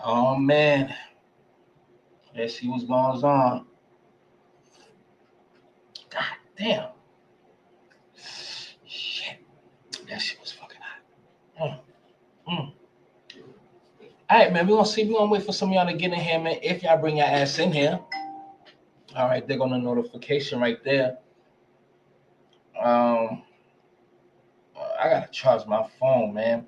Oh man, let's see what's going on. God damn, shit, that shit was fucking hot. Mm. All right, man, we're gonna see. We're gonna wait for some of y'all to get in here, man. If y'all bring your ass in here, all right, they're gonna notification right there. Um, I gotta charge my phone, man.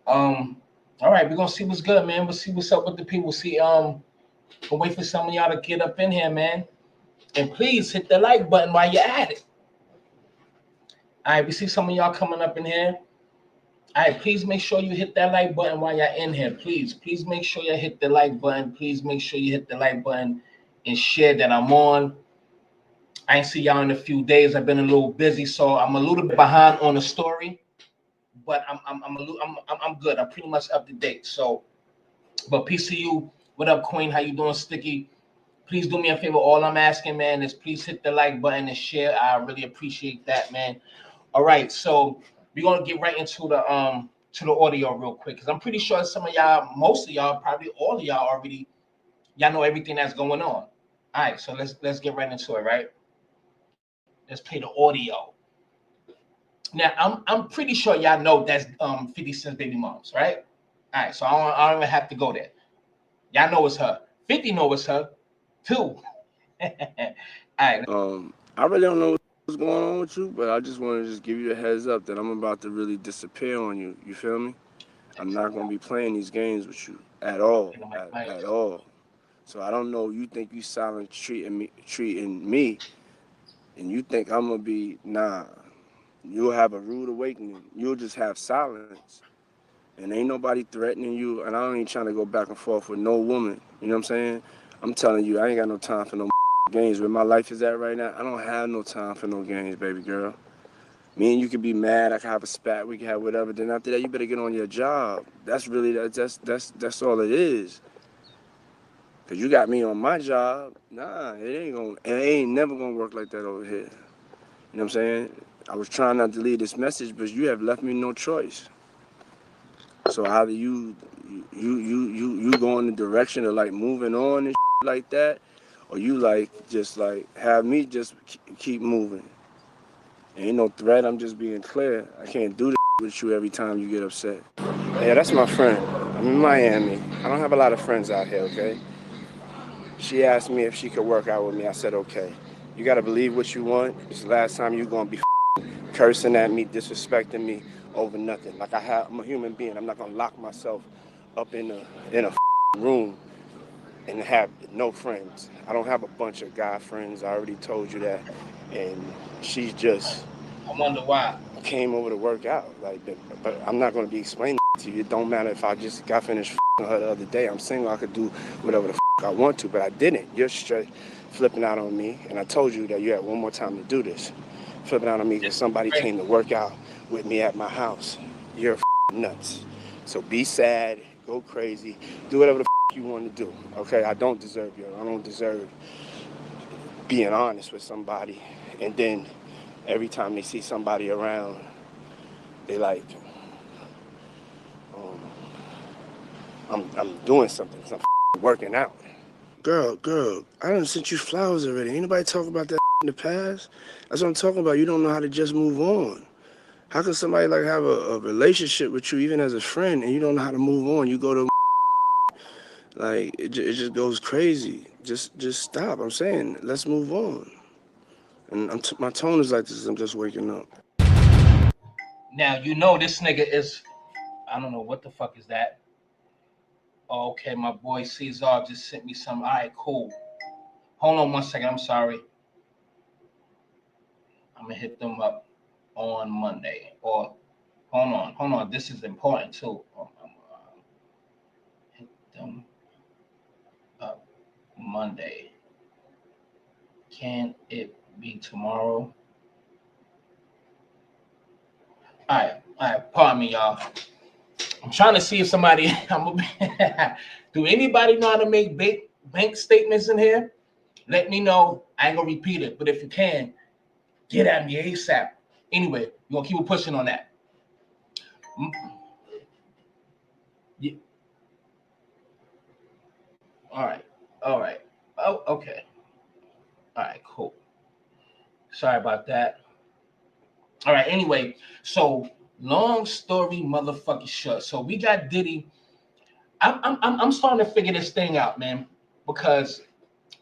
All right, we're gonna see what's good, man. We'll see what's up with the people. See, we'll wait for some of y'all to get up in here, man. And please hit the like button while you're at it. All right, we see some of y'all coming up in here. All right, please make sure you hit that like button while you're in here. Please make sure you hit the like button. Please make sure you hit the like button and share that I'm on. I ain't see y'all in a few days. I've been a little busy, so I'm a little bit behind on the story, but I'm good. I'm pretty much up to date. So, but peace to you. What up, Queen? How you doing, Sticky? Please do me a favor. All I'm asking, man, is please hit the like button and share. I really appreciate that, man. All right, so we're gonna get right into the audio real quick because I'm pretty sure some of y'all, most of y'all, probably all of y'all already, y'all know everything that's going on. All right, so let's get right into it, right? Let's play the audio. Now I'm pretty sure y'all know that's 50 Cent's baby moms, right? All right, so I don't even have to go there. Y'all know it's her. 50 know it's her too. All right. I really don't know what's going on with you, but I just want to just give you a heads up that I'm about to really disappear on you. You feel me? I'm not going to be playing these games with you at all, at all. So I don't know. You think you silent treating me, and you think I'm gonna be nah. You'll have a rude awakening. You'll just have silence, and ain't nobody threatening you. And I don't even trying to go back and forth with no woman. You know what I'm saying? I'm telling you, I ain't got no time for no games. Where my life is at right now, I don't have no time for no games, baby girl. Me and you can be mad. I can have a spat. We can have whatever. Then after that, you better get on your job. That's really that's all it is. Cause you got me on my job. Nah, it ain't never gonna work like that over here. You know what I'm saying? I was trying not to leave this message, but you have left me no choice. So either you go in the direction of like moving on and like that, or you like just like have me just keep moving. Ain't no threat. I'm just being clear. I can't do this with you every time you get upset. Yeah, that's my friend. I'm in Miami. I don't have a lot of friends out here. Okay. She asked me if she could work out with me. I said okay. You gotta believe what you want. It's the last time you're gonna be cursing at me, disrespecting me over nothing. Like I'm a human being. I'm not gonna lock myself up in a room and have no friends. I don't have a bunch of guy friends. I already told you that. And she's just I wonder why. came over to work out. Like, but I'm not gonna be explaining to you. It don't matter if I just got finished her the other day. I'm single. I could do whatever the I want to, but I didn't. You're straight flipping out on me, and I told you that you had one more time to do this. Flipping out on me because somebody came to work out with me at my house. You're nuts. So be sad, go crazy, do whatever the you want to do. Okay, I don't deserve you. I don't deserve being honest with somebody. And then every time they see somebody around, they like, um, I'm doing something. I'm working out. Girl, I done sent you flowers already. Ain't nobody talking about that in the past. That's what I'm talking about. You don't know how to just move on. How can somebody like have a relationship with you even as a friend and you don't know how to move on? You go to like it just goes crazy. Just stop. I'm saying let's move on. And my tone is like this. I'm just waking up. Now you know this nigga is. I don't know what the fuck is that. Oh, okay, my boy Cesar just sent me some. All right, cool. Hold on one second. I'm sorry. I'm gonna hit them up on Monday. Or hold on. This is important too. Hit them up Monday. Can it be tomorrow? All right. Pardon me, y'all. I'm trying to see if somebody. Do anybody know how to make bank statements in here? Let me know. I ain't gonna repeat it, but if you can, get at me ASAP. Anyway, we're gonna keep pushing on that. All right. All right. Oh, okay. All right, cool. Sorry about that. All right, anyway, so long story motherfucking short. So we got Diddy. I'm starting to figure this thing out, man, because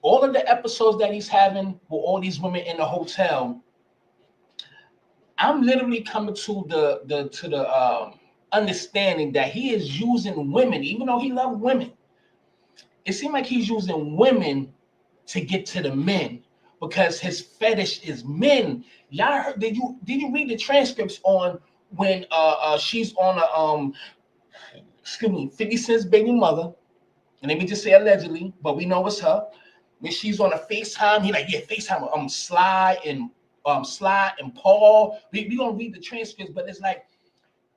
all of the episodes that he's having with all these women in the hotel, I'm literally coming to the understanding that he is using women, even though he loves women. It seems like he's using women to get to the men because his fetish is men. Y'all heard, did you read the transcripts on when she's on a 50 Cent's baby mother, and let me just say allegedly, but we know it's her. When she's on a FaceTime, he like, yeah, FaceTime Sly and Paul. We gonna read the transcripts, but it's like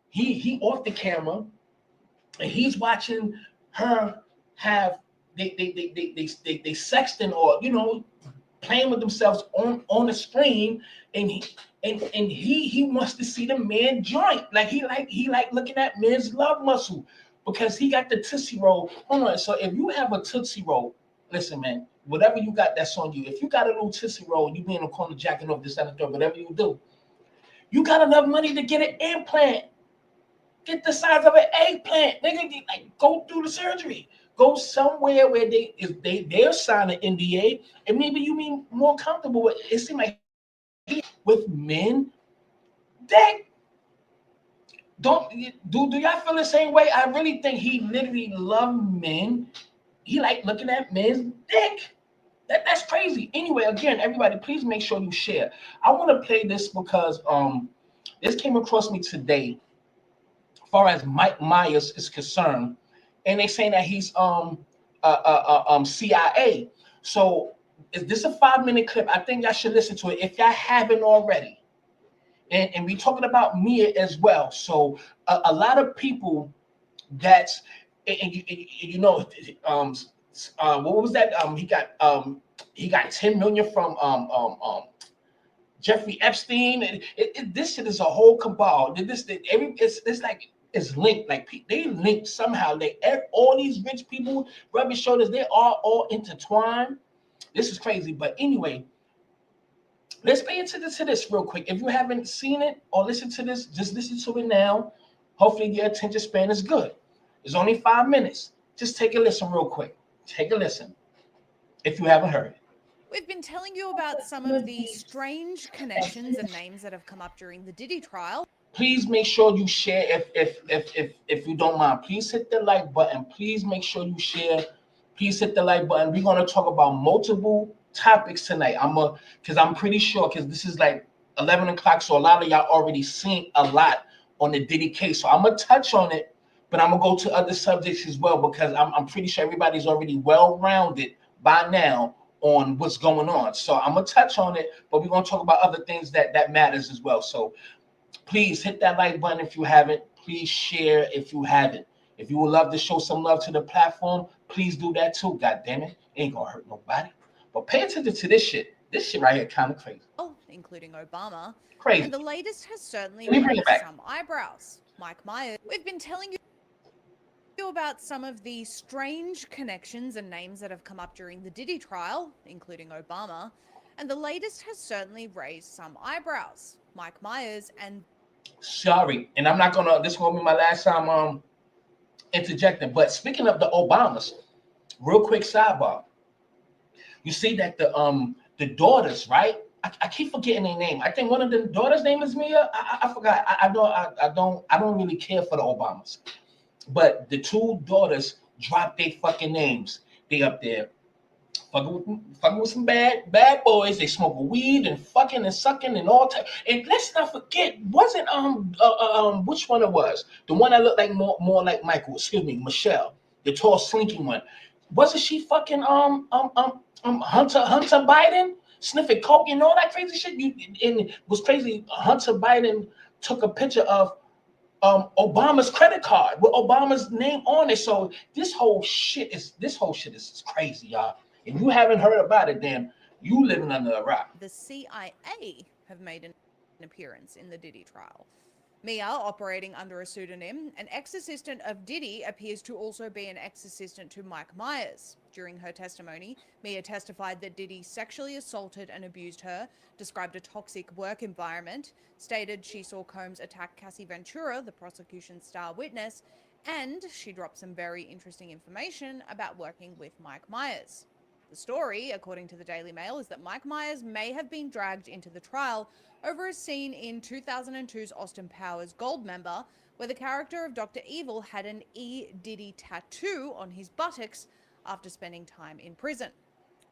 he off the camera and he's watching her have they sexting or playing with themselves on the screen, and he wants to see the man joint. Like he like looking at men's love muscle because he got the Tootsie Roll. Hold on. So if you have a Tootsie Roll, listen, man, whatever you got, that's on you. If you got a little Tootsie Roll, you be in the corner jacking off this and the third, whatever you do, you got enough money to get an implant. Get the size of an eggplant. Nigga, like go through the surgery. Go somewhere where they're signing NDA, and maybe you be more comfortable with it. Seems like with men, that don't do y'all feel the same way? I really think he literally loved men. He like looking at men's dick. That's crazy. Anyway, again, everybody, please make sure you share. I want to play this because this came across me today. As far as Mike Myers is concerned, and they saying that he's CIA. So is this a 5-minute clip? I think y'all should listen to it if y'all haven't already. And we talking about Mia as well. So a lot of people that's what was that? He got 10 million from Jeffrey Epstein. This shit is a whole cabal. It's like it's linked. Like they linked somehow. All these rich people, rubber shoulders, they are all intertwined. This is crazy. But anyway, let's pay attention to this real quick. If you haven't seen it or listened to this, just listen to it now. Hopefully your attention span is good. It's only 5 minutes. Just take a listen real quick. Take a listen if you haven't heard it. We've been telling you about some of the strange connections and names that have come up during the Diddy trial. Please make sure you share if you don't mind. Please hit the like button. Please make sure you share. Please hit the like button. We're gonna talk about multiple topics tonight. Because I'm pretty sure because this is like 11 o'clock, so a lot of y'all already seen a lot on the Diddy case. So I'm gonna touch on it, but I'm gonna go to other subjects as well because I'm pretty sure everybody's already well-rounded by now on what's going on. So I'm gonna touch on it, but we're gonna talk about other things that matters as well. So please hit that like button if you haven't. Please share if you haven't. If you would love to show some love to the platform, please do that too. God damn it. Ain't gonna hurt nobody. But pay attention to this shit. This shit right here kind of crazy. Oh, including Obama. Crazy. And the latest has certainly raised some eyebrows. Mike Myers. We've been telling you about some of the strange connections and names that have come up during the Diddy trial, including Obama, and the latest has certainly raised some eyebrows. Mike Myers and sorry, and I'm not gonna. This will be my last time interjecting. But speaking of the Obamas, real quick sidebar. You see that the daughters, right? I keep forgetting their name. I think one of the daughters' name is Mia. I forgot. I don't really care for the Obamas. But the two daughters dropped their fucking names. They up there fucking with some bad boys. They smoking weed and fucking and sucking and all type. And let's not forget, wasn't which one it was? The one that looked like more like Michael. Excuse me, Michelle, the tall, slinky one. Wasn't she fucking Hunter Biden sniffing coke and all that crazy shit? And it was crazy. Hunter Biden took a picture of Obama's credit card with Obama's name on it. So this whole shit is crazy, y'all. If you haven't heard about it, then you living under a rock. The CIA have made an appearance in the Diddy trial. Mia, operating under a pseudonym, an ex-assistant of Diddy, appears to also be an ex-assistant to Mike Myers. During her testimony, Mia testified that Diddy sexually assaulted and abused her, described a toxic work environment, stated she saw Combs attack Cassie Ventura, the prosecution's star witness, and she dropped some very interesting information about working with Mike Myers. The story, according to the Daily Mail, is that Mike Myers may have been dragged into the trial over a scene in 2002's Austin Powers Goldmember, where the character of Dr. Evil had an E. Diddy tattoo on his buttocks after spending time in prison.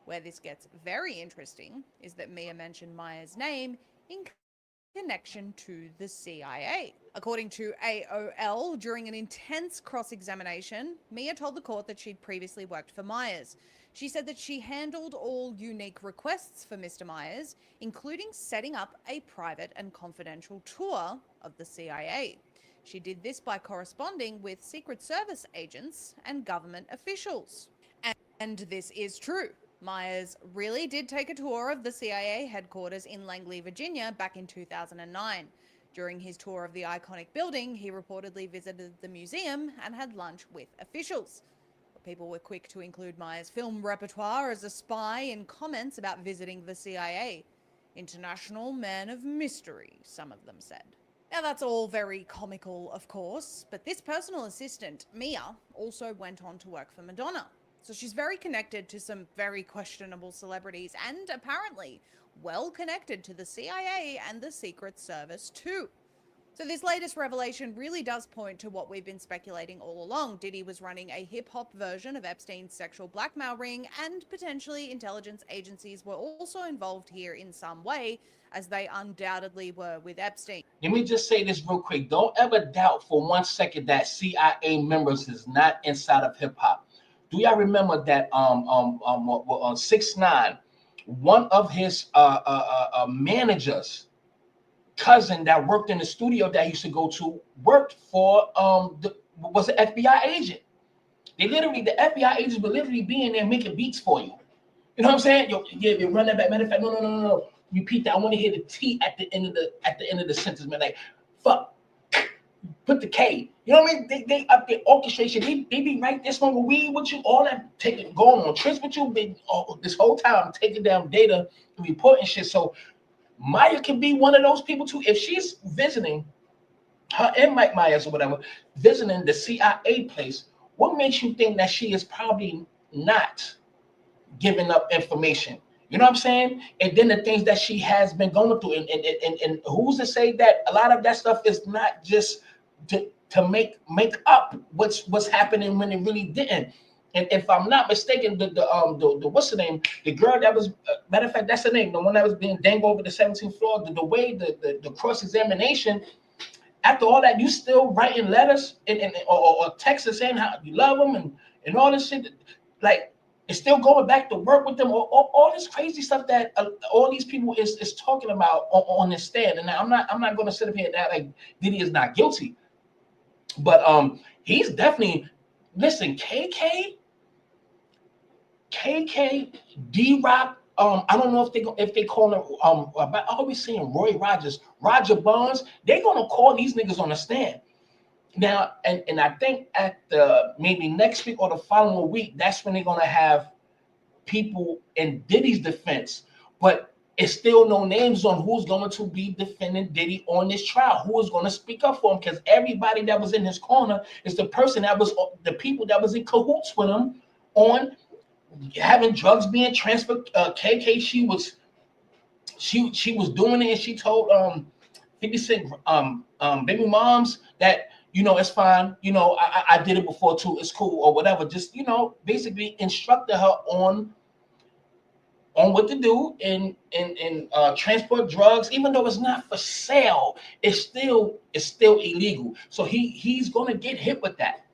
Where this gets very interesting is that Mia mentioned Myers' name in connection to the CIA. According to AOL, during an intense cross-examination, Mia told the court that she'd previously worked for Myers. She said that she handled all unique requests for Mr. Myers, including setting up a private and confidential tour of the CIA. She did this by corresponding with Secret Service agents and government officials. And this is true. Myers really did take a tour of the CIA headquarters in Langley, Virginia back in 2009. During his tour of the iconic building, he reportedly visited the museum and had lunch with officials. People were quick to include Myers' film repertoire as a spy in comments about visiting the CIA. International man of mystery, some of them said. Now that's all very comical, of course, but this personal assistant, Mia, also went on to work for Madonna. So she's very connected to some very questionable celebrities and apparently well connected to the CIA and the Secret Service too. So this latest revelation really does point to what we've been speculating all along. Diddy was running a hip-hop version of Epstein's sexual blackmail ring, and potentially intelligence agencies were also involved here in some way, as they undoubtedly were with Epstein. Let me just say this real quick. Don't ever doubt for 1 second that CIA members is not inside of hip-hop. Do y'all remember that 6ix9ine, one of his managers, cousin that worked in the studio that he used to go to, worked for was an FBI agent. The FBI agents would literally be in there making beats for you. You know what I'm saying? You run that back. Matter of fact, no. Repeat that. I want to hear the T at the end of the sentence, man. Like, fuck. Put the K. You know what I mean? They up their orchestration. They be right this one with weed with you, all that going on trips with you. This whole time taking down data and reporting shit. So Maya can be one of those people too. If she's visiting her and Mike Myers or whatever, visiting the CIA place, what makes you think that she is probably not giving up information? You know what I'm saying? And then the things that she has been going through, and who's to say that a lot of that stuff is not just to make up what's happening when it really didn't. And if I'm not mistaken, the what's the name? The girl that was, matter of fact, that's the name. The one that was being dangled over the 17th floor. The way the cross-examination, after all that, you still writing letters or texts saying how you love them and all this shit. Like, it's still going back to work with them. All this crazy stuff that all these people is talking about on this stand. And I'm not going to sit up here and act like Diddy is not guilty. But he's definitely, listen, KK, D-Rock, I don't know if they call him, I always saying Roy Rogers, Roger Bonds, they're gonna call these niggas on the stand. Now, and I think at maybe next week or the following week, that's when they're gonna have people in Diddy's defense. But it's still no names on who's going to be defending Diddy on this trial, who is going to speak up for him, because everybody that was in his corner is the person that was the people that was in cahoots with him on having drugs being transferred. KK, she was doing it, and she told 50 Cent baby moms that, you know, it's fine, you know, I did it before too, it's cool or whatever. Just, you know, basically instructed her on what to do and transport drugs, even though it's not for sale, it's still illegal. So he's gonna get hit with that,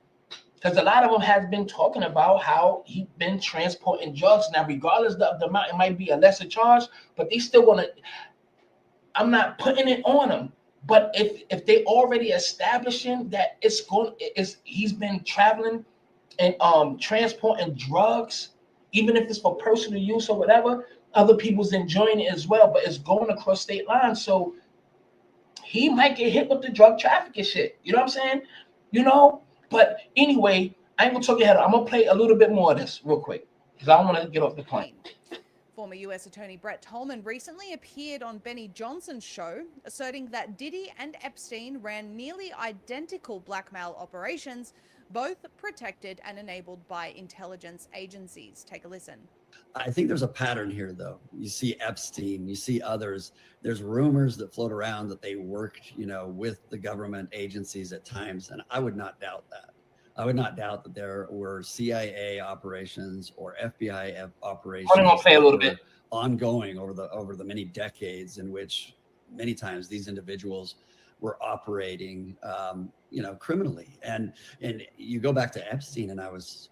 because a lot of them have been talking about how he's been transporting drugs. Now, regardless of the amount, it might be a lesser charge, but they still gonna. I'm not putting it on them, but if they already establishing that he's been traveling and transporting drugs, even if it's for personal use or whatever, other people's enjoying it as well, but it's going across state lines. So he might get hit with the drug trafficking shit. You know what I'm saying? You know. But anyway, I ain't gonna talk your head off. I'm gonna play a little bit more of this real quick because I don't want to get off the plane. Former U.S. Attorney Brett Tolman recently appeared on Benny Johnson's show, asserting that Diddy and Epstein ran nearly identical blackmail operations, both protected and enabled by intelligence agencies. Take a listen. I think there's a pattern here, though. You see Epstein, you see others. There's rumors that float around that they worked, with the government agencies at times, and I would not doubt that. I would not doubt that there were CIA operations or FBI operations I'm gonna play a little bit ongoing over the many decades in which many times these individuals were operating, criminally. And you go back to Epstein, and I was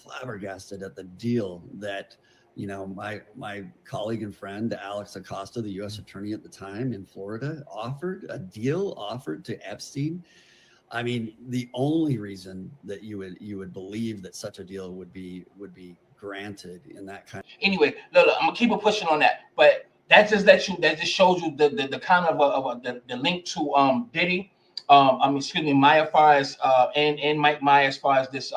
flabbergasted at the deal that, my colleague and friend Alex Acosta, the U.S. attorney at the time in Florida, offered to Epstein. I mean, the only reason that you would believe that such a deal would be granted in that kind of. Anyway, look, I'm gonna keep it pushing on that, but that just shows you the kind of the link to Diddy, Maya Fires and Mike Myers as far as this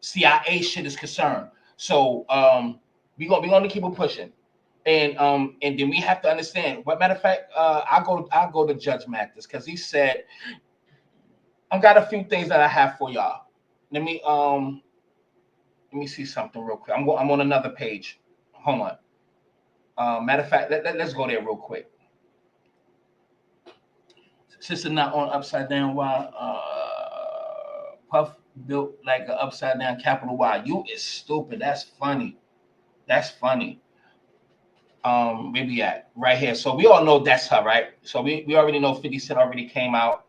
CIA shit is concerned. So we're gonna keep it pushing. And then we have to understand. What matter of fact, I'll go to Judge Mathis because he said, I've got a few things that I have for y'all. Let me see something real quick. I'm on another page. Hold on. Matter of fact, let's go there real quick. Since it's not on Upside Down Y, Puff built like an upside down capital Y. You is stupid. That's funny. Where we at? Right here. So we all know that's her, right? So we already know 50 Cent already came out.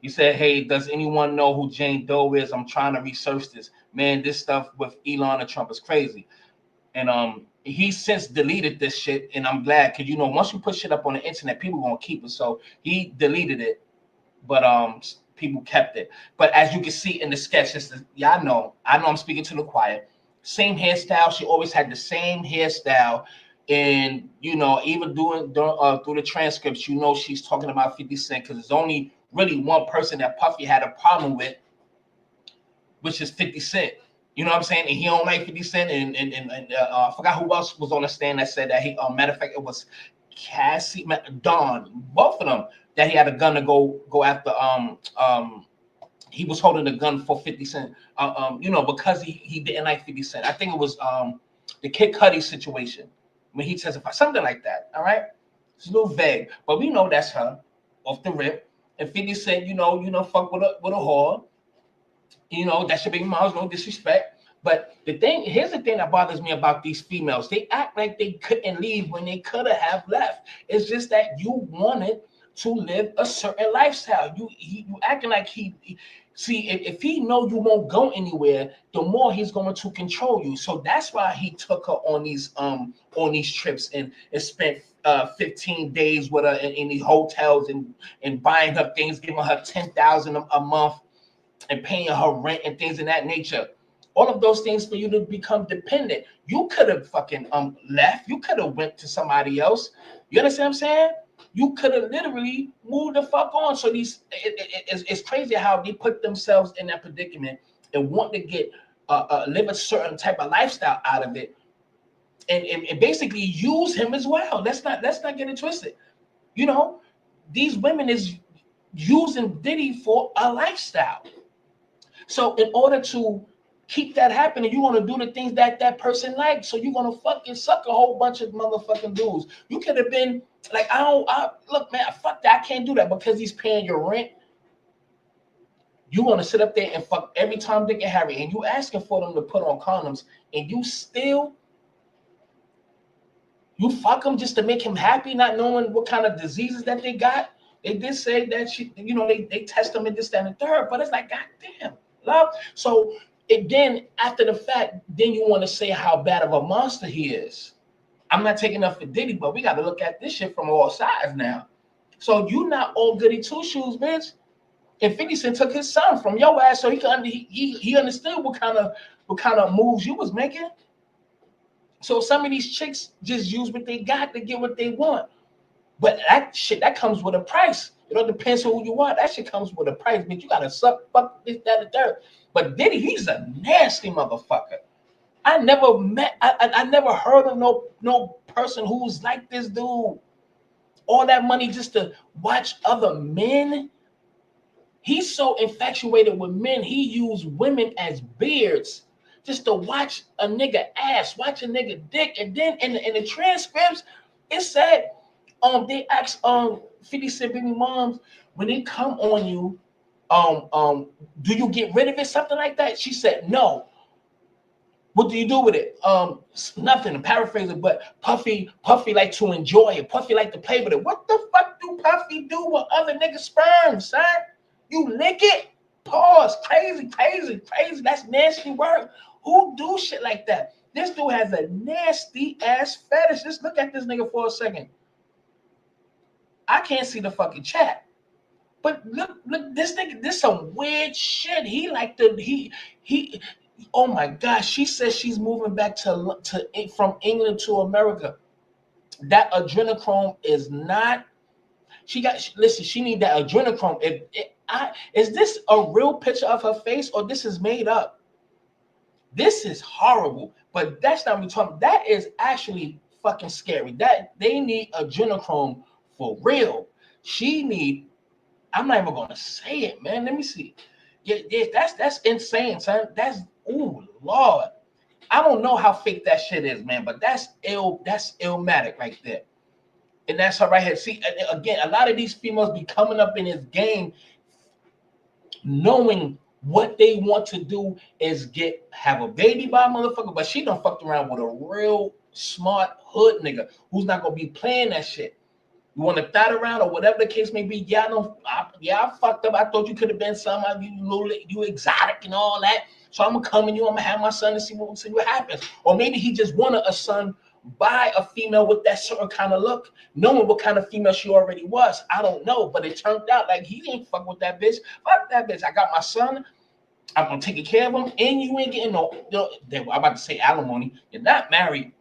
He said, hey, does anyone know who Jane Doe is? I'm trying to research this. Man, this stuff with Elon and Trump is crazy. And he since deleted this shit, and I'm glad, because once you put shit up on the internet, people gonna keep it. So he deleted it, but people kept it. But as you can see in the sketch, I know I'm speaking to the choir. Same hairstyle. She always had the same hairstyle. And even through the transcripts, she's talking about 50 Cent because there's only really one person that Puffy had a problem with, which is 50 Cent. You know what I'm saying? And he don't like 50 Cent. And I forgot who else was on the stand that said that he. Matter of fact, it was Cassie, Don, both of them, that he had a gun to go after. He was holding a gun for 50 Cent. Because he didn't like 50 Cent. I think it was the Kid Cudi situation. When he testified, something like that, all right? It's a little vague, but we know that's her off the rip. And 50 Cent, fuck with a whore. That should be miles, no disrespect. But here's the thing that bothers me about these females. They act like they couldn't leave when they could have left. It's just that you wanted to live a certain lifestyle. You acting like see, if he know you won't go anywhere, the more he's going to control you. So that's why he took her on these trips and spent 15 days with her in these hotels and buying her things, giving her $10,000 a month and paying her rent and things of that nature. All of those things for you to become dependent. You could have fucking left. You could have went to somebody else. You understand what I'm saying? You could have literally moved the fuck on. So it's crazy how they put themselves in that predicament and want to get live a certain type of lifestyle out of it, and basically use him as well. Let's not get it twisted. These women is using Diddy for a lifestyle. So in order to keep that happening, you want to do the things that person likes. So you're gonna fucking suck a whole bunch of motherfucking dudes. You could have been like, look, man, fuck that. I can't do that because he's paying your rent. You want to sit up there and fuck every Tom, Dick, and Harry, and you asking for them to put on condoms, and you fuck them just to make him happy, not knowing what kind of diseases that they got. They did say that they test them and this, that, and the third, but it's like, goddamn, love. So again, after the fact, then you want to say how bad of a monster he is. I'm not taking up for Diddy, but we got to look at this shit from all sides now. So you not all goody two shoes, bitch. And 50 Cent took his son from your ass, so he understood what kind of moves you was making. So some of these chicks just use what they got to get what they want. But that shit, that comes with a price. It all depends on who you are. That shit comes with a price, bitch. You gotta suck, fuck this, that, and third. But Diddy, he's a nasty motherfucker. I never heard of no person who's like this dude. All that money just to watch other men. He's so infatuated with men, he used women as beards just to watch a nigga ass, watch a nigga dick. And then in the transcripts, it said, they asked 50 Cent baby moms, when they come on you, do you get rid of it? Something like that. She said, no. What do you do with it? Nothing. I'm paraphrasing, but Puffy like to enjoy it. Puffy like to play with it. What the fuck do Puffy do with other niggas' sperm, son? You lick it? Pause. Crazy. That's nasty work. Who do shit like that? This dude has a nasty ass fetish. Just look at this nigga for a second. I can't see the fucking chat. But look, this nigga, this some weird shit. He like he oh my gosh, she says she's moving back to from England to America. That adrenochrome is not. She need that adrenochrome. Is this a real picture of her face or this is made up? This is horrible, but that's not what we're talking. That is actually fucking scary. That they need adrenochrome for real. She need. I'm not even gonna say it, man. Let me see. Yeah, that's insane, son. That's Lord. I don't know how fake that shit is, man, but that's illmatic right there. And that's her right here. See, again, a lot of these females be coming up in this game knowing what they want to do is have a baby by a motherfucker, but she done fucked around with a real smart hood nigga who's not gonna be playing that shit. You want to thot around or whatever the case may be. I fucked up. I thought you could have been something you exotic and all that. So I'm gonna come and I'm gonna have my son and see what happens. Or maybe he just wanted a son by a female with that certain kind of look, knowing what kind of female she already was. I don't know, but it turned out like he didn't fuck with that bitch. Fuck that bitch. I got my son. I'm gonna take care of him, and you ain't getting I'm about to say alimony. You're not married.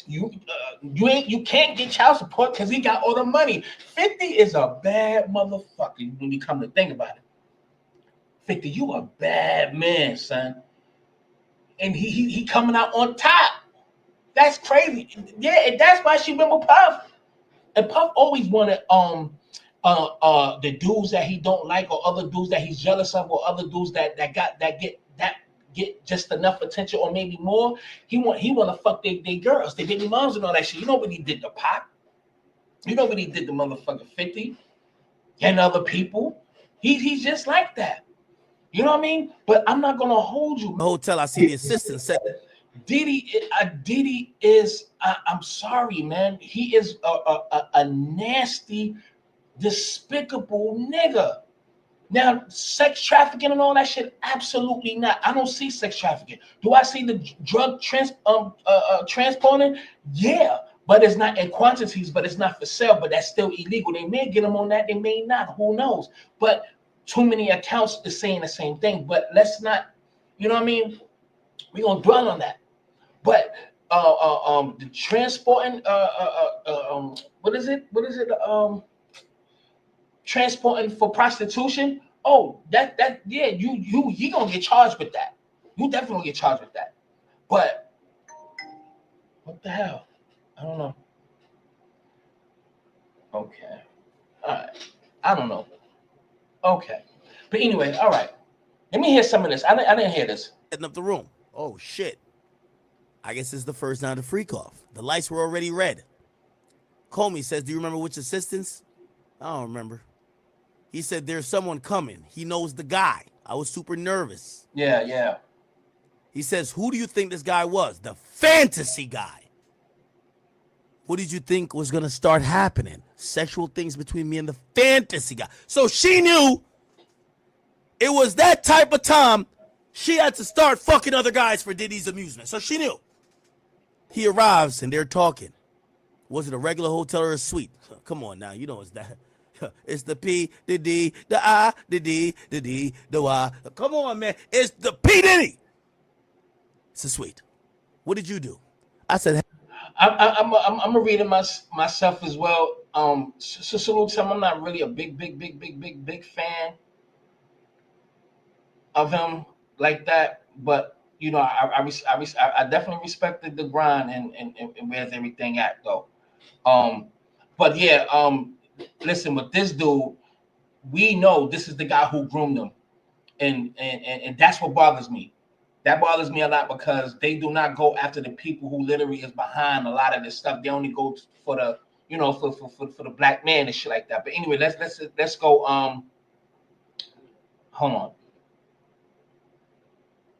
You can't get child support because he got all the money. 50 is a bad motherfucker when you come to think about it. 50, you a bad man, son. And he coming out on top. That's crazy. Yeah, and that's why she went with Puff. And Puff always wanted the dudes that he don't like, or other dudes that he's jealous of, or other dudes that get just enough attention or maybe more. He want to fuck their girls, their baby moms and all that shit. You know what he did to Pop? You know what he did to motherfucker 50 and other people? He's just like that. You know what I mean? But I'm not gonna hold you. The hotel, I see the assistant said Diddy is I'm sorry, man. He is a nasty, despicable nigga. Now, sex trafficking and all that shit, absolutely not. I don't see sex trafficking. Do I see the drug transporting? Yeah, but it's not in quantities, but it's not for sale, but that's still illegal. They may get them on that, they may not, who knows? But too many accounts is saying the same thing, but let's not, you know what I mean? We're going to dwell on that. But the transporting, what is it? Transporting for prostitution. Oh, that yeah, you gonna get charged with that. You definitely gonna get charged with that. But what the hell? I don't know. Okay. All right. I don't know. Okay. But anyway, all right. Let me hear some of this. I didn't hear this. setting up the room. Oh shit. I guess it's the first night of freak off. The lights were already red. Comey says, do you remember which assistants? I don't remember. He said there's someone coming. He knows the guy. I was super nervous. Yeah. He says, who do you think this guy was? The fantasy guy. What did you think was going to start happening? Sexual things between me and the fantasy guy. So she knew it was that type of time she had to start fucking other guys for Diddy's amusement. So she knew. He arrives and they're talking. Was it a regular hotel or a suite? Come on now, you know it's that. It's the P, the D, the I, the D, the D, the Y. Come on, man. It's the P Diddy. It's a suite. What did you do? I said, I'm gonna read it myself as well. So salute to him. I'm not really a big fan of him like that, but you know, I definitely respected the grind and where's everything at though. But yeah, listen, with this dude, we know this is the guy who groomed him, and that's what bothers me. That bothers me a lot because they do not go after the people who literally is behind a lot of this stuff. They only go for the, you know, for the black man and shit like that. But anyway, let's go. Hold on.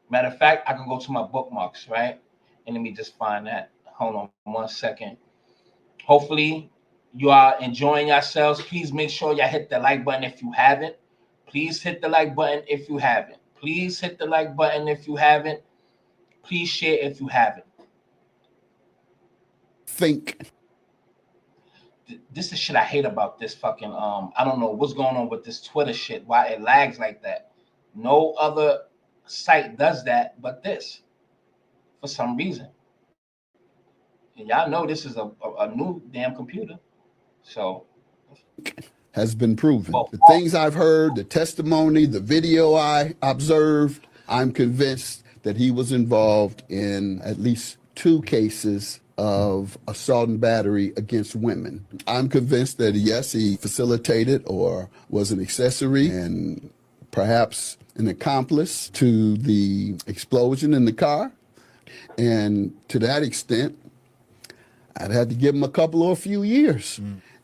Matter of fact, I can go to my bookmarks, right? And let me just find that. Hold on 1 second. Hopefully, you are enjoying yourselves. Please make sure y'all hit the like button if you haven't. Please hit the like button if you haven't. Please hit the like button if you haven't. Please share if you haven't. Think. This is shit I hate about this fucking I don't know what's going on with this Twitter shit. Why it lags like that. No other site does that but this for some reason. And y'all know this is a new damn computer. So Has been proven. The things I've heard, the testimony, the video I observed, I'm convinced that he was involved in at least 2 cases of assault and battery against women. I'm convinced that yes, he facilitated or was an accessory and perhaps an accomplice to the explosion in the car. And to that extent, I'd have to give him a few years.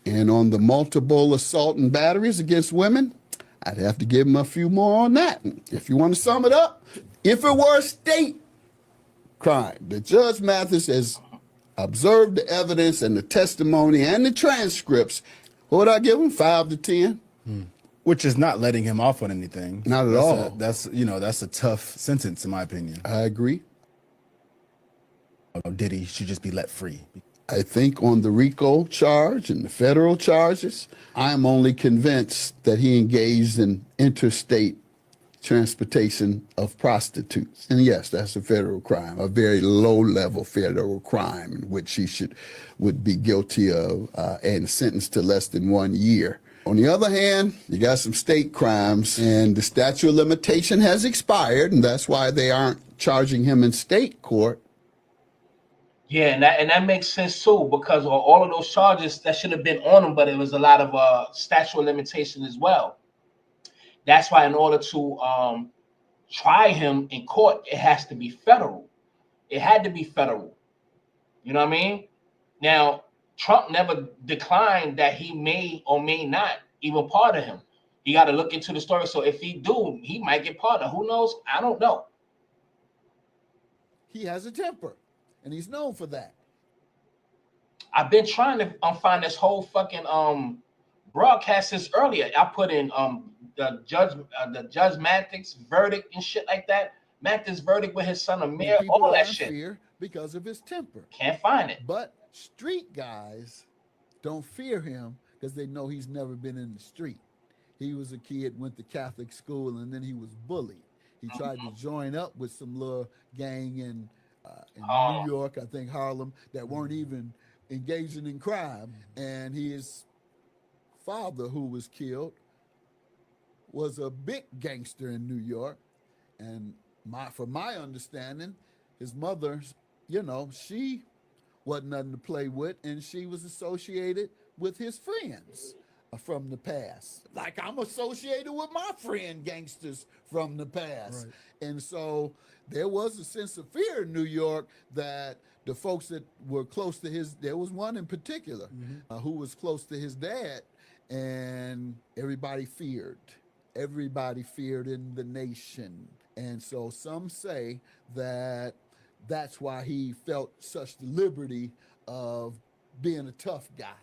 And on the multiple assault and batteries against women, I'd have to give him a few more on that. If you want to sum it up, if it were a state crime, the Judge Mathis has observed the evidence and the testimony and the transcripts, what would I give him? 5 to 10? Which is not letting him off on anything. Not at all. That's a tough sentence in my opinion. I agree. Diddy should just be let free. I think on the RICO charge and the federal charges, I'm only convinced that he engaged in interstate transportation of prostitutes. And yes, that's a federal crime, a very low-level federal crime in which he would be guilty of and sentenced to less than 1 year. On the other hand, you got some state crimes, and the statute of limitation has expired, and that's why they aren't charging him in state court. yeah, and that makes sense too, because all of those charges that should have been on him, but it was a lot of statute of limitation as well. That's why in order to try him in court, it has to be federal. It had to be federal. You know what I mean? Now, Trump never declined that he may or may not even pardon him. You got to look into the story. So if he do, he might get pardoned. Who knows? I don't know. He has a temper, and he's known for that. I've been trying to find this whole fucking broadcast since earlier. I put in the judge Mathis verdict and shit like that. Mathis verdict with his son Amir, all that shit. Fear because of his temper. Can't find it. But street guys don't fear him because they know he's never been in the street. He was a kid, went to Catholic school, and then he was bullied. He tried to join up with some little gang in New York, I think Harlem, that weren't even engaging in crime. And his father, who was killed, was a big gangster in New York. And from my understanding, his mother, she wasn't nothing to play with, and she was associated with his friends from the past. Like I'm associated with my friend gangsters from the past. Right. And so there was a sense of fear in New York that the folks that were close to there was one in particular who was close to his dad, and everybody feared. Everybody feared in the nation. And so some say that that's why he felt such the liberty of being a tough guy.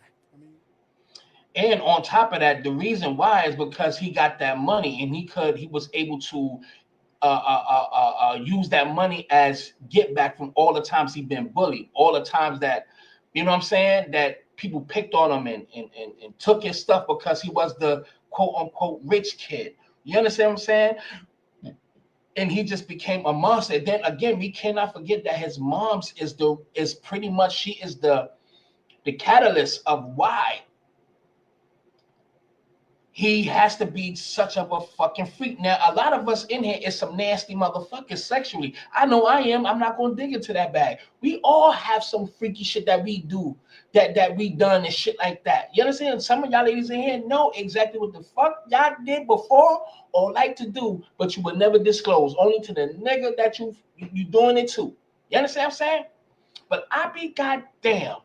And on top of that, the reason why is because he got that money, and he was able to use that money as get back from all the times he'd been bullied, all the times that, you know what I'm saying, that people picked on him and took his stuff because he was the quote unquote rich kid. You understand what I'm saying? and he just became a monster. And then again, we cannot forget that his mom's is pretty much, she is the catalyst of why he has to be such of a fucking freak. Now, a lot of us in here is some nasty motherfuckers sexually. I know I am. I'm not going to dig into that bag. We all have some freaky shit that we do, that we done and shit like that. You understand? Some of y'all ladies in here know exactly what the fuck y'all did before or like to do, but you would never disclose, only to the nigga that you doing it to. You understand what I'm saying? But I be goddamn,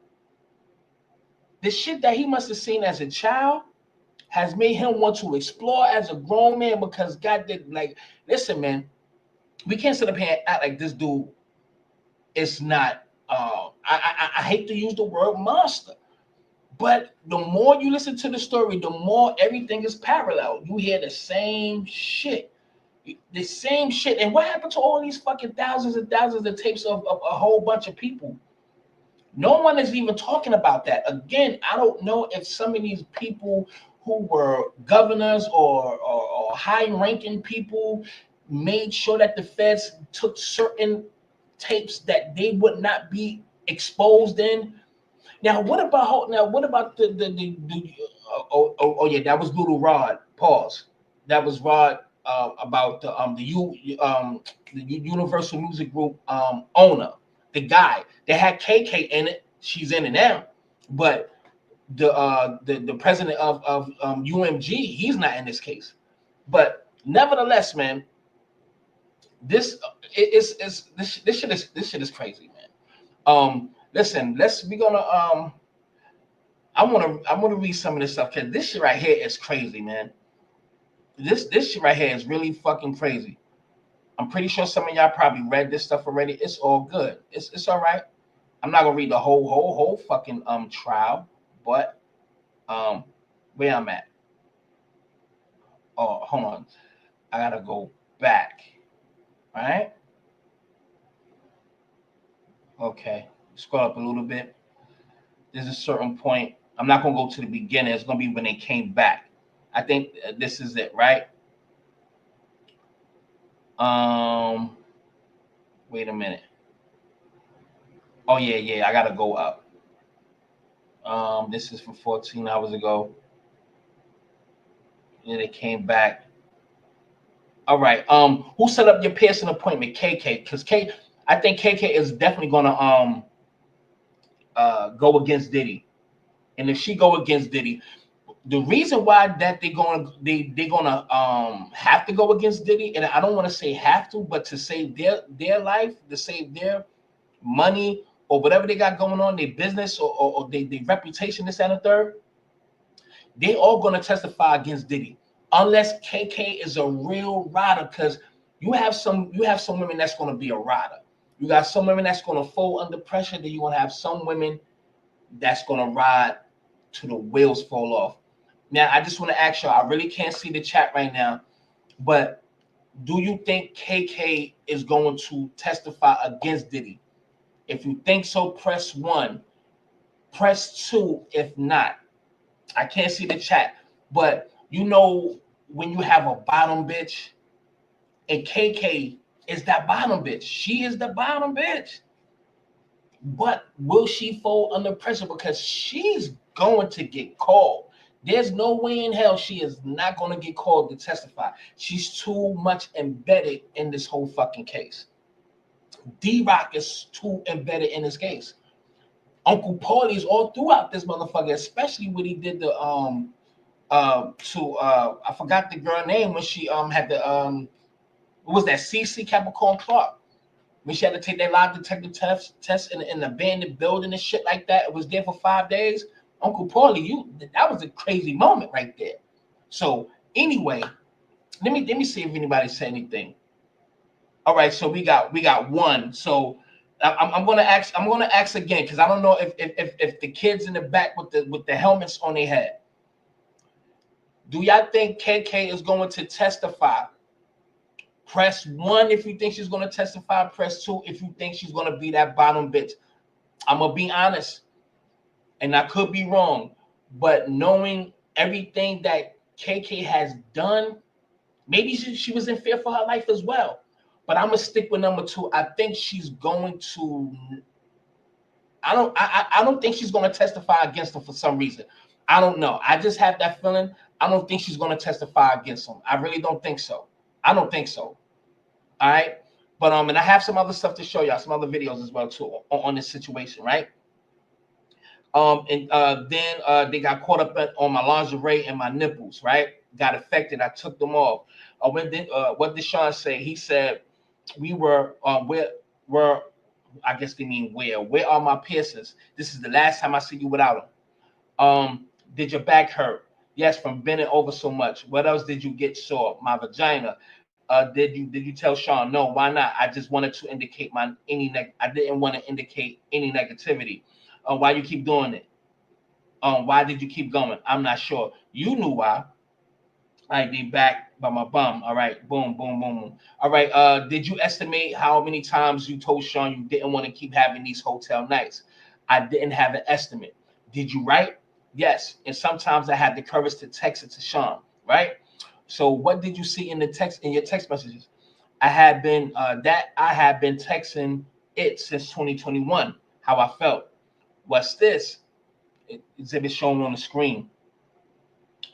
the shit that he must have seen as a child has made him want to explore as a grown man, because God did, like, listen, man, we can't sit up here and act like this dude is not, I hate to use the word monster, but the more you listen to the story, the more everything is parallel. You hear the same shit. And what happened to all these fucking thousands and thousands of tapes of a whole bunch of people? No one is even talking about that. Again, I don't know if some of these people who were governors or high-ranking people made sure that the feds took certain tapes that they would not be exposed in. Now, what about yeah, that was Little Rod. Pause. That was Rod about the Universal Music Group owner, the guy that had KK in it. She's in it now, but the president of UMG, he's not in this case. But nevertheless, man, this shit is crazy, man. Listen, I want to read some of this stuff, because this shit right here is crazy, man. This shit right here is really fucking crazy. I'm pretty sure some of y'all probably read this stuff already. It's all good. It's all right. I'm not gonna read the whole fucking trial, but where I'm at. Oh, hold on. I gotta go back. All right. Okay. Scroll up a little bit. There's a certain point. I'm not gonna go to the beginning. It's gonna be when they came back. I think this is it, right? Wait a minute. Oh yeah. I gotta go up. This is from 14 hours ago. Yeah, they came back. All right. Who set up your piercing appointment? KK. Because I think KK is definitely gonna go against Diddy. And if she go against Diddy, the reason why that they're gonna have to go against Diddy, and I don't want to say have to, but to save their life, to save their money or whatever they got going on, their business or their reputation, this and the third, they all gonna testify against Diddy, unless KK is a real rider. Because you have some women that's gonna be a rider. You got some women that's gonna fold under pressure. Then you're gonna have some women that's gonna ride till the wheels fall off. Now, I just want to ask y'all, I really can't see the chat right now, but do you think KK is going to testify against Diddy? If you think so, press 1. Press 2 if not. I can't see the chat, but you know when you have a bottom bitch, and KK is that bottom bitch. She is the bottom bitch. But will she fold under pressure? Because she's going to get called. There's no way in hell she is not going to get called to testify. She's too much embedded in this whole fucking case. D-Rock is too embedded in this case. Uncle Paulie's all throughout this motherfucker, especially when he did the I forgot the girl name when she had the what was that, CC Capricorn Clark, when she had to take that lie detector test in an abandoned building and shit like that. It was there for 5 days. Uncle Paulie, that was a crazy moment right there. So anyway, let me see if anybody said anything. All right, so we got one. So I'm gonna ask again, because I don't know if the kids in the back with the helmets on their head. Do y'all think KK is going to testify? Press 1 if you think she's going to testify. Press 2 if you think she's going to be that bottom bitch. I'm going to be honest, and I could be wrong, but knowing everything that KK has done, maybe she was in fear for her life as well. but I'm gonna stick with number 2. I think she's going to. I don't think she's going to testify against him for some reason. I don't know. I just have that feeling. I don't think she's going to testify against him. I really don't think so. I don't think so. All right. But and I have some other stuff to show y'all, some other videos as well too on this situation, right? Then they got caught up on my lingerie and my nipples, right? Got affected. I took them off. What did Sean say? He said we were where I guess they mean where. Where are my piercings? This is the last time I see you without them. Did your back hurt? Yes, from bending over so much. What else did you get sore? My vagina. Did you tell Sean? No, why not? I just wanted to indicate I didn't want to indicate any negativity. Why you keep doing it? Why did you keep going? I'm not sure. You knew why. I be back by my bum. All right, boom, boom, boom. All right. Did you estimate how many times you told Sean you didn't want to keep having these hotel nights? I didn't have an estimate. Did you write? Yes. And sometimes I had the courage to text it to Sean, right? So what did you see in your text messages? I had been texting it since 2021. How I felt. What's this? Exhibit shown on the screen.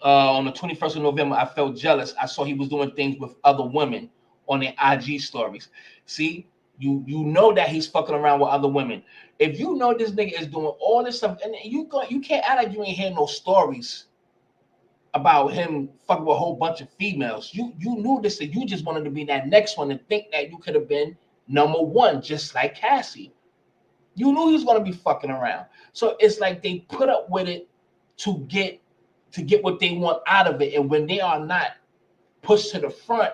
On the 21st of November, I felt jealous. I saw he was doing things with other women on their IG stories. See, you know that he's fucking around with other women. If you know this nigga is doing all this stuff, and you can't act like you ain't hear no stories about him fucking with a whole bunch of females. You knew this, and you just wanted to be that next one and think that you could have been number 1, just like Cassie. You knew he was gonna be fucking around. So it's like they put up with it to get what they want out of it, and when they are not pushed to the front,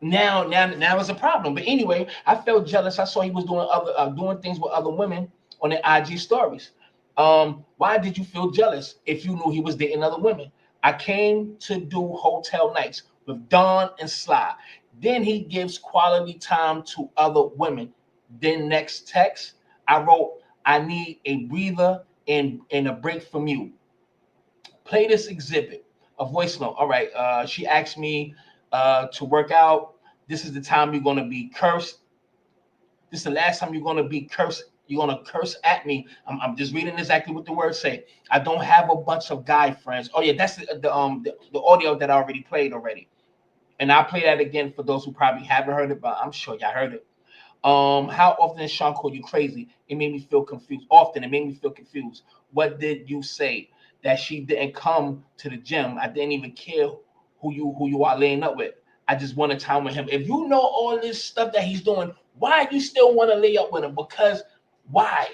now it's a problem. But anyway, I felt jealous. I saw he was doing things with other women on their IG stories. Why did you feel jealous if you knew he was dating other women? I came to do hotel nights with Dawn and Sly. Then he gives quality time to other women. Then next text, I wrote, I need a breather and a break from you. Play this exhibit, a voice note. All right. She asked me to work out. This is the time you're going to be cursed. This is the last time you're going to be cursed. You're going to curse at me. I'm just reading exactly what the words say. I don't have a bunch of guy friends. Oh, yeah, that's the audio that I already played already. And I'll play that again for those who probably haven't heard it, but I'm sure y'all heard it. How often does Sean call you crazy? It made me feel confused. Often, it made me feel confused. What did you say? That she didn't come to the gym. I didn't even care who you are laying up with. I just wanted time with him. If you know all this stuff that he's doing, why you still want to lay up with him? Because why?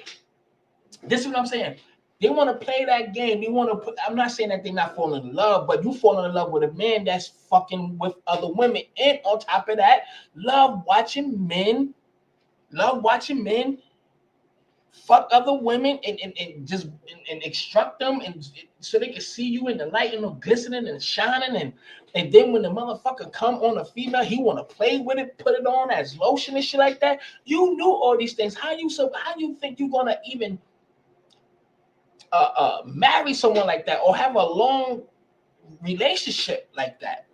This is what I'm saying. They want to play that game. They want to put. I'm not saying that they're not falling in love, but you falling in love with a man that's fucking with other women, and on top of that, love watching men fuck other women and just extract them, and so they can see you in the light and glistening and shining, and then when the motherfucker come on a female, he want to play with it, put it on as lotion and shit like that. You knew all these things. How you think you're gonna even marry someone like that or have a long relationship like that?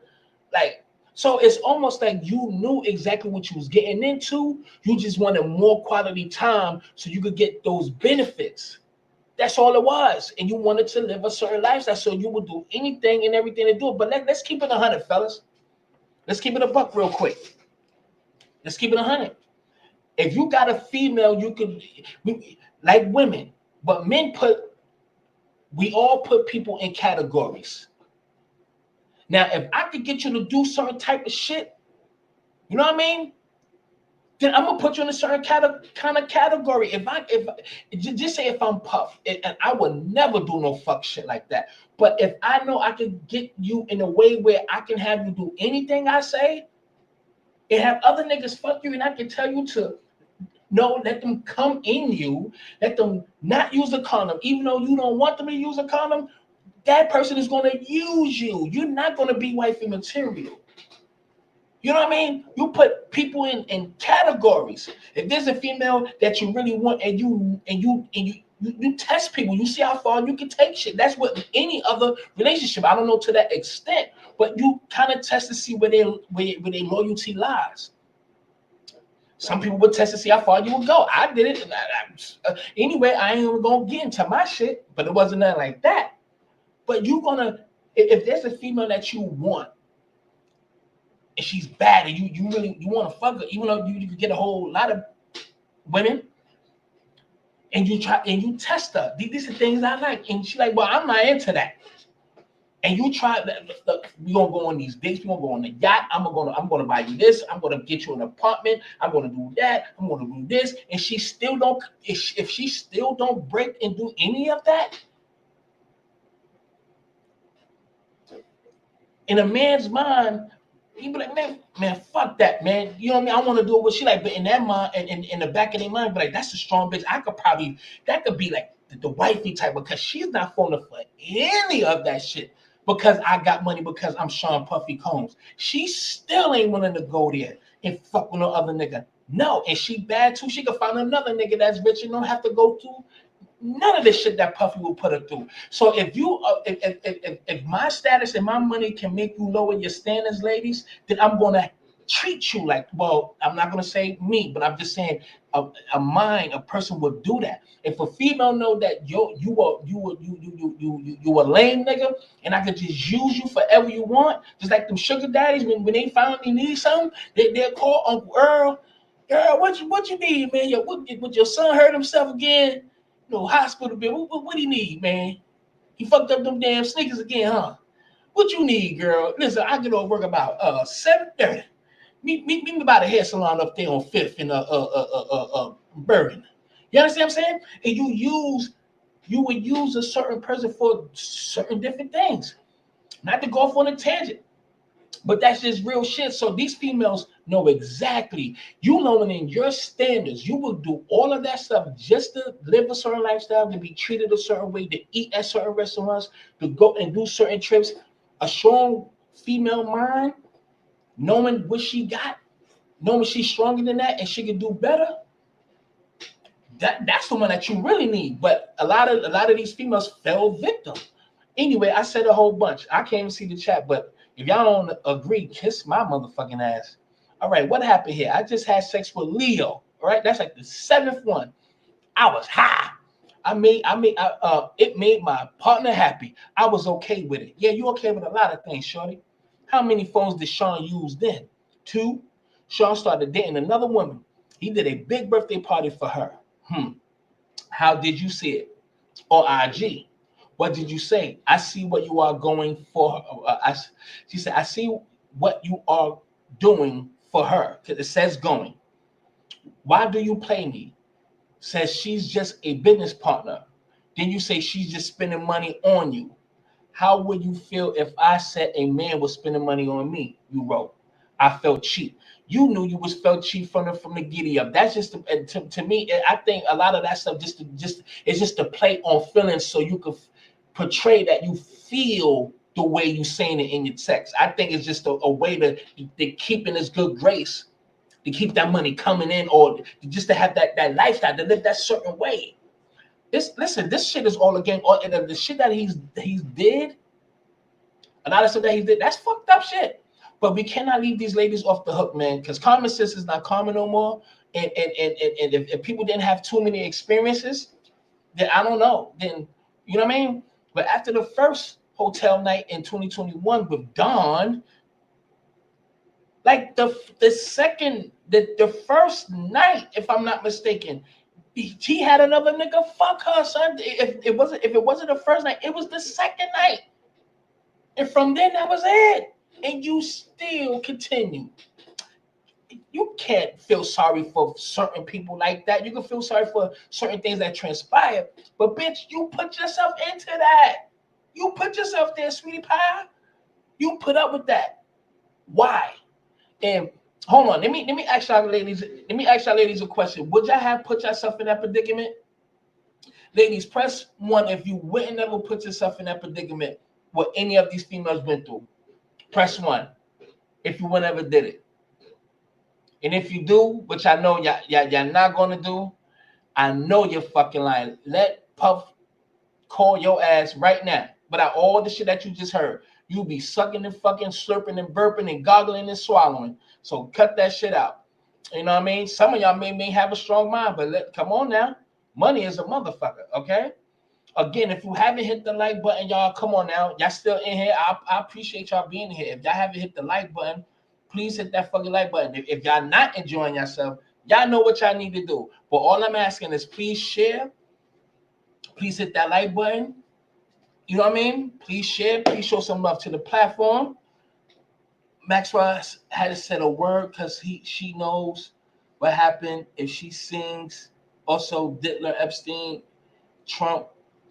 Like, so it's almost like you knew exactly what you was getting into. You just wanted more quality time so you could get those benefits. That's all it was. And you wanted to live a certain lifestyle, so you would do anything and everything to do it. But let's keep it 100, fellas. Let's keep it a buck real quick. Let's keep it 100. If you got a female, like women, but we all put people in categories. Now, if I could get you to do certain type of shit, you know what I mean? Then I'm gonna put you in a certain kind of category. If just say if I'm Puff, and I would never do no fuck shit like that. But if I know I can get you in a way where I can have you do anything I say, and have other niggas fuck you, and I can tell you to no, let them come in you, let them not use a condom, even though you don't want them to use a condom. That person is going to use you. You're not going to be wifey material. You know what I mean? You put people in categories. If there's a female that you really want and you You test people. You see how far you can take shit. That's what any other relationship. I don't know to that extent, but you kind of test to see where their loyalty lies. Some people would test to see how far you would go. I did it. Anyway, I ain't even gonna get into my shit, but it wasn't nothing like that. But you gonna, if there's a female that you want, and she's bad, and you really want to fuck her, even though you can get a whole lot of women, and you try and you test her. These are things I like, and she's like, well, I'm not into that. And you try that. We gonna go on these dates. We gonna go on the yacht. I'm gonna buy you this. I'm gonna get you an apartment. I'm gonna do that. I'm gonna do this. And she still don't. If she still don't break and do any of that, in a man's mind, he be like, man, fuck that, man. You know what I mean? I want to do it with she like, but in that mind, and in the back of their mind, be like, that's a strong bitch. That could be like the wifey type, because she's not falling for any of that shit. Because I got money, because I'm Sean Puffy Combs. She still ain't willing to go there and fuck with no other nigga. No, and she bad too. She could find another nigga that's rich and don't have to go through none of the shit that Puffy will put her through. So if my status and my money can make you lower your standards, ladies, then I'm gonna treat you like, well, I'm not gonna say me, but I'm just saying a person would do that. If a female know that you a lame nigga, and I could just use you forever you want, just like them sugar daddies, when they finally need something, they'll call Uncle Earl. Girl, what you need, man? What your son hurt himself again? No hospital bill. What do you need, man? He fucked up them damn sneakers again, huh? What you need, girl? Listen, I get off work about 7:30. Meet me by the hair salon up there on 5th in Bergen. You understand what I'm saying? And you would use a certain person for certain different things. Not to go off on a tangent, but that's just real shit. So these females know exactly. You knowing in your standards, you will do all of that stuff just to live a certain lifestyle, to be treated a certain way, to eat at certain restaurants, to go and do certain trips. A strong female mind, knowing what she got, knowing she's stronger than that and she can do better, that's the one that you really need. But a lot of these females fell victim. Anyway, I said a whole bunch. I can't even see the chat, but if y'all don't agree, kiss my motherfucking ass. All right, what happened here? I just had sex with Leo. All right, that's like the 7th one. I was high. It made my partner happy. I was okay with it. Yeah, you okay with a lot of things, shorty. How many phones did Sean use then? 2. Sean started dating another woman. He did a big birthday party for her. How did you see it? Or IG? What did you say? I see what you are going for. She said, I see what you are doing for her. Because it says going. Why do you play me? Says she's just a business partner. Then you say she's just spending money on you. How would you feel if I said a man was spending money on me? You wrote. I felt cheap. You knew you was felt cheap from the giddy up. That's just to me. I think a lot of that stuff it's just to play on feelings, so you could portray that you feel the way you saying it in your text. I think it's just a way to keep in this good grace, to keep that money coming in, or just to have that lifestyle, to live that certain way. Listen, this shit is all again. All the shit that he's did, a lot of stuff that he did, that's fucked up shit. But we cannot leave these ladies off the hook, man, because common sense is not common no more. And if people didn't have too many experiences, then I don't know. Then you know what I mean? But after the first hotel night in 2021 with Dawn, like the first night, if I'm not mistaken, he had another nigga fuck her, son. If it wasn't the first night, it was the second night. And from then that was it. And you still continue. You can't feel sorry for certain people like that. You can feel sorry for certain things that transpire. But bitch, you put yourself into that. You put yourself there, sweetie pie. You put up with that. Why? And hold on, let me ask y'all ladies. Let me ask y'all ladies a question. Would y'all have put yourself in that predicament? Ladies, press 1 if you wouldn't ever put yourself in that predicament what any of these females went through. Press 1 if you wouldn't ever did it. And if you do, which I know y'all not gonna do, I know you're fucking lying. Let Puff, call your ass right now. Without all the shit that you just heard, you be sucking and fucking slurping and burping and goggling and swallowing. So cut that shit out. You know what I mean? Some of y'all may have a strong mind, but come on now. Money is a motherfucker, okay? Again, if you haven't hit the like button, y'all, come on now. Y'all still in here. I appreciate y'all being here. If y'all haven't hit the like button, please hit that fucking like button. If y'all not enjoying yourself, y'all know what y'all need to do. But all I'm asking is please share. Please hit that like button. You know what I mean? Please share. Please show some love to the platform. Maxwell had to say a word because she knows what happened if she sings. Also, Dittler, Epstein, Trump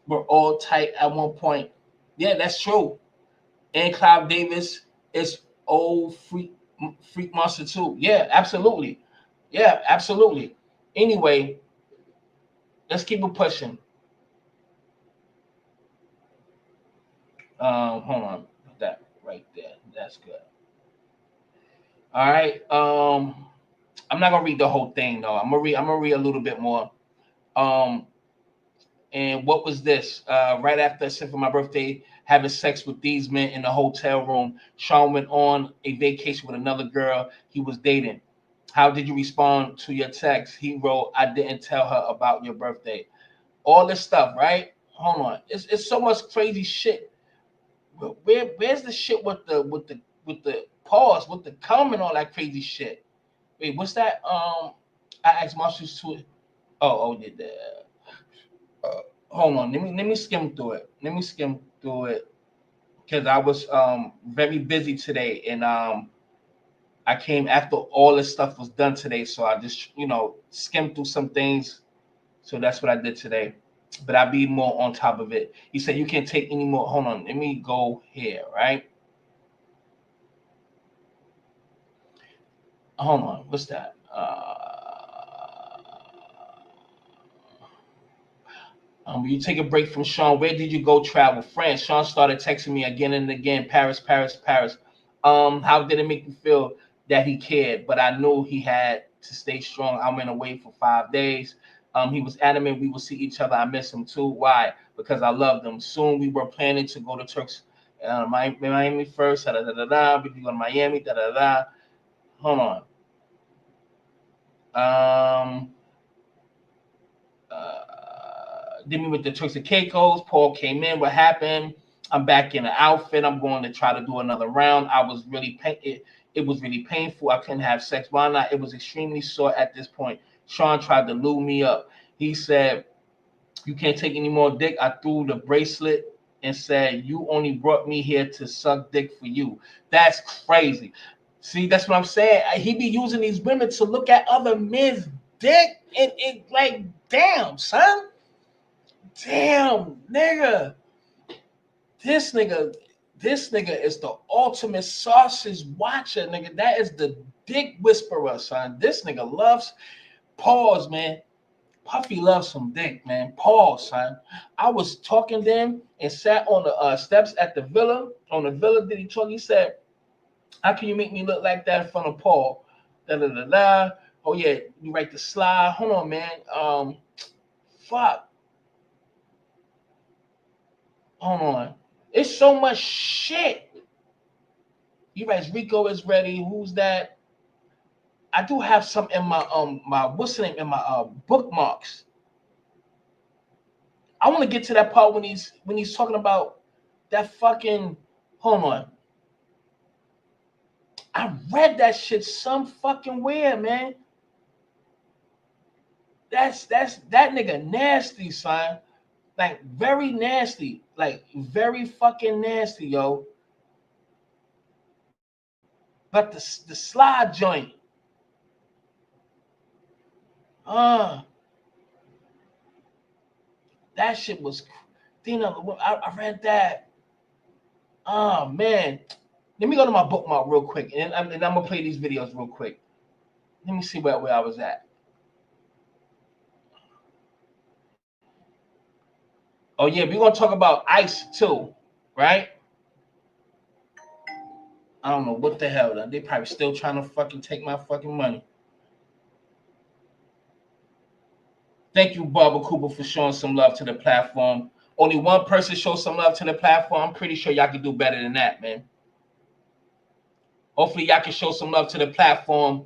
were all tight at one point. Yeah, that's true. And Clive Davis is old freak monster too. Yeah, absolutely. Yeah, absolutely. Anyway, let's keep it pushing. Hold on. Put that right there. That's good. All right. I'm not gonna read the whole thing though. I'm gonna read a little bit more. And what was this? Right after I said for my birthday, having sex with these men in the hotel room. Sean went on a vacation with another girl he was dating. How did you respond to your text? He wrote, I didn't tell her about your birthday. All this stuff, right? Hold on. It's so much crazy shit. Where's the shit with the pause, with the cum and all that crazy shit? Wait, what's that? I asked Marshall to it. Oh, did that. Hold on, let me skim through it. Let me skim through it because I was very busy today, and I came after all this stuff was done today, so I just skimmed through some things. So that's what I did today. But I'll be more on top of it. He said you can't take any more. Hold on, let me go here, right? Hold on, what's that? You take a break from Sean. Where did you go travel? France. Sean started texting me again and again. Paris, Paris, Paris. How did it make you feel that he cared? But I knew he had to stay strong. I went away for 5 days. He was adamant we would see each other. I miss him too. Why? Because I loved him. Soon we were planning to go to Turks, Miami first. Da da da da. We go to Miami. Da da da. Hold on. Then we went to Turks and Caicos. Paul came in. What happened? I'm back in the outfit. I'm going to try to do another round. I was really it was really painful. I couldn't have sex. Why not? It was extremely sore at this point. Sean tried to lube me up. He said, you can't take any more dick. I threw the bracelet and said, you only brought me here to suck dick for you. That's crazy. See, that's what I'm saying. He be using these women to look at other men's dick and it like, damn, son. Damn, nigga. This nigga is the ultimate sausage watcher, nigga. That is the dick whisperer, son. This nigga loves pause, man. Puffy loves some dick, man. Pause, son. I was talking to him and sat on the steps at the villa. On the villa, did he talk? He said, how can you make me look like that in front of Paul? Da da da da. Oh yeah, you write the slide. Hold on, man. Fuck. Hold on. It's so much shit. You guys, Rico is ready. Who's that? I do have some in my what's the name in my bookmarks. I want to get to that part when he's talking about that fucking. Hold on. I read that shit some fucking where, man. That's that nigga nasty, son. Like very nasty. Like very fucking nasty, yo. But the slide joint. That shit was, I read that. Oh man, let me go to my bookmark real quick, and I'm gonna play these videos real quick. Let me see where I was at. Oh yeah, we're gonna talk about ICE too, right? I don't know what the hell. They probably still trying to fucking take my fucking money. Thank you, Barbara Cooper, for showing some love to the platform. Only one person showed some love to the platform. I'm pretty sure y'all can do better than that, man. Hopefully, y'all can show some love to the platform.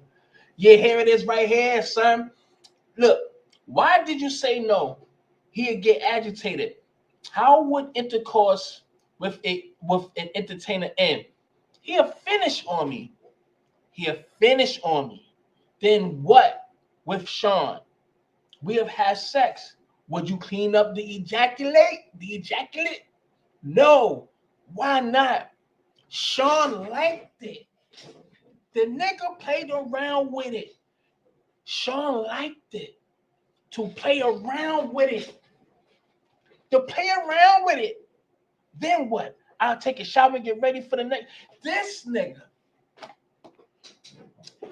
Yeah, here it is right here, son. Look, why did you say no? He'd get agitated. How would intercourse with an entertainer end? He'll finish on me. He'll finish on me. Then what with Sean? We have had sex. Would you clean up the ejaculate? The ejaculate? No. Why not? Sean liked it. The nigga played around with it. Sean liked it. To play around with it. To play around with it. Then what? I'll take a shower and get ready for the next. This nigga,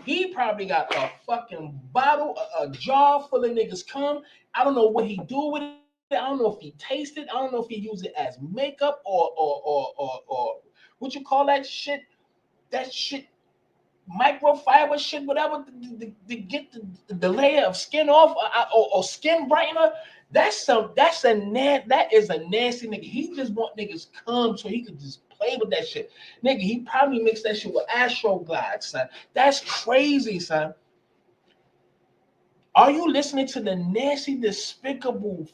he probably got a fucking bottle, a jar full of niggas cum. I don't know what he do with it. I don't know if he tastes it. I don't know if he use it as makeup or what you call that shit? That shit, microfiber shit, whatever, to get the layer of skin off or skin brightener. That is a nasty nigga. He just want niggas come so he could just play with that shit. Nigga, he probably mixed that shit with Astroglide, son. That's crazy, son. Are you listening to the nasty, despicable,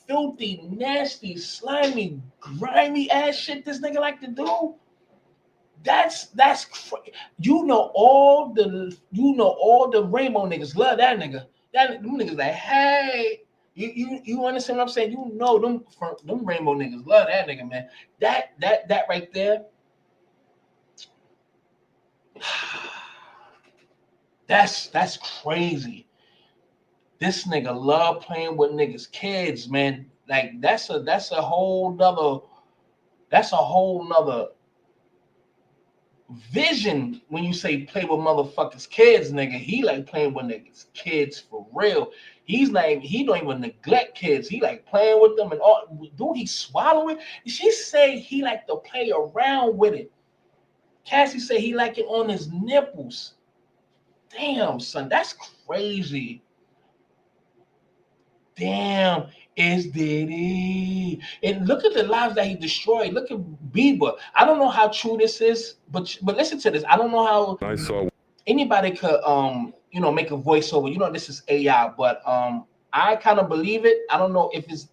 filthy, nasty, slimy, grimy ass shit this nigga like to do? That's you know all the rainbow niggas love that nigga. Them niggas like, hey, you understand what I'm saying? You know them rainbow niggas love that nigga, man. That right there. That's crazy. This nigga love playing with niggas' kids, man. Like that's a whole nother vision when you say play with motherfuckers' kids, nigga. He like playing with niggas' kids for real. He's like, he don't even neglect kids. He like playing with them and all. Dude, he swallow it. She say he like to play around with it. Cassie say he like it on his nipples. Damn, son, that's crazy. Damn, it's Diddy. And look at the lives that he destroyed. Look at Bieber. I don't know how true this is, but listen to this. I don't know how anybody could make a voiceover. This is AI, but I kind of believe it. I don't know if this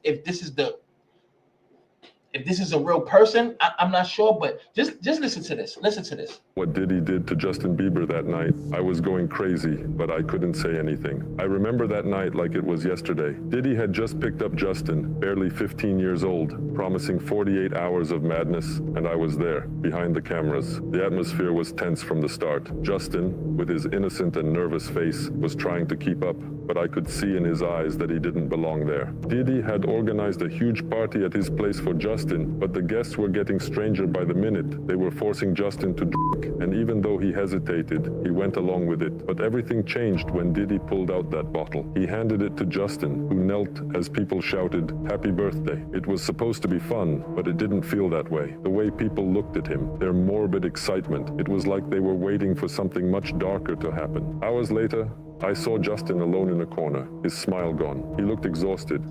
is a real person. I'm not sure, but just listen to this. Listen to this. What Diddy did to Justin Bieber that night, I was going crazy, but I couldn't say anything. I remember that night like it was yesterday. Diddy had just picked up Justin, barely 15 years old, promising 48 hours of madness, and I was there, behind the cameras. The atmosphere was tense from the start. Justin, with his innocent and nervous face, was trying to keep up, but I could see in his eyes that he didn't belong there. Diddy had organized a huge party at his place for Justin, but the guests were getting stranger by the minute. They were forcing Justin to drink, and even though he hesitated, he went along with it. But everything changed when Diddy pulled out that bottle. He handed it to Justin, who knelt as people shouted, "Happy birthday." It was supposed to be fun, but it didn't feel that way. The way people looked at him, their morbid excitement, it was like they were waiting for something much darker to happen. Hours later, I saw Justin alone in a corner, his smile gone. He looked exhausted.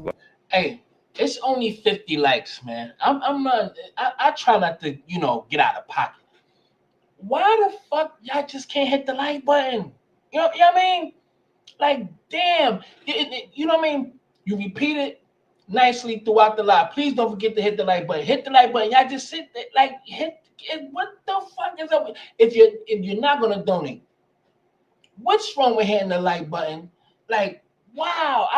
Hey, it's only 50 likes, man. I'm not. I try not to, get out of pocket. Why the fuck y'all just can't hit the like button? You know what I mean? Like, damn. You know what I mean? You repeat it nicely throughout the live. Please don't forget to hit the like button. Hit the like button. Y'all just sit there, like, hit. What the fuck is up? If you're not gonna donate, what's wrong with hitting the like button? Like, wow.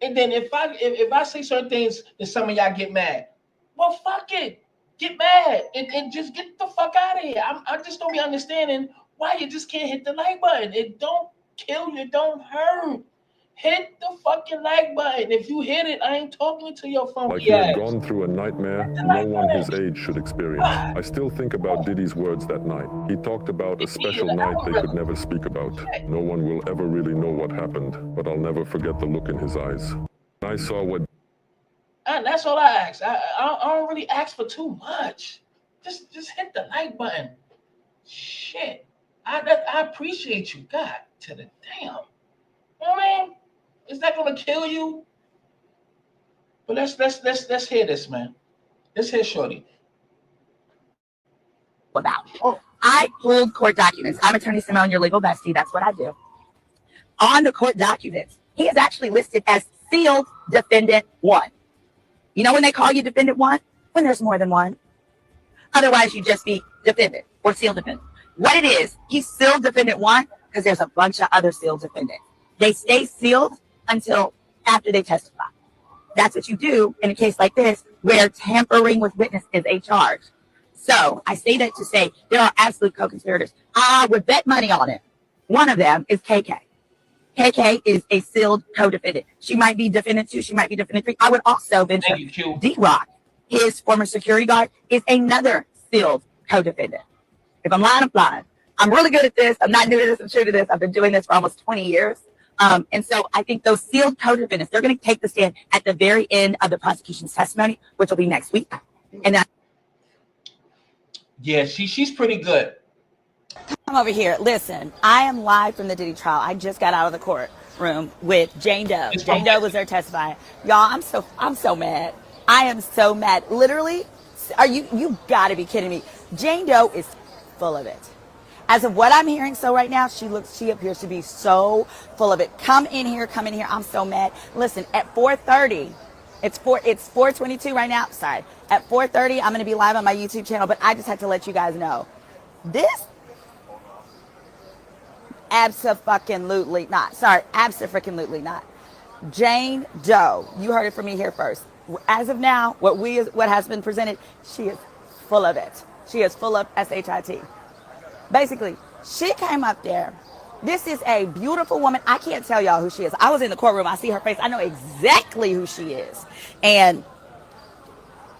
And then if I say certain things, then some of y'all get mad. Well, fuck it. Get mad and just get the fuck out of here. I just don't be understanding why you just can't hit the like button. It don't kill you, don't hurt. Hit the fucking like button. If you hit it, I ain't talking to your phone. Like he had gone through a nightmare no one his age should experience. I still think about Diddy's words that night. He talked about a special night they could never speak about. No one will ever really know what happened, but I'll never forget the look in his eyes. I saw what... And that's all I ask. I don't really ask for too much. Just hit the like button. Shit. I appreciate you. God to the damn. You know what I mean? Is that gonna kill you? But let's hear this, man. Let's hear Shorty. About. Oh, I pulled court documents. I'm Attorney Simone, your legal bestie. That's what I do. On the court documents, he is actually listed as sealed defendant 1. You know when they call you defendant 1? When there's more than one. Otherwise, you just be defendant or sealed defendant. What it is, he's sealed defendant 1 because there's a bunch of other sealed defendants. They stay sealed until after they testify. That's what you do in a case like this where tampering with witness is a charge. So I say that to say there are absolute co-conspirators. I would bet money on it. One of them is KK. KK is a sealed co-defendant. She might be defendant 2. She might be defendant 3. I would also venture D-Rock, his former security guard, is another sealed co-defendant. If I'm lying, I'm lying. I'm really good at this. I'm not new to this. I'm true to this. I've been doing this for almost 20 years. And so I think those sealed co-defendants, they're going to take the stand at the very end of the prosecution's testimony, which will be next week. And that. Yeah, she's pretty good. Come over here. Listen, I am live from the Diddy trial. I just got out of the courtroom with Jane Doe. Jane Doe was there testifying. Y'all, I'm so mad. I am so mad. Literally, you got to be kidding me. Jane Doe is full of it. As of what I'm hearing, so right now, she appears to be so full of it. Come in here. I'm so mad. Listen, at 4:30, it's 4:22 right now. Sorry. At 4:30, I'm going to be live on my YouTube channel, but I just had to let you guys know. This abso-fucking-lutely not. Sorry, abso-freaking-lutely not. Jane Doe, you heard it from me here first. As of now, what has been presented, she is full of it. She is full of SHIT. Basically, she came up there. This is a beautiful woman. I can't tell y'all who she is. I was in the courtroom. I see her face. I know exactly who she is. And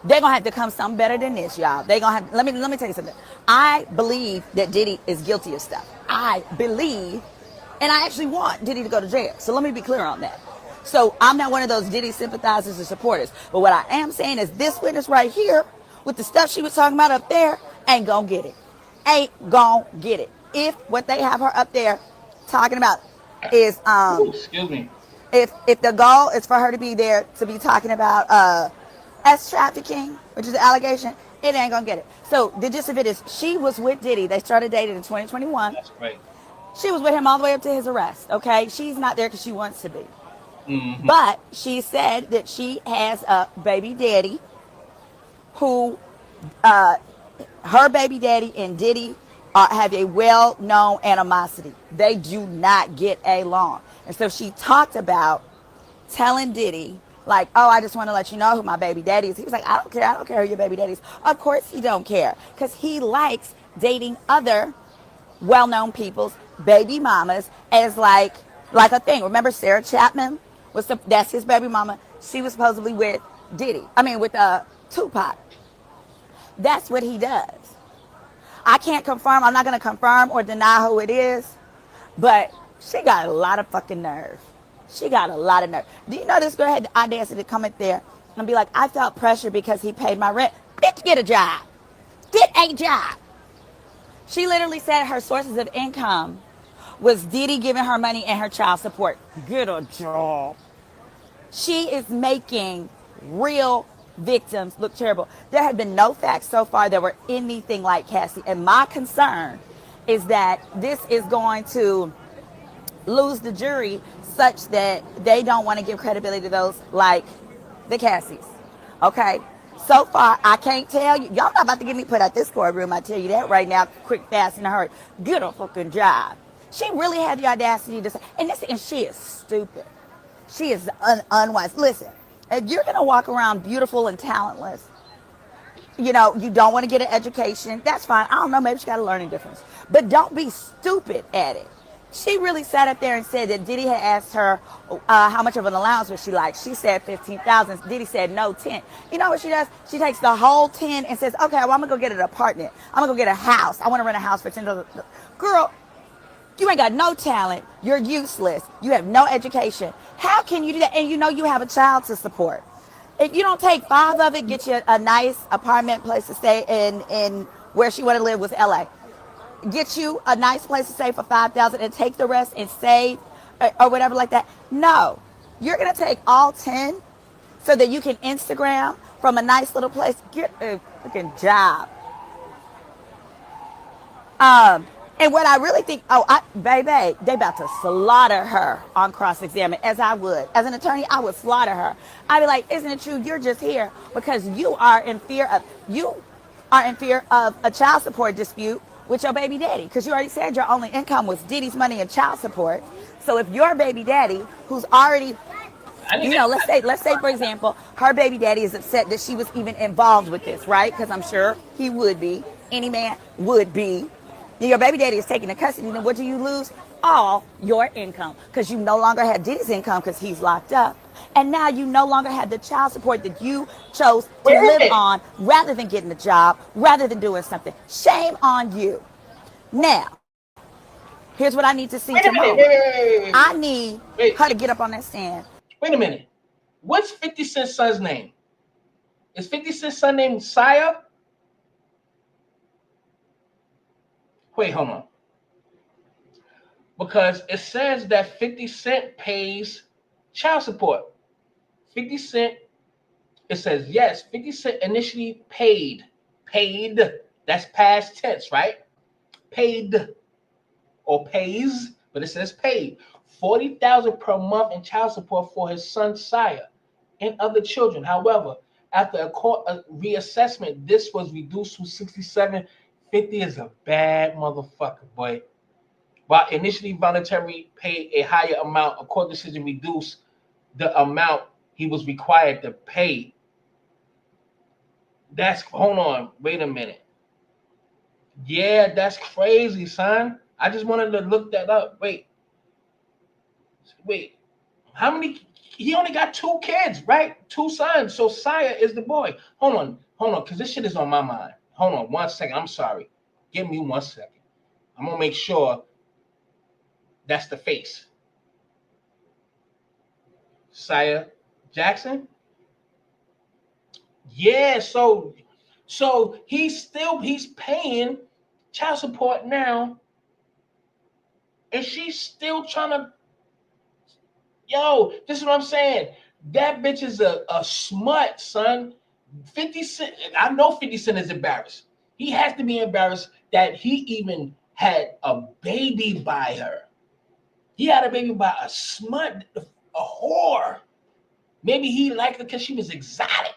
they're going to have to come something better than this, y'all. They're going to have, let me tell you something. I believe that Diddy is guilty of stuff. I believe, and I actually want Diddy to go to jail. So let me be clear on that. So I'm not one of those Diddy sympathizers or supporters. But what I am saying is this witness right here, with the stuff she was talking about up there, ain't going to get it. Ain't going to get it. If what they have her up there talking about is, excuse me. If the goal is for her to be there to be talking about trafficking, which is an allegation, it ain't gonna get it. So the gist of it is she was with Diddy. They started dating in 2021. That's great. She was with him all the way up to his arrest. Okay, she's not there because she wants to be. But she said that she has a baby daddy who, her baby daddy and Diddy have a well-known animosity. They do not get along. And so she talked about telling Diddy, like, oh, I just want to let you know who my baby daddy is. He was like, I don't care who your baby daddy is. Of course he don't care, because he likes dating other well-known people's baby mamas as like a thing. Remember Sarah Chapman? That's his baby mama. She was supposedly with with Tupac. That's what he does. I can't confirm. I'm not going to confirm or deny who it is, but she got a lot of fucking nerve. She got a lot of nerve. Do you know this girl had the audacity to come in there and be like, I felt pressure because he paid my rent. Bitch, get a job. Get a job. She literally said her sources of income was Diddy giving her money and her child support. Get a job. She is making real victims look terrible. There have been no facts so far that were anything like Cassie. And my concern is that this is going to lose the jury such that they don't want to give credibility to those like the Cassies. Okay? So far, I can't tell you. Y'all not about to get me put out this courtroom. I tell you that right now, quick, fast, in a hurry. Get a fucking job. She really had the audacity to say, and she is stupid. She is unwise. Listen, if you're going to walk around beautiful and talentless, you don't want to get an education, that's fine. I don't know, maybe she got a learning difference. But don't be stupid at it. She really sat up there and said that Diddy had asked her how much of an allowance would she like. She said $15,000. Diddy said no, 10. You know what she does? She takes the whole 10 and says, okay, well, I'm going to go get an apartment. I'm going to go get a house. I want to rent a house for $10. Girl, you ain't got no talent. You're useless. You have no education. How can you do that? And you have a child to support. If you don't take 5 of it, get you a nice apartment place to stay in where she wanted to live was LA. Get you a nice place to stay for $5,000 and take the rest and save or whatever like that. No, You're going to take all 10 so that you can Instagram from a nice little place. Get a freaking job. And what I really think, baby, they about to slaughter her on cross-examine, as I would. As an attorney, I would slaughter her. I'd be like, isn't it true you're just here because you are in fear of a child support dispute with your baby daddy? Because you already said your only income was Diddy's money and child support. So if your baby daddy, who's already, let's say for example, her baby daddy is upset that she was even involved with this, right? Because I'm sure he would be. Any man would be. Your baby daddy is taking the custody, then what do you lose? All your income, because you no longer have Diddy's income because he's locked up. And now you no longer have the child support that you chose to live on rather than getting a job, rather than doing something. Shame on you. Now, here's what I need to see tomorrow. Wait. I need her to get up on that stand. Wait a minute. What's 50 Cent's son's name? Is 50 Cent's son named Saya? Wait, hold on. Because it says that 50 Cent pays child support. 50 Cent, it says, yes, 50 Cent initially paid. That's past tense, right? Paid or pays, but it says paid. $40,000 per month in child support for his son Saya and other children. However, after a court reassessment, this was reduced to $67,000. 50 is a bad motherfucker, boy. While initially voluntary paid a higher amount, a court decision reduced the amount he was required to pay. Hold on, wait a minute. Yeah, that's crazy, son. I just wanted to look that up. Wait. How many? He only got 2 kids, right? 2 sons. So Saya is the boy. Hold on, because this shit is on my mind. Hold on 1 second. I'm sorry. Give me 1 second. I'm going to make sure that's the face. Saya Jackson? Yeah, so he's paying child support now. And she's still trying to. Yo, this is what I'm saying. That bitch is a smut, son. 50 Cent, I know 50 Cent is embarrassed. He has to be embarrassed that he even had a baby by her. He had a baby by a smut, a whore. Maybe he liked her because she was exotic.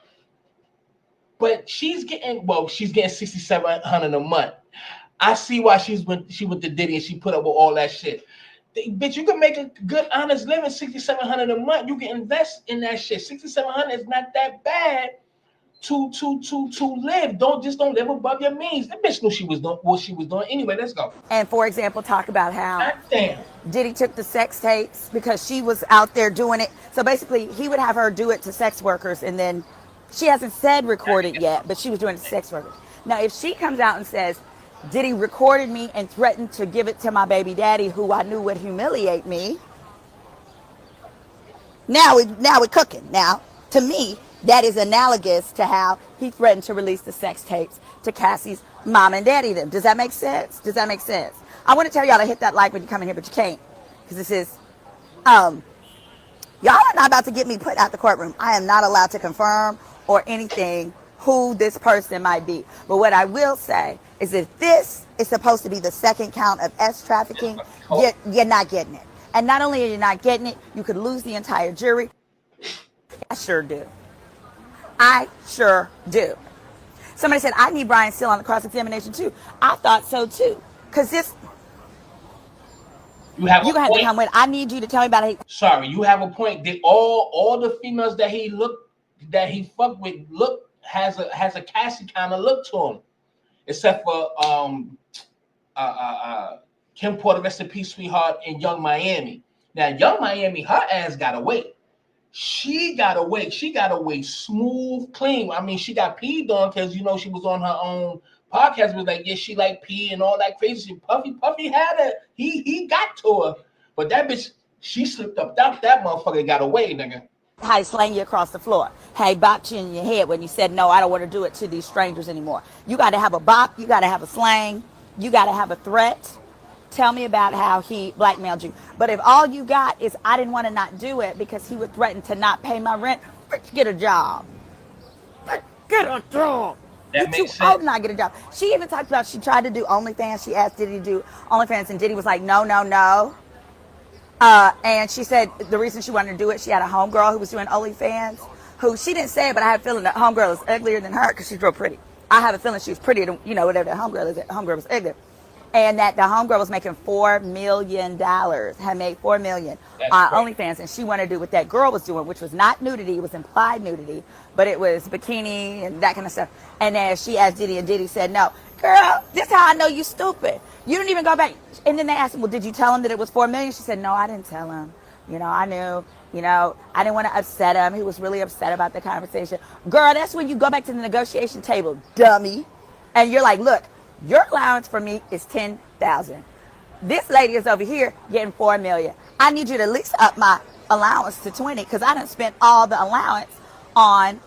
But she's getting $6,700 a month. I see why she went to Diddy and she put up with all that shit. Bitch, you can make a good, honest living, $6,700 a month. You can invest in that shit. $6,700 is not that bad to live. Don't live above your means. The bitch knew she was doing what she was doing. Anyway, let's go. And for example, talk about how damn. Diddy took the sex tapes because she was out there doing it. So basically, he would have her do it to sex workers, and then she hasn't said record it yet, but she was doing it to sex workers. Now, if she comes out and says, Diddy recorded me and threatened to give it to my baby daddy, who I knew would humiliate me. Now we're cooking. Now, to me, that is analogous to how he threatened to release the sex tapes to Cassie's mom and daddy. Them. Does that make sense? I want to tell y'all to hit that like when you come in here, but you can't, because this is, y'all are not about to get me put out the courtroom. I am not allowed to confirm or anything who this person might be. But what I will say is if this is supposed to be the second count of trafficking, you're not getting it. And not only are you not getting it, you could lose the entire jury. I sure do. Somebody said, I need Brian Steele on the cross-examination too. I thought so too. Because this, you're going to have to come with, I need you to tell me about it. Sorry, you have a point. All the females that he fucked with has a Cassie kind of look to him. Except for Kim Porter, rest in peace, sweetheart, and Young Miami. Now, Young Miami, her ass got away. She got away smooth, clean. I mean, she got peed on because, she was on her own podcast. Was like, yeah, she like pee and all that crazy shit. Puffy had her. He got to her. But that bitch, she slipped up. That motherfucker got away, nigga. How he slang you across the floor. How he bopped you in your head when you said, no, I don't want to do it to these strangers anymore. You got to have a bop. You got to have a slang. You got to have a threat. tell me about how he blackmailed you. But if all you got is I didn't want to not do it because he would threaten to not pay my rent, bitch, get a job. Get a job. You're That too makes old sense. to not get a job. She even talked about she tried to do OnlyFans. She asked Diddy to do OnlyFans, and Diddy was like, no, no, no. And she said the reason she wanted to do it, she had a homegirl who was doing OnlyFans, who she didn't say it, but I have a feeling that homegirl is uglier than her because she's real pretty. I have a feeling she was prettier than, you know, whatever that homegirl is. That homegirl was ugly. And that the homegirl was making $4 million, had made $4 million on OnlyFans, and she wanted to do what that girl was doing, which was not nudity, it was implied nudity, but it was bikini and that kind of stuff. And then she asked Diddy, and Diddy said, no. Girl, this is how I know you stupid. You didn't even go back. And then they asked him, well, did you tell him that it was $4 million? She said, no, I didn't tell him. You know, I knew, you know, I didn't want to upset him. He was really upset about the conversation. Girl, that's when you go back to the negotiation table, dummy. And you're like, look, your allowance for me is $10,000. This lady is over here getting $4 million. I need you to at least up my allowance to 20 because I done spent all the allowance on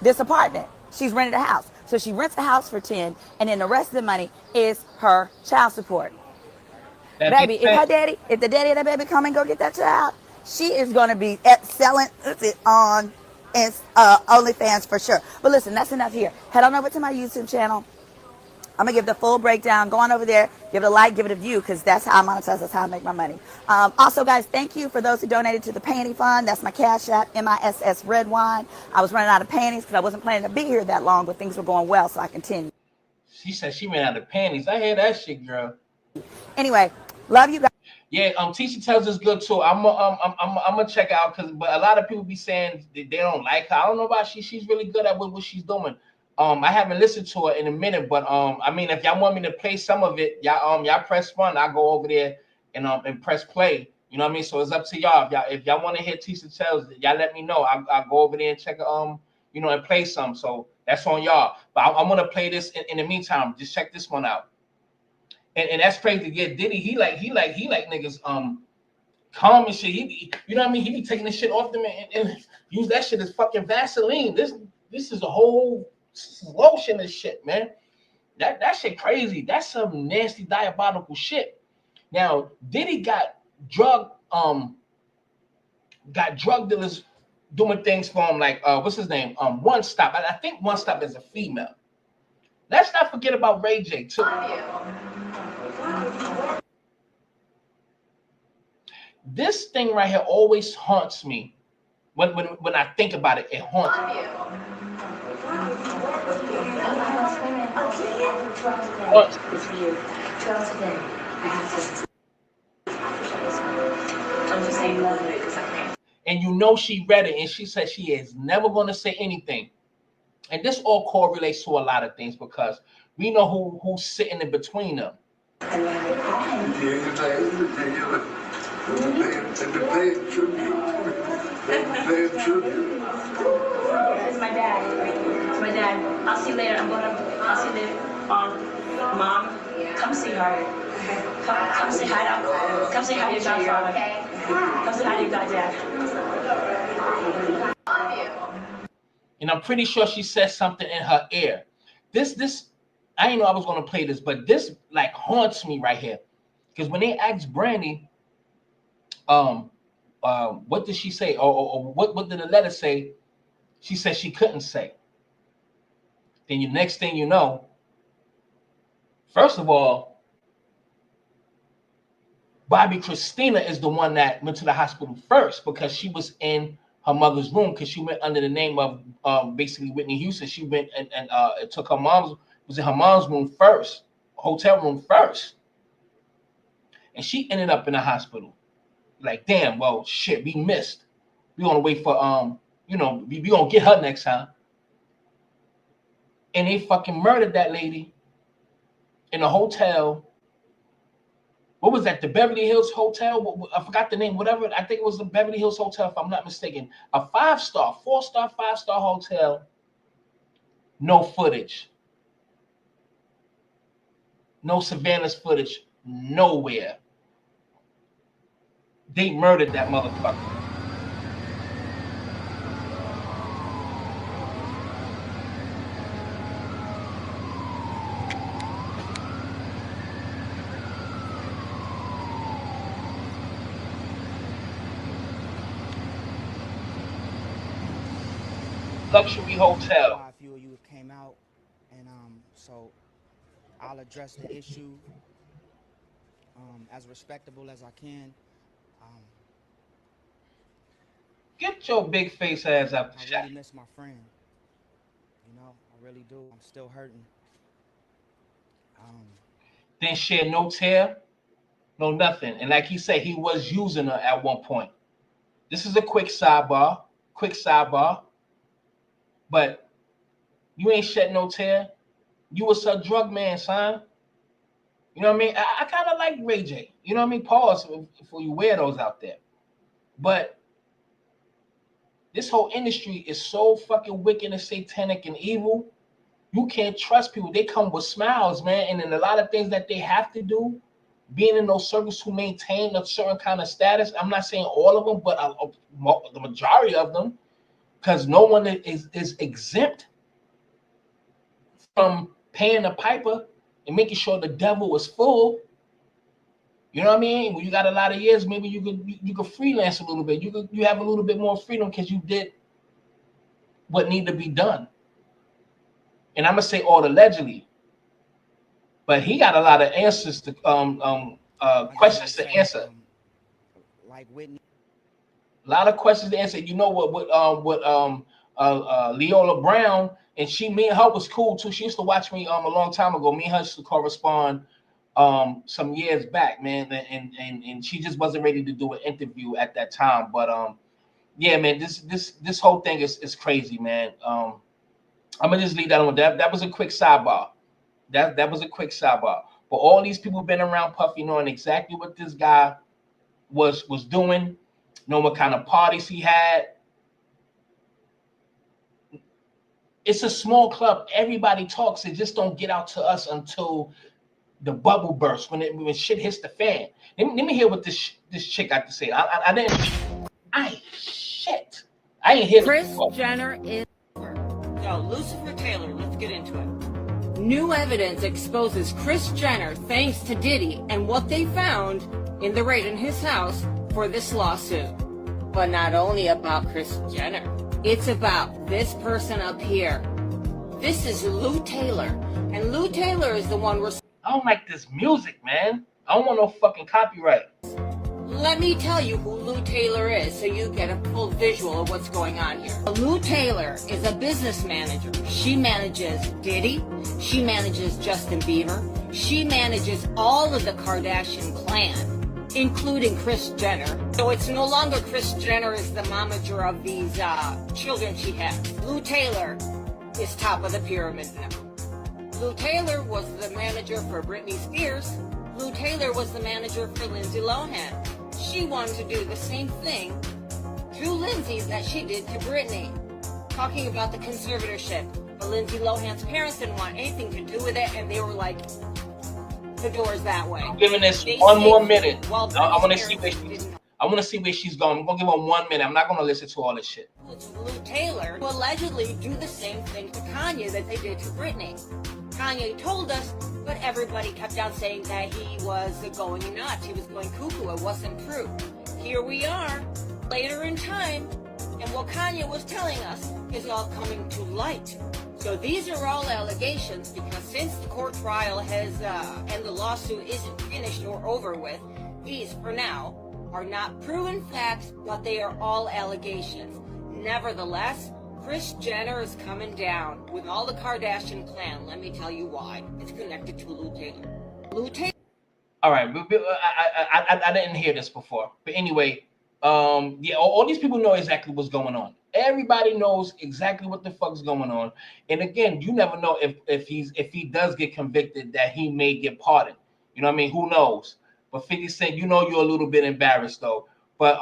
this apartment. She's rented a house. So she rents a house for 10, and then the rest of the money is her child support. Baby, if the daddy of that baby come and go get that child, she is going to be selling it on OnlyFans for sure. But listen, that's enough here. Head on over to my YouTube channel. I'm going to give the full breakdown. Go on over there, give it a like, give it a view, because that's how I monetize, that's how I make my money. Also, guys, thank you for those who donated to the panty fund. That's my Cash App, MISS Red Wine. I was running out of panties because I wasn't planning to be here that long, but things were going well, so I continued. She said she ran out of panties. I hear that shit, girl. Anyway, love you guys. Yeah, Tisha Tells is good too. I'm gonna check out but a lot of people be saying they don't like her. I don't know about she's really good at what she's doing. I haven't listened to her in a minute, but I mean, if y'all want me to play some of it, y'all press fun. I go over there and press play. You know what I mean? So it's up to y'all. If y'all want to hear Tisha Tells, y'all let me know. I'll go over there and check you know, and play some. So that's on y'all. But I'm gonna play this in the meantime. Just check this one out. And that's crazy to get Diddy. He like niggas calm and shit. You know what I mean? He be taking this shit off them and use that shit as fucking Vaseline. This is a whole lotion and shit, man. That shit crazy. That's some nasty diabolical shit. Now Diddy got drug dealers doing things for him, like what's his name? One Stop. I think One Stop is a female. Let's not forget about Ray J too. This thing right here always haunts me. When I think about it, it haunts me. And you know she read it, and she said she is never going to say anything. And this all correlates to a lot of things because we know who's sitting in between them. That's my dad. I'll see you later. I'll see you later. Mom, come see her. Come say hi to Come say hi to your godfather. Okay. Come say hi to your goddad. And I'm pretty sure she said something in her ear. This I didn't know I was gonna play this, but this like haunts me right here. Because when they asked Brandy, what did she say? Or what did the letter say? She said she couldn't say. Then the next thing you know, first of all, Bobby Christina is the one that went to the hospital first because she was in her mother's room because she went under the name of basically Whitney Houston. She went and took her was in her mom's room first, hotel room first. And she ended up in the hospital. Like, damn, well, shit, we missed. We're gonna wait for we gonna get her next time. And they fucking murdered that lady in a hotel. What was that? The Beverly Hills Hotel? I forgot the name, whatever. I think it was the Beverly Hills Hotel, if I'm not mistaken. A 5-star, 4-star, 5-star hotel. No footage. No surveillance footage. Nowhere. They murdered that motherfucker. luxury hotel. Why a few of you came out, and so I'll address the issue as respectable as I can. Get your big face ass out the I shot. really miss my friend. You know, I really do. I'm still hurting. Didn't shed no tear, no nothing. And like he said, he was using her at one point. This is a quick sidebar. But you ain't shed no tear. You was a drug man, son. You know what I mean? I kind of like Ray J. You know what I mean? Pause for you weirdos out there. But this whole industry is so fucking wicked and satanic and evil. You can't trust people. They come with smiles, man. And then a lot of things that they have to do, being in those circles who maintain a certain kind of status. I'm not saying all of them, but the majority of them, because no one is exempt from paying the piper and making sure the devil is full. You know what I mean? When you got a lot of years, maybe you could freelance a little bit. You have a little bit more freedom because you did what needed to be done. And I'm gonna say all allegedly, but he got a lot of answers to questions to answer. Like Whitney. A lot of questions to answer. You know what Leola Brown, and me and her was cool too. She used to watch me a long time ago. Me and her used to correspond some years back, man, and she just wasn't ready to do an interview at that time. But yeah, man, this whole thing is crazy, man. I'm gonna just leave that on. That was a quick sidebar. That was a quick sidebar. But all these people been around Puffy knowing exactly what this guy was doing, know what kind of parties he had. It's a small club. Everybody talks. It just don't get out to us until the bubble bursts, when shit hits the fan. Let me hear what this chick got to say. I ain't hear Kris Jenner is. So Lucifer Taylor, let's get into it. New evidence exposes Kris Jenner thanks to Diddy and what they found in the raid in his house for this lawsuit. But not only about Kris Jenner, it's about this person up here. This is Lou Taylor, and Lou Taylor is the one we're. I don't like this music, man. I don't want no fucking copyright. Let me tell you who Lou Taylor is so you get a full visual of what's going on here. Lou Taylor is a business manager. She manages Diddy. She manages Justin Bieber. She manages all of the Kardashian clan, including Kris Jenner. So it's no longer Kris Jenner is the momager of these children she has. Lou Taylor is top of the pyramid now. Lou Taylor was the manager for Britney Spears. Lou Taylor was the manager for Lindsay Lohan. She wanted to do the same thing to Lindsay that she did to Britney, talking about the conservatorship. But Lindsay Lohan's parents didn't want anything to do with it, and they were like, the door's that way. I'm giving this one more minute. I want to see where she's going. I'm gonna give her 1 minute. I'm not gonna listen to all this shit. Lou Taylor will allegedly do the same thing to Kanye that they did to Britney. Kanye told us, but everybody kept on saying that he was going nuts. He was going cuckoo. It wasn't true. Here we are, later in time, and what Kanye was telling us is all coming to light. So these are all allegations because since the court trial has and the lawsuit isn't finished or over with, these, for now, are not proven facts, but they are all allegations. Nevertheless, Kris Jenner is coming down with all the Kardashian clan. Let me tell you why. It's connected to Lou Taylor. Lou Taylor. All right, I didn't hear this before, but anyway, yeah, all these people know exactly what's going on. Everybody knows exactly what the fuck's going on. And again, you never know if he does get convicted that he may get pardoned. You know what I mean? Who knows? But 50 Cent, you know you're a little bit embarrassed though. But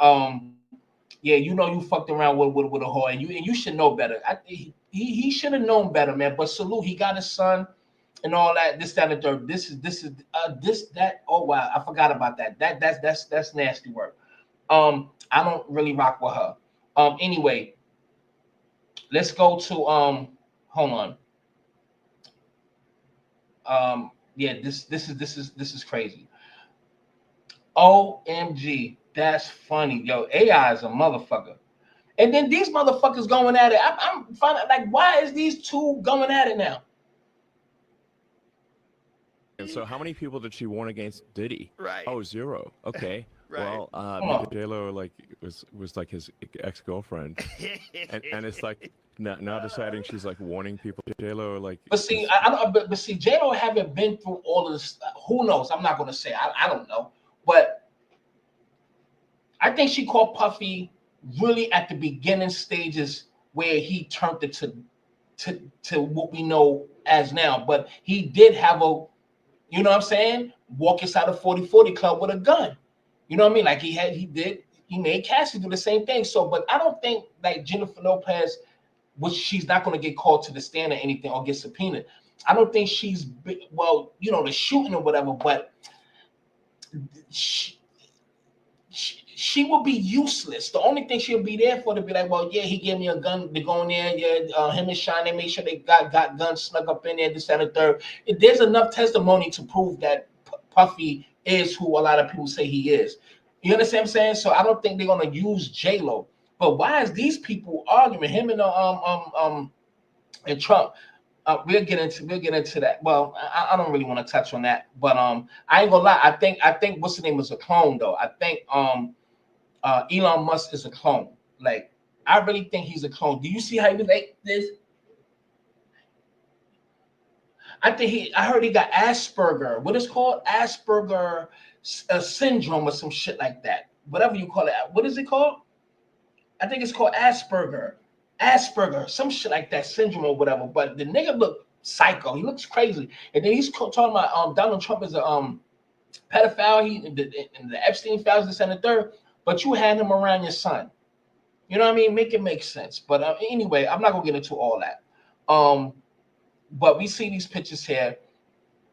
yeah, you know you fucked around with a whore, and you should know better. He should have known better, man. But salute, he got his son and all that. This, that, and the third. This, that. Oh wow, I forgot about that. That's nasty work. I don't really rock with her. Anyway, let's go to hold on. Yeah, this is crazy. OMG, that's funny. Yo, AI is a motherfucker. And then these motherfuckers going at it. I'm finding like, why is these two going at it now? And so how many people did she warn against Diddy? Right. Oh, 0. Okay. Right. Well, maybe J-Lo like was like his ex-girlfriend. and it's like now deciding she's like warning people. J-Lo like. But see, I don't. But see, J-Lo haven't been through all of this. Who knows? I'm not gonna say. I don't know. But I think she caught Puffy really at the beginning stages where he turned it to what we know as now. But he did have a, you know what I'm saying, walk inside a 40-40 club with a gun. You know what I mean? Like he made Cassie do the same thing. So, but I don't think like Jennifer Lopez, which she's not going to get called to the stand or anything or get subpoenaed. I don't think she's, well, you know, the shooting or whatever, but she will be useless. The only thing she'll be there for to be like, well, yeah, he gave me a gun to go in there. Yeah, him and Sean, they made sure they got guns snuck up in there, this, that, and the third. There's enough testimony to prove that Puffy is who a lot of people say he is. You understand what I'm saying? So I don't think they're gonna use J-Lo. But why is these people arguing? Him and Trump. We'll get into that. Well, I don't really want to touch on that. But I ain't gonna lie. I think what's the name is a clone though. I think Elon Musk is a clone. Like I really think he's a clone. Do you see how he was like this? I heard he got Asperger. What is called Asperger syndrome or some shit like that. Whatever you call it. What is it called? I think it's called Asperger, some shit like that, syndrome or whatever. But the nigga look psycho. He looks crazy. And then he's talking about Donald Trump is a pedophile. He the Epstein files, this and the third. But you had him around your son. You know what I mean? Make it make sense. But anyway, I'm not gonna get into all that. But we see these pictures here.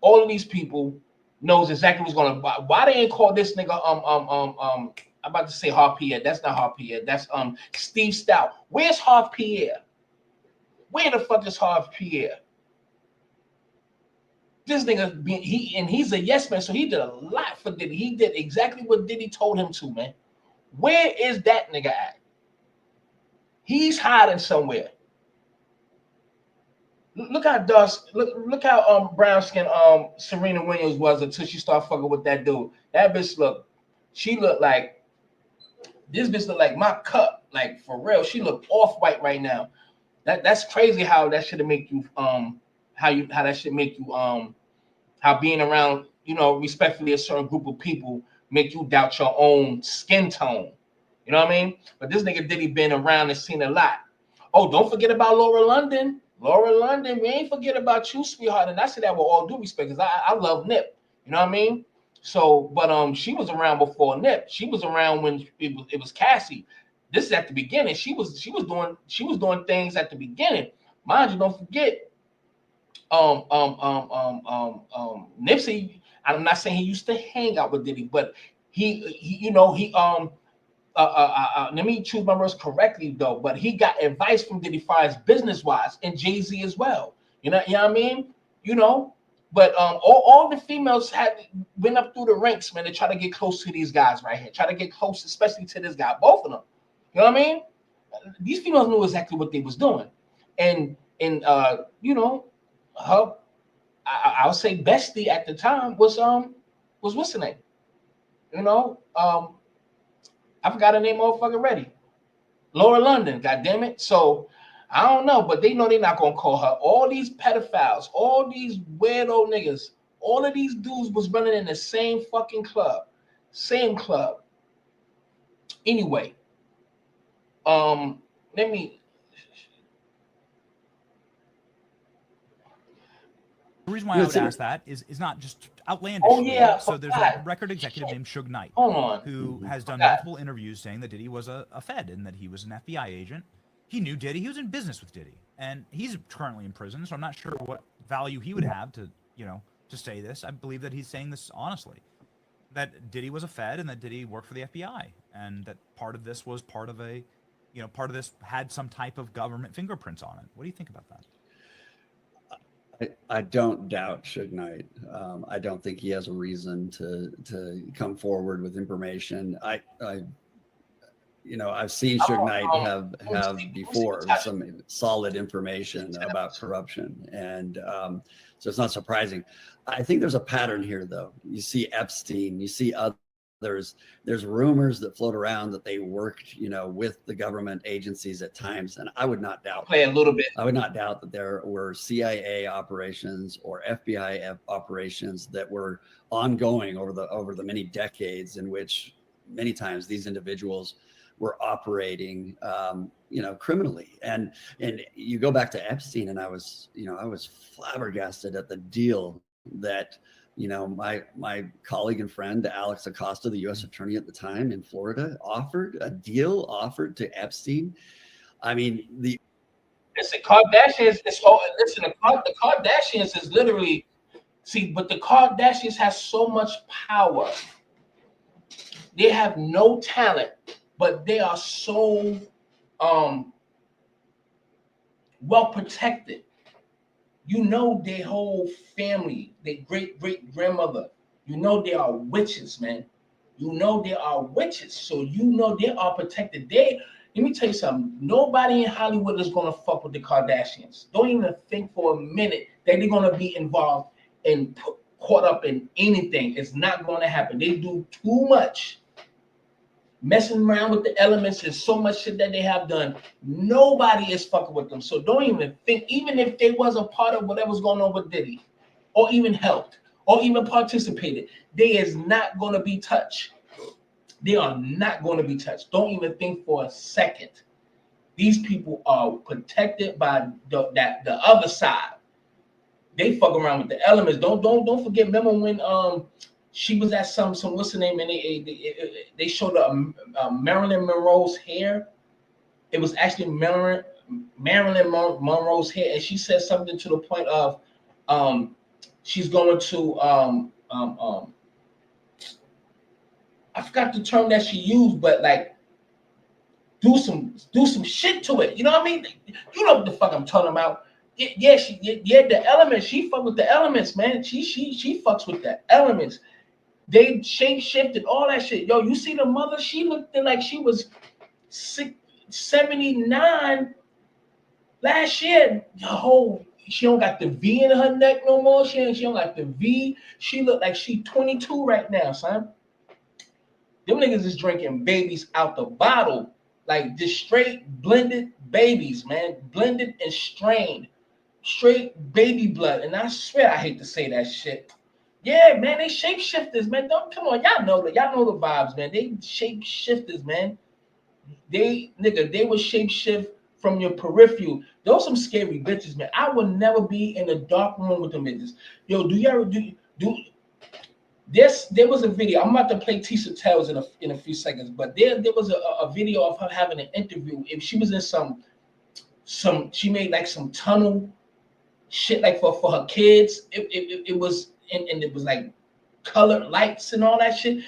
All of these people knows exactly what's going on. Why they ain't call this nigga I'm about to say Harp Pierre. That's not Harp Pierre. That's Steve Stout. Where's Harp Pierre? Where the fuck is Harp Pierre? This nigga he's a yes man, so he did a lot for Diddy. He did exactly what Diddy told him to, man. Where is that nigga at? He's hiding somewhere. Look how look how brown skin Serena Williams was until she started fucking with that dude. That bitch she looked like this bitch looked like my cup, like for real. She looked off-white right now. That's crazy how that should make you how that should make you how being around, you know, respectfully a certain group of people make you doubt your own skin tone. You know what I mean? But this nigga Diddy been around and seen a lot. Oh, don't forget about Laura London. Laura London, we ain't forget about you, sweetheart. And I say that with all due respect, because I love Nip. You know what I mean? So, but she was around before Nip. She was around when it was Cassie. This is at the beginning. She was doing things at the beginning. Mind you, don't forget. Nipsey. I'm not saying he used to hang out with Diddy, but he let me choose my words correctly though, but he got advice from Diddy as business wise and Jay-Z as well. You know what I mean? You know, but all the females went up through the ranks, man, to try to get close to these guys right here. Try to get close, especially to this guy, both of them. You know what I mean? These females knew exactly what they was doing. And you know, her I'll say bestie at the time was what's her name? You know, I forgot her name already. Laura London, goddamn it. So I don't know, but they know they're not gonna call her. All these pedophiles, all these weirdo niggas, all of these dudes was running in the same fucking club. Same club. Anyway, let me. The reason why I would ask that is not just outlandish. Oh yeah. So there's a record executive named Suge Knight who has done multiple interviews saying that Diddy was a Fed and that he was an FBI agent. He knew Diddy. He was in business with Diddy, and he's currently in prison. So I'm not sure what value he would have to say this. I believe that he's saying this honestly, that Diddy was a Fed and that Diddy worked for the FBI, and that part of this was part of this had some type of government fingerprints on it. What do you think about that? I don't doubt Suge Knight. I don't think he has a reason to come forward with information. you know, I've seen Suge Knight have before some solid information about corruption, and so it's not surprising. I think there's a pattern here, though. You see Epstein, you see others. There's rumors that float around that they worked, you know, with the government agencies at times, and I would not doubt. Play a little bit. I would not doubt that there were CIA operations or FBI operations that were ongoing over the many decades in which many times these individuals were operating, you know, criminally. And you go back to Epstein, and I was flabbergasted at the deal that, you know, my colleague and friend Alex Acosta, the U.S. attorney at the time in Florida, offered to Epstein. I mean, the Kardashians. The Kardashians is literally but the Kardashians has so much power. They have no talent, but they are so well protected. You know, their whole family, their great-great-grandmother, you know they are witches, man. You know they are witches. So you know they are protected. Let me tell you something. Nobody in Hollywood is going to fuck with the Kardashians. Don't even think for a minute that they're going to be involved and caught up in anything. It's not going to happen. They do too much. Messing around with the elements and so much shit that they have done. Nobody is fucking with them. So don't even think, even if they was a part of whatever's going on with Diddy, or even helped, or even participated, they is not going to be touched. They are not going to be touched. Don't even think for a second. These people are protected by the other side. They fuck around with the elements. Don't forget. Remember when she was at some what's the name, and they showed Marilyn Monroe's hair. It was actually Marilyn Monroe's hair, and she said something to the point of she's going to I forgot the term that she used, but like do some shit to it. You know what I mean? You know what the fuck I'm talking about. Yeah, the elements. She fuck with the elements, man. She fucks with the elements. They shape-shifted all that shit. Yo, you see the mother? She looked like she was 79 last year. She don't got the V in her neck no more. She don't got the V. She look like she 22 right now, son. Them niggas is drinking babies out the bottle. Like just straight blended babies, man. Blended and strained. Straight baby blood. And I swear I hate to say that shit. Yeah, man, they shapeshifters, man. Come on, y'all know the vibes, man. They shapeshifters, man. They will shapeshift from your peripheral. Those some scary bitches, man. I would never be in a dark room with them bitches. Yo, do you ever do? There was a video. I'm about to play Tisha Tales in a few seconds, but there was a video of her having an interview. If she was in she made like some tunnel shit like for her kids. It was. And it was like colored lights and all that shit.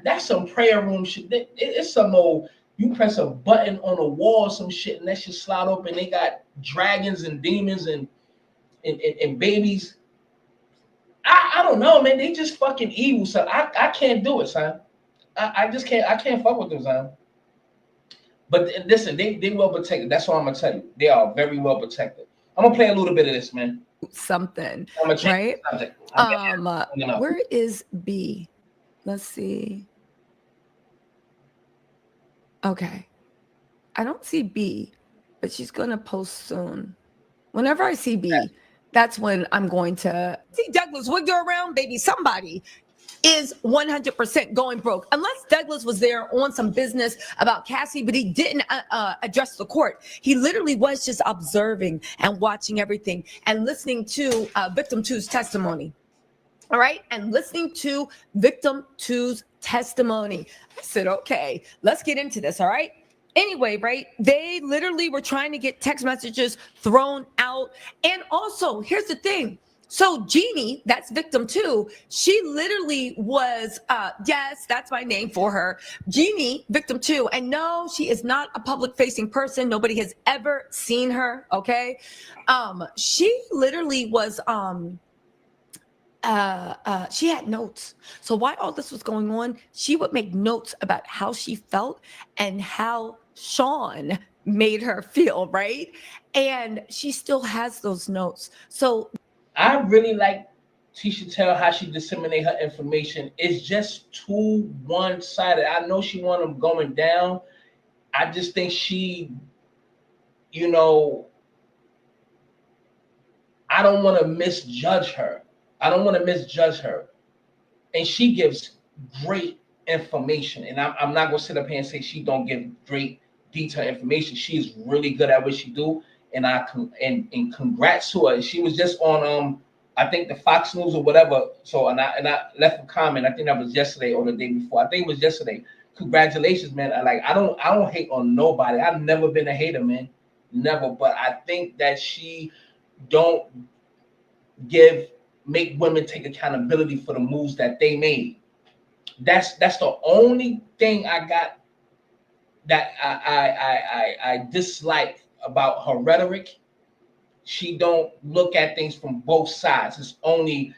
That's some prayer room shit. It's some old, you press a button on a wall, some shit, and that shit slide open. They got dragons and demons and babies. I don't know, man. They just fucking evil, son. I can't do it, son. I just can't. I can't fuck with them, son. But listen, they well protected. That's what I'm gonna tell you. They are very well protected. I'm gonna play a little bit of this, man. Something, right? Where is B? Let's see. Okay, I don't see B, but she's gonna post soon. Whenever I see B, that's when I'm going to see Douglas Wigger around, baby. Somebody is 100% going broke, unless Douglas was there on some business about Cassie, but he didn't address the court. He literally was just observing and watching everything and listening to victim two's testimony. All right, and listening to victim two's testimony. I said, okay, let's get into this. All right. Anyway, right, they literally were trying to get text messages thrown out. And also, here's the thing. So Jeannie, that's victim two, she literally was, yes, that's my name for her. Jeannie, victim two. And no, she is not a public facing person. Nobody has ever seen her. Okay. She literally was, she had notes. So while all this was going on, she would make notes about how she felt and how Sean made her feel, right? And she still has those notes. So I really like Tisha tell how she disseminate her information. It's just too one-sided. I know she want them going down. I just think she, you know, I don't want to misjudge her. And she gives great information. And I'm not going to sit up here and say she don't give great detailed information. She is really good at what she do. And and congrats to her. She was just on I think the Fox News or whatever. So and I left a comment. I think that was yesterday or the day before. I think it was yesterday. Congratulations, man. I don't hate on nobody. I've never been a hater, man. Never. But I think that she don't make women take accountability for the moves that they made. That's the only thing I got that I dislike about her rhetoric. She don't look at things from both sides. It's only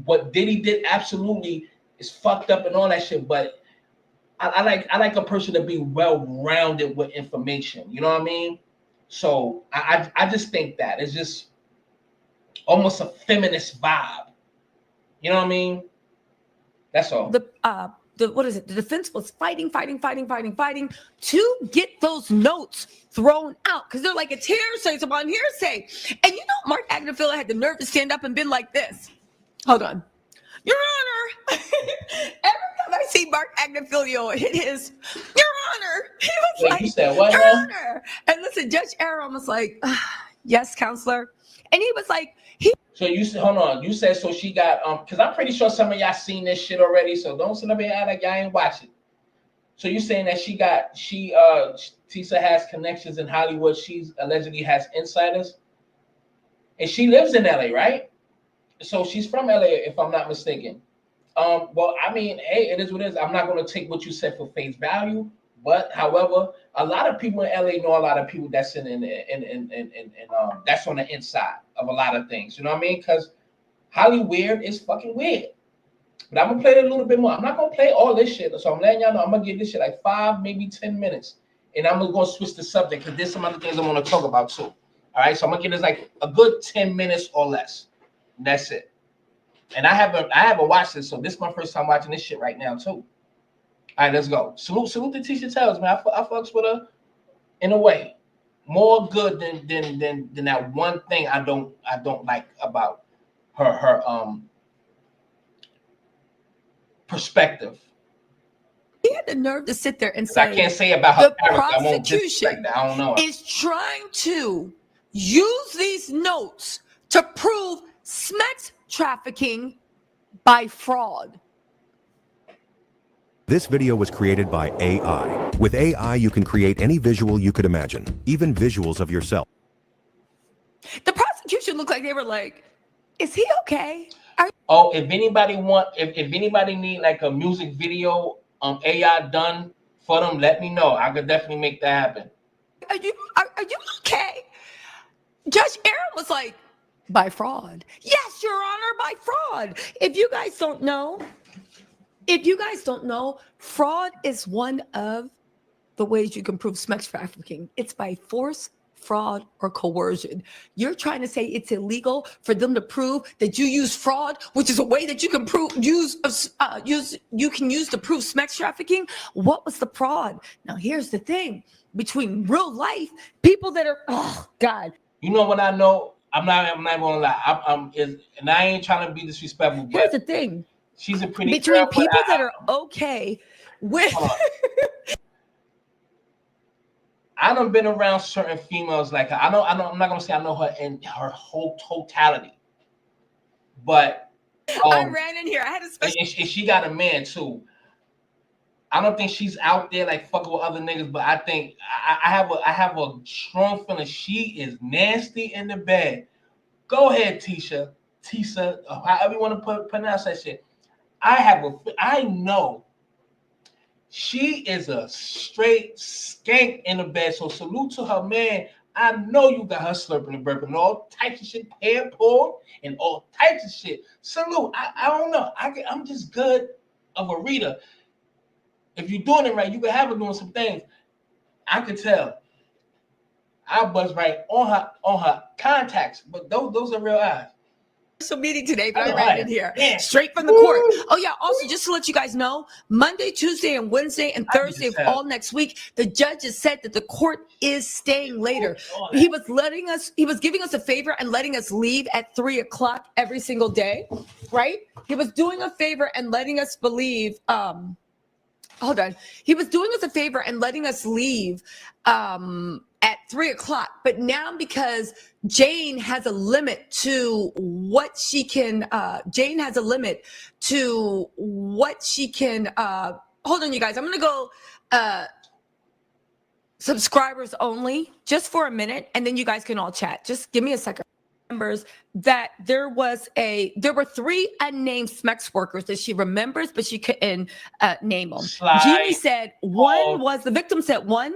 what Diddy did. Absolutely, is fucked up and all that shit. But I like a person to be well rounded with information. You know what I mean? So I just think that it's just almost a feminist vibe. You know what I mean? That's all. What is it? The defense was fighting to get those notes thrown out because they're like, it's hearsay, it's upon hearsay. And you know, Mark Agnifilo had the nerve to stand up and been like this. Hold on. Your Honor. Every time I see Mark Agnifilo hit his, Your Honor, he was Wait, like, you said what, Your man? Honor. And listen, Judge Aaron was like, yes, counselor. And he was like, So you said, hold on. You said so she got because I'm pretty sure some of y'all seen this shit already. So don't sit up here and act like y'all ain't watching. So you saying that Tisa has connections in Hollywood. She's allegedly has insiders, and she lives in LA, right? So she's from LA, if I'm not mistaken. Well, I mean, hey, it is what it is. I'm not going to take what you said for face value, but however, a lot of people in LA know a lot of people that's in that's on the inside of a lot of things. You know what I mean? Because Hollywood is fucking weird. But I'm gonna play it a little bit more. I'm not gonna play all this shit. So I'm letting y'all know I'm gonna give this shit like 5, maybe 10 minutes, and I'm gonna go switch the subject because there's some other things I want to talk about too. All right, so I'm gonna give this like a good 10 minutes or less. That's it. And I haven't watched this, so this is my first time watching this shit right now too. All right, let's go. Salute to Tisha Tells, man. I fucks with her in a way. More good than that one thing I don't like about her perspective. he had the nerve to sit there and say, I can't say about her the character. prosecution I don't know. is trying to use these notes to prove sex trafficking by fraud. This video was created by AI. With AI, you can create any visual you could imagine, even visuals of yourself. The prosecution looked like they were like, is he okay? If anybody need like a music video AI done for them, let me know. I could definitely make that happen. Are you okay? Judge Aaron was like, by fraud. Yes, Your Honor, by fraud. If you guys don't know, fraud is one of the ways you can prove sex trafficking. It's by force, fraud, or coercion. You're trying to say it's illegal for them to prove that you use fraud, which is a way that you can use to prove sex trafficking. What was the fraud? Now here's the thing: between real life people that are, oh God. You know what I know? I'm not gonna lie. And I ain't trying to be disrespectful. But here's the thing: she's a pretty between girl, people that are okay with. I done been around certain females like her. I'm not gonna say I know her in her whole totality, but I ran in here. I had a special. And she got a man too. I don't think she's out there like fucking with other niggas, but I think I have a strong feeling she is nasty in the bed. Go ahead, Tisa, however you want to pronounce that shit. I know she is a straight skank in the bed. So salute to her man. I know you got her slurping and burping and all types of shit, hair pulled and all types of shit. Salute. I don't know. I'm just good of a reader. If you're doing it right, you can have her doing some things. I could tell. I buzz right on her contacts, but those are real eyes. Meeting today, but I ran in here straight from the Woo! court. Oh yeah, also just to let you guys know, Monday, Tuesday, and Wednesday and Thursday of all next week, the judge has said that the court is staying later. He was giving us a favor and letting us leave at 3:00 every single day, right? He was doing a favor and letting us believe. Hold on. He was doing us a favor and letting us leave at 3:00. But now because Jane has a limit to what she can, hold on, you guys. I'm going to go subscribers only just for a minute, and then you guys can all chat. Just give me a second. Remembers that there were 3 unnamed SMEX workers that she remembers, but she couldn't name them. Jeannie said the victim said one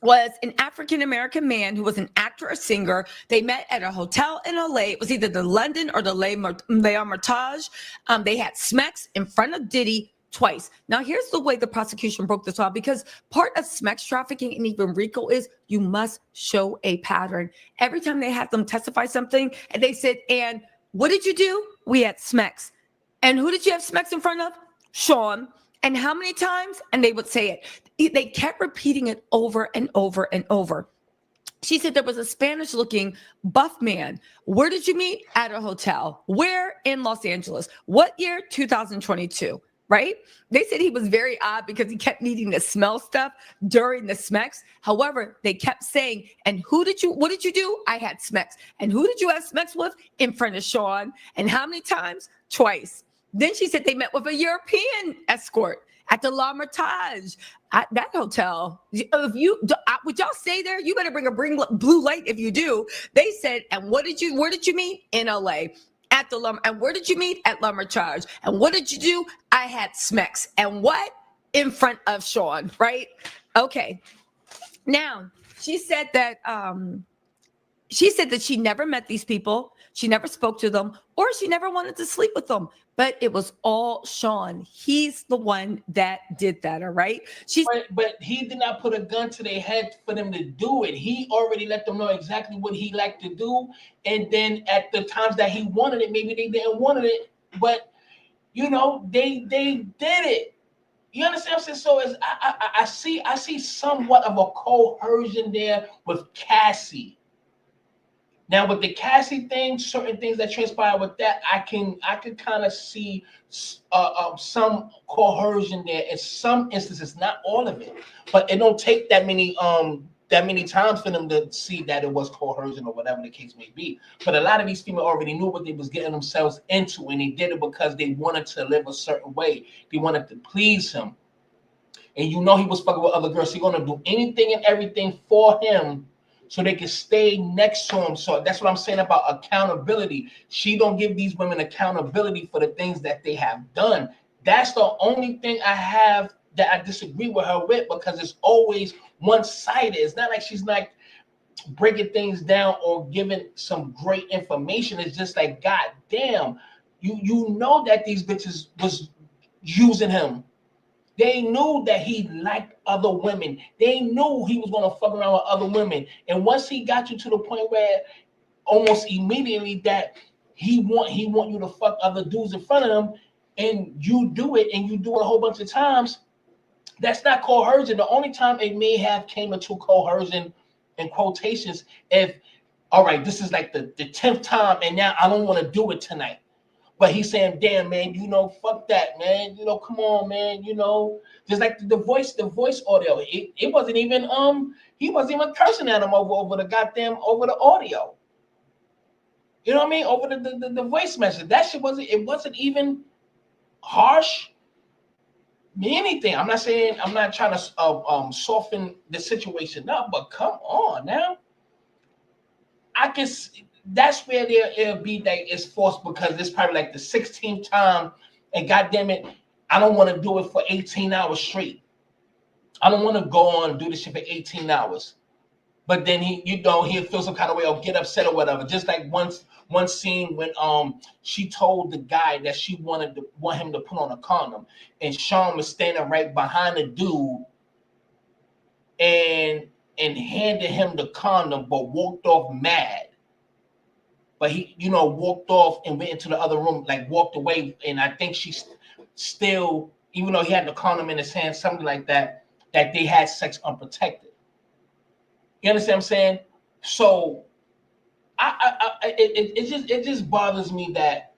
was an African-American man who was an actor or singer. They met at a hotel in LA. It was either the London or the Le Hermitage. They had SMEX in front of Diddy twice. Now, here's the way the prosecution broke this off, because part of SMEX trafficking and even RICO is you must show a pattern. Every time they had them testify something, and they said, and what did you do? We had SMEX. And who did you have SMEX in front of? Sean. And how many times? And they would say it. They kept repeating it over and over and over. She said there was a Spanish-looking buff man. Where did you meet? At a hotel. Where? In Los Angeles. What year? 2022. Right? They said he was very odd because he kept needing to smell stuff during the SMEX. However, they kept saying, and what did you do? I had SMEX. And who did you have SMEX with? In front of Sean. And how many times? Twice. Then she said they met with a European escort at the La Hermitage at that hotel. Would y'all stay there? You better bring blue light if you do. They said, and where did you meet? In LA. At the and where did you meet? At La Hermitage. And what did you do? I had SMEX. And what? In front of Sean, right? Okay. Now, she said that she never met these people. She never spoke to them, or she never wanted to sleep with them. But it was all Sean. He's the one that did that, all right? But he did not put a gun to their head for them to do it. He already let them know exactly what he liked to do. And then at the times that he wanted it, maybe they didn't want it, but they did it. You understand what I'm saying? So I see somewhat of a coercion there with Cassie. Now with the Cassie thing, certain things that transpire with that, I can kind of see some coercion there in some instances, not all of it, but it don't take that many times for them to see that it was coercion or whatever the case may be. But a lot of these females already knew what they was getting themselves into, and they did it because they wanted to live a certain way. They wanted to please him, and he was fucking with other girls. So you're gonna do anything and everything for him, so they can stay next to him. So that's what I'm saying about accountability. She don't give these women accountability for the things that they have done. That's the only thing I have that I disagree with her with, because it's always one-sided. It's not like she's like breaking things down or giving some great information. It's just like, God damn, you know that these bitches was using him. They knew that he liked other women. They knew he was going to fuck around with other women. And once he got you to the point where almost immediately that he want you to fuck other dudes in front of him, and you do it, and you do it a whole bunch of times, that's not coercion. The only time it may have came into coercion in quotations, if, all right, this is like the 10th time, and now I don't want to do it tonight. But he's saying, damn, man, fuck that, man. Come on, man, just like the voice audio. It wasn't even, he wasn't even cursing at him over the audio. You know what I mean? Over the voice message. That shit wasn't even harsh. Anything. I'm not trying to soften the situation up, but come on now. I can see. That's where it'll be that it's forced, because it's probably like the 16th time, and goddamn it, I don't want to do it for 18 hours straight. I don't want to go on and do this shit for 18 hours. but then he'll feel some kind of way or get upset or whatever. Just like one scene when she told the guy that she want him to put on a condom, and Sean was standing right behind the dude and handed him the condom, but walked off mad. But he, walked off and went into the other room, like walked away. And I think she still, even though he had the condom in his hand, something like that, that they had sex unprotected. You understand what I'm saying? So it just bothers me that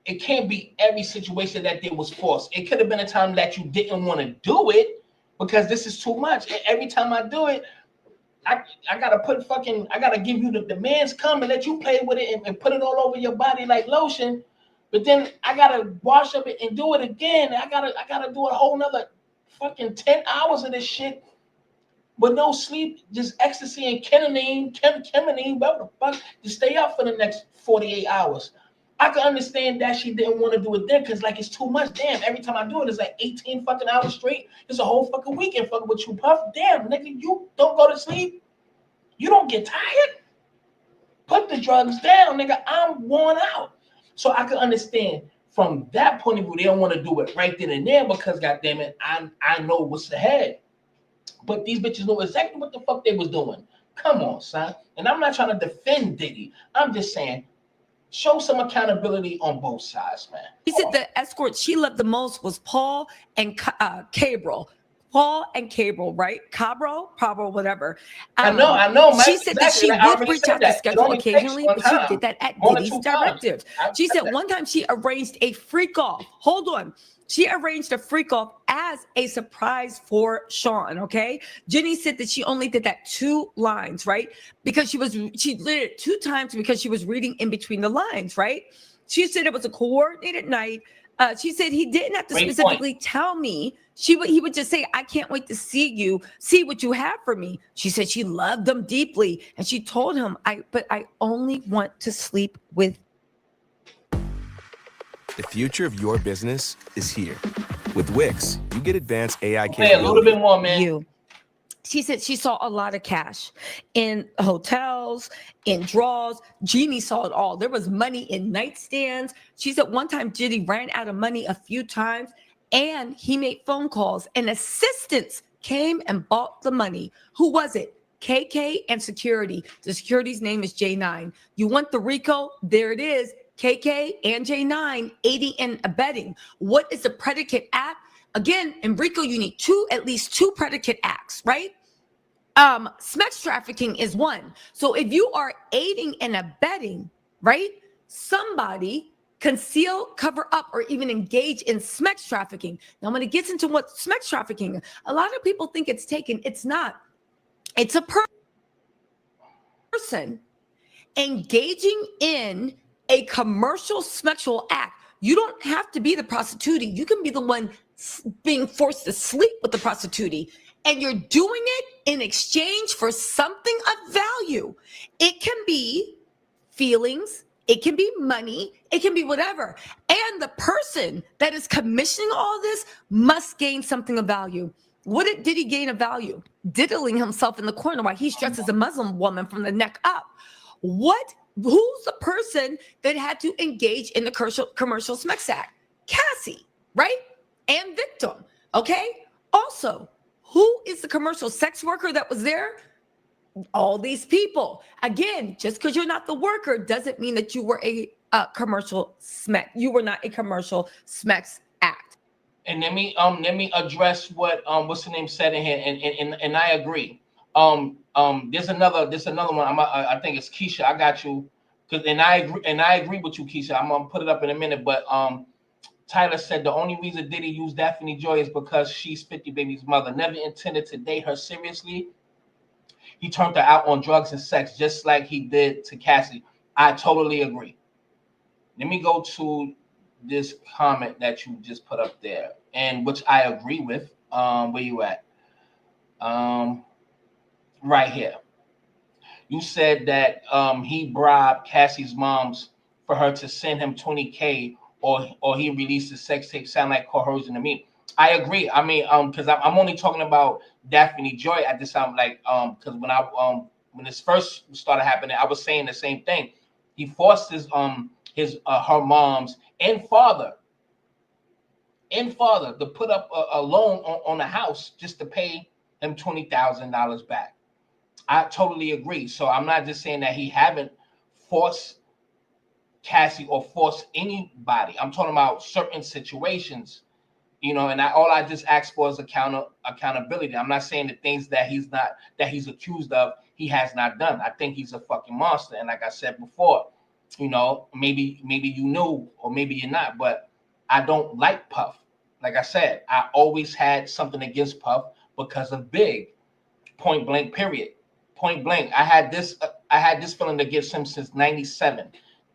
it can't be every situation that there was forced. It could have been a time that you didn't want to do it because this is too much. And every time I do it, I gotta give you the demands come and let you play with it and put it all over your body like lotion. But then I gotta wash up it and do it again. I gotta do a whole nother fucking 10 hours of this shit with no sleep, just ecstasy and ketamine, whatever the fuck, to stay up for the next 48 hours. I can understand that she didn't want to do it then because like it's too much. Damn, every time I do it, it's like 18 fucking hours straight. It's a whole fucking weekend fucking with you, Puff. Damn, nigga, you don't go to sleep. You don't get tired. Put the drugs down, nigga. I'm worn out. So I can understand from that point of view, they don't want to do it right then and there because goddamn it, I know what's ahead. But these bitches know exactly what the fuck they was doing. Come on, son. And I'm not trying to defend Diddy. I'm just saying, show some accountability on both sides, man. He said the escort she loved the most was Paul and Cabral. Paul and Cabral, right? Pablo, whatever. I know. She Mike, said exactly. that she would reach out to schedule occasionally, but she did that at Diddy's directives. She said one time she arranged a freak off. Hold on. She arranged a freak off as a surprise for Sean, okay? Jenny said that she only did that 2 lines, right? Because she did it 2 times because she was reading in between the lines, right? She said it was a coordinated night. She said he didn't have to specifically tell me. He would just say, I can't wait to see what you have for me. She said she loved him deeply. And she told him, but I only want to sleep with. The future of your business is here. With Wix, you get advanced AI capability. A little bit more, man. She said she saw a lot of cash in hotels, in draws. Jeannie saw it all. There was money in nightstands. She said one time Diddy ran out of money a few times and he made phone calls and assistants came and bought the money. Who was it? KK and security. The security's name is J9. You want the RICO? There it is. KK and J9, aiding and abetting. What is the predicate act? Again, in RICO, you need at least two predicate acts, right? Sex trafficking is one. So if you are aiding and abetting, right? Somebody conceal, cover up, or even engage in sex trafficking. Now, when it gets into what sex trafficking, a lot of people think it's taken. It's not. It's a person engaging in a commercial sexual act. You don't have to be the prostitute. You can be the one being forced to sleep with the prostitute, and you're doing it in exchange for something of value. It can be feelings, it can be money, it can be whatever. And the person that is commissioning all this must gain something of value. What did he gain of value? Diddling himself in the corner while he's dressed as a Muslim woman from the neck up. Who's the person that had to engage in the commercial sex act? Cassie, right? And victim, okay? Also, who is the commercial sex worker that was there? All these people. Again, just because you're not the worker doesn't mean that you were a commercial smeck. You were not a commercial sex act. And let me address what what's the name said in here, and I agree. There's another one. I think it's Keisha. I got you, and I agree with you, Keisha. I'm gonna put it up in a minute, but Tyler said the only reason Diddy used Daphne Joy is because she's 50 Baby's mother. Never intended to date her seriously. He turned her out on drugs and sex, just like he did to Cassie. I totally agree. Let me go to this comment that you just put up there, and which I agree with. Where you at? Right here. You said that he bribed Cassie's moms for her to send him $20K or he released a sex tape. Sound like coercion to me. I agree. I mean, because I'm only talking about Daphne Joy at this time, like, because when this first started happening, I was saying the same thing. He forced her mom's and father to put up a loan on the house just to pay him $20,000 back. I totally agree. So I'm not just saying that he haven't forced Cassie or forced anybody. I'm talking about certain situations, and all I just ask for is accountability. I'm not saying the things that he's accused of, he has not done. I think he's a fucking monster. And like I said before, maybe you knew or maybe you're not, but I don't like Puff. Like I said, I always had something against Puff because of Big. Point blank, period. Point blank. I had this feeling against him since 97.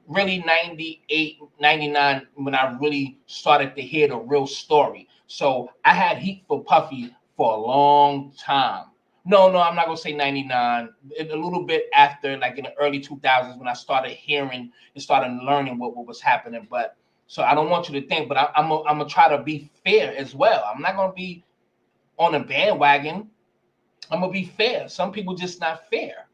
Really 98, 99 when I really started to hear the real story. So I had heat for Puffy for a long time. No, I'm not gonna say 99. A little bit after, like in the early 2000s, when I started hearing and started learning what was happening. But so I don't want you to think, but I'm gonna try to be fair as well. I'm not gonna be on a bandwagon. I'm gonna be fair. Some people just not fair.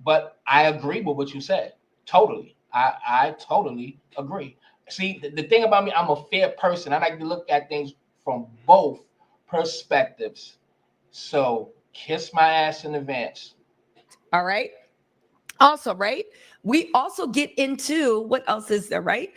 But I agree with what you said. Totally. I totally agree. See, the thing about me, I'm a fair person. I like to look at things from both perspectives. So kiss my ass in advance. All right. Also, right? We also get into what else is there, right?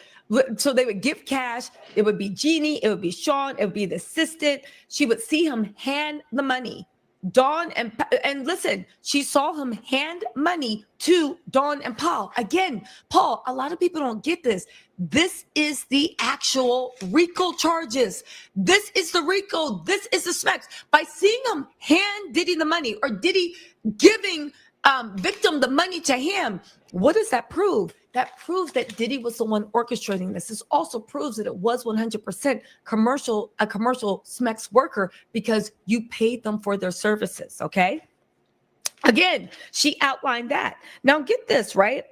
So they would give cash. It would be Jeannie. It would be Sean. It would be the assistant. She would see him hand the money. Dawn and listen, she saw him hand money to Dawn and Paul. Again, Paul, a lot of people don't get this. This is the actual RICO charges. This is the RICO. This is the specs. By seeing him hand Diddy the money or Diddy giving victim the money to him, what does that prove? That proves that Diddy was the one orchestrating this. This also proves that it was 100% a commercial Smex worker because you paid them for their services, okay? Again, she outlined that. Now get this, right?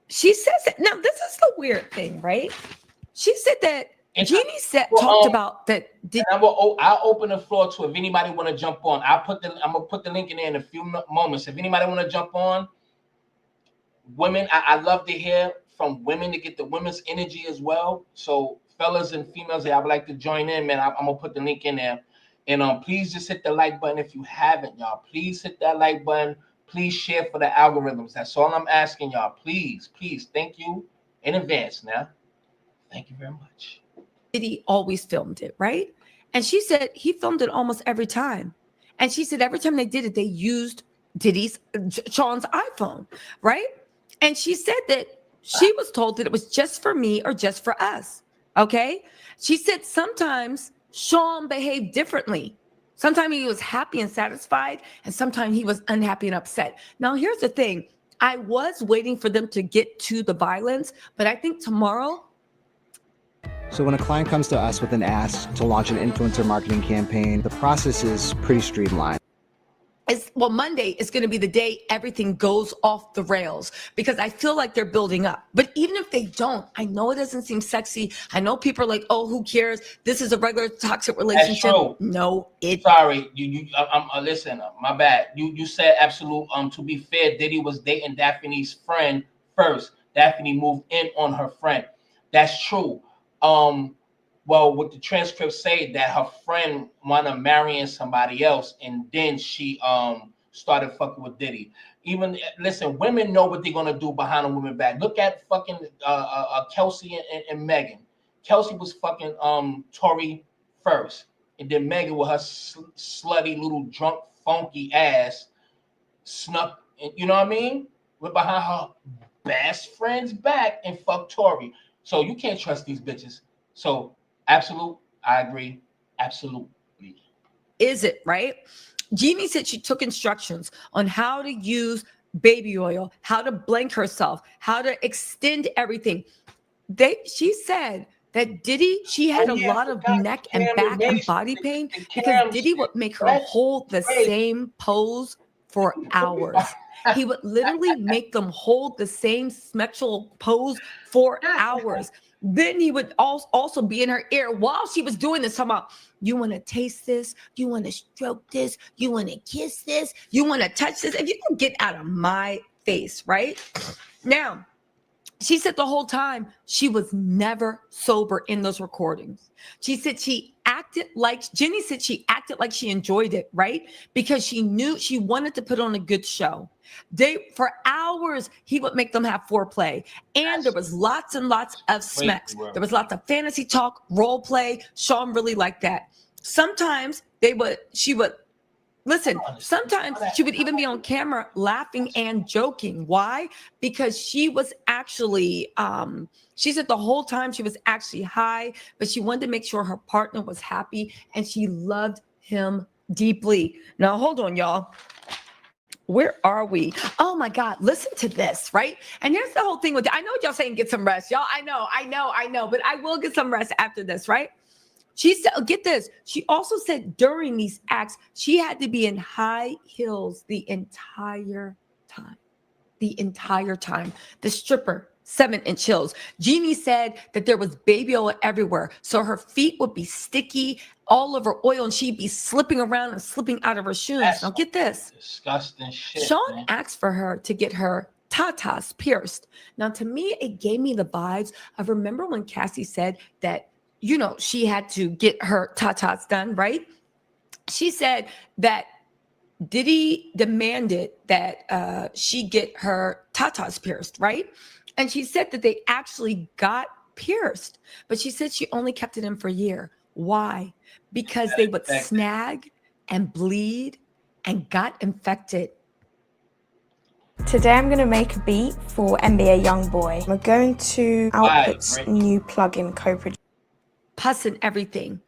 She says that, now this is the weird thing, right? She said that Jeannie talked about that. I'll open the floor to if anybody want to jump on. I'm gonna put the link in there in a few moments. If anybody want to jump on, women, I love to hear from women to get the women's energy as well. So fellas and females, I would like to join in, man. I'm gonna put the link in there, and please just hit the like button if you haven't, y'all. Please hit that like button. Please share for the algorithms. That's all I'm asking y'all. Please. Thank you in advance. Now, thank you very much. Diddy always filmed it, right? And she said he filmed it almost every time. And she said every time they did it, they used Sean's iPhone, right? And she said that she was told that it was just for me or just for us, okay? She said sometimes Sean behaved differently. Sometimes he was happy and satisfied, and sometimes he was unhappy and upset. Now, here's the thing. I was waiting for them to get to the violence, but I think tomorrow. So when a client comes to us with an ask to launch an influencer marketing campaign, the process is pretty streamlined. Monday is going to be the day everything goes off the rails because I feel like they're building up. But even if they don't, I know it doesn't seem sexy. I know people are like, oh, who cares? This is a regular toxic relationship. That's true. No, Sorry, listen, my bad. You said absolute. To be fair, Diddy was dating Daphne's friend first. Daphne moved in on her friend. That's true. Well, what the transcripts say that her friend wound up marrying somebody else, and then she started fucking with Diddy. Even listen, women know what they're gonna do behind a woman's back. Look at fucking Kelsey and Megan. Kelsey was fucking Tory first, and then Megan with her slutty little drunk funky ass snuck. You know what I mean? Went behind her best friend's back and fucked Tory. So you can't trust these bitches. So. Absolute, I agree. Absolutely. Is it right? Jeannie said she took instructions on how to use baby oil, how to blank herself, how to extend everything. She said that Diddy, she had a lot of neck and back and body pain because Diddy would make her hold the same pose for hours. He would literally make them hold the same sexual pose for hours. Then he would also be in her ear while she was doing this, talking about, you want to taste this? You want to stroke this? You want to kiss this? You want to touch this? If you can get out of my face, right? Now, she said the whole time she was never sober in those recordings. She said Jenny said she acted like she enjoyed it, right? Because she knew she wanted to put on a good show. For hours, he would make them have foreplay. And there was lots and lots of smacks. There was lots of fantasy talk, role play. Sean really liked that. Sometimes she would even be on camera laughing and joking. Why? Because she was actually, she said the whole time she was actually high, but she wanted to make sure her partner was happy and she loved him deeply. Now, hold on, y'all. Where are we? Oh my God, listen to this, right? And here's the whole thing with, I know y'all saying get some rest. Y'all, I know, but I will get some rest after this, right? She said, get this. She also said during these acts, she had to be in high heels the entire time. The stripper, 7-inch heels. Jeannie said that there was baby oil everywhere. So her feet would be sticky, all over oil, and she'd be slipping around and slipping out of her shoes. Now get this. Disgusting shit. Sean man. asked for her to get her tatas pierced. Now, to me, it gave me the vibes of, remember when Cassie said that, she had to get her tatas done, right? She said that Diddy demanded that she get her tatas pierced, right? And she said that they actually got pierced, but she said she only kept it in for a year. Why? Because they would snag and bleed and got infected. Today I'm going to make a beat for NBA Youngboy. We're going to Output's new plugin co-produce. Pus and everything,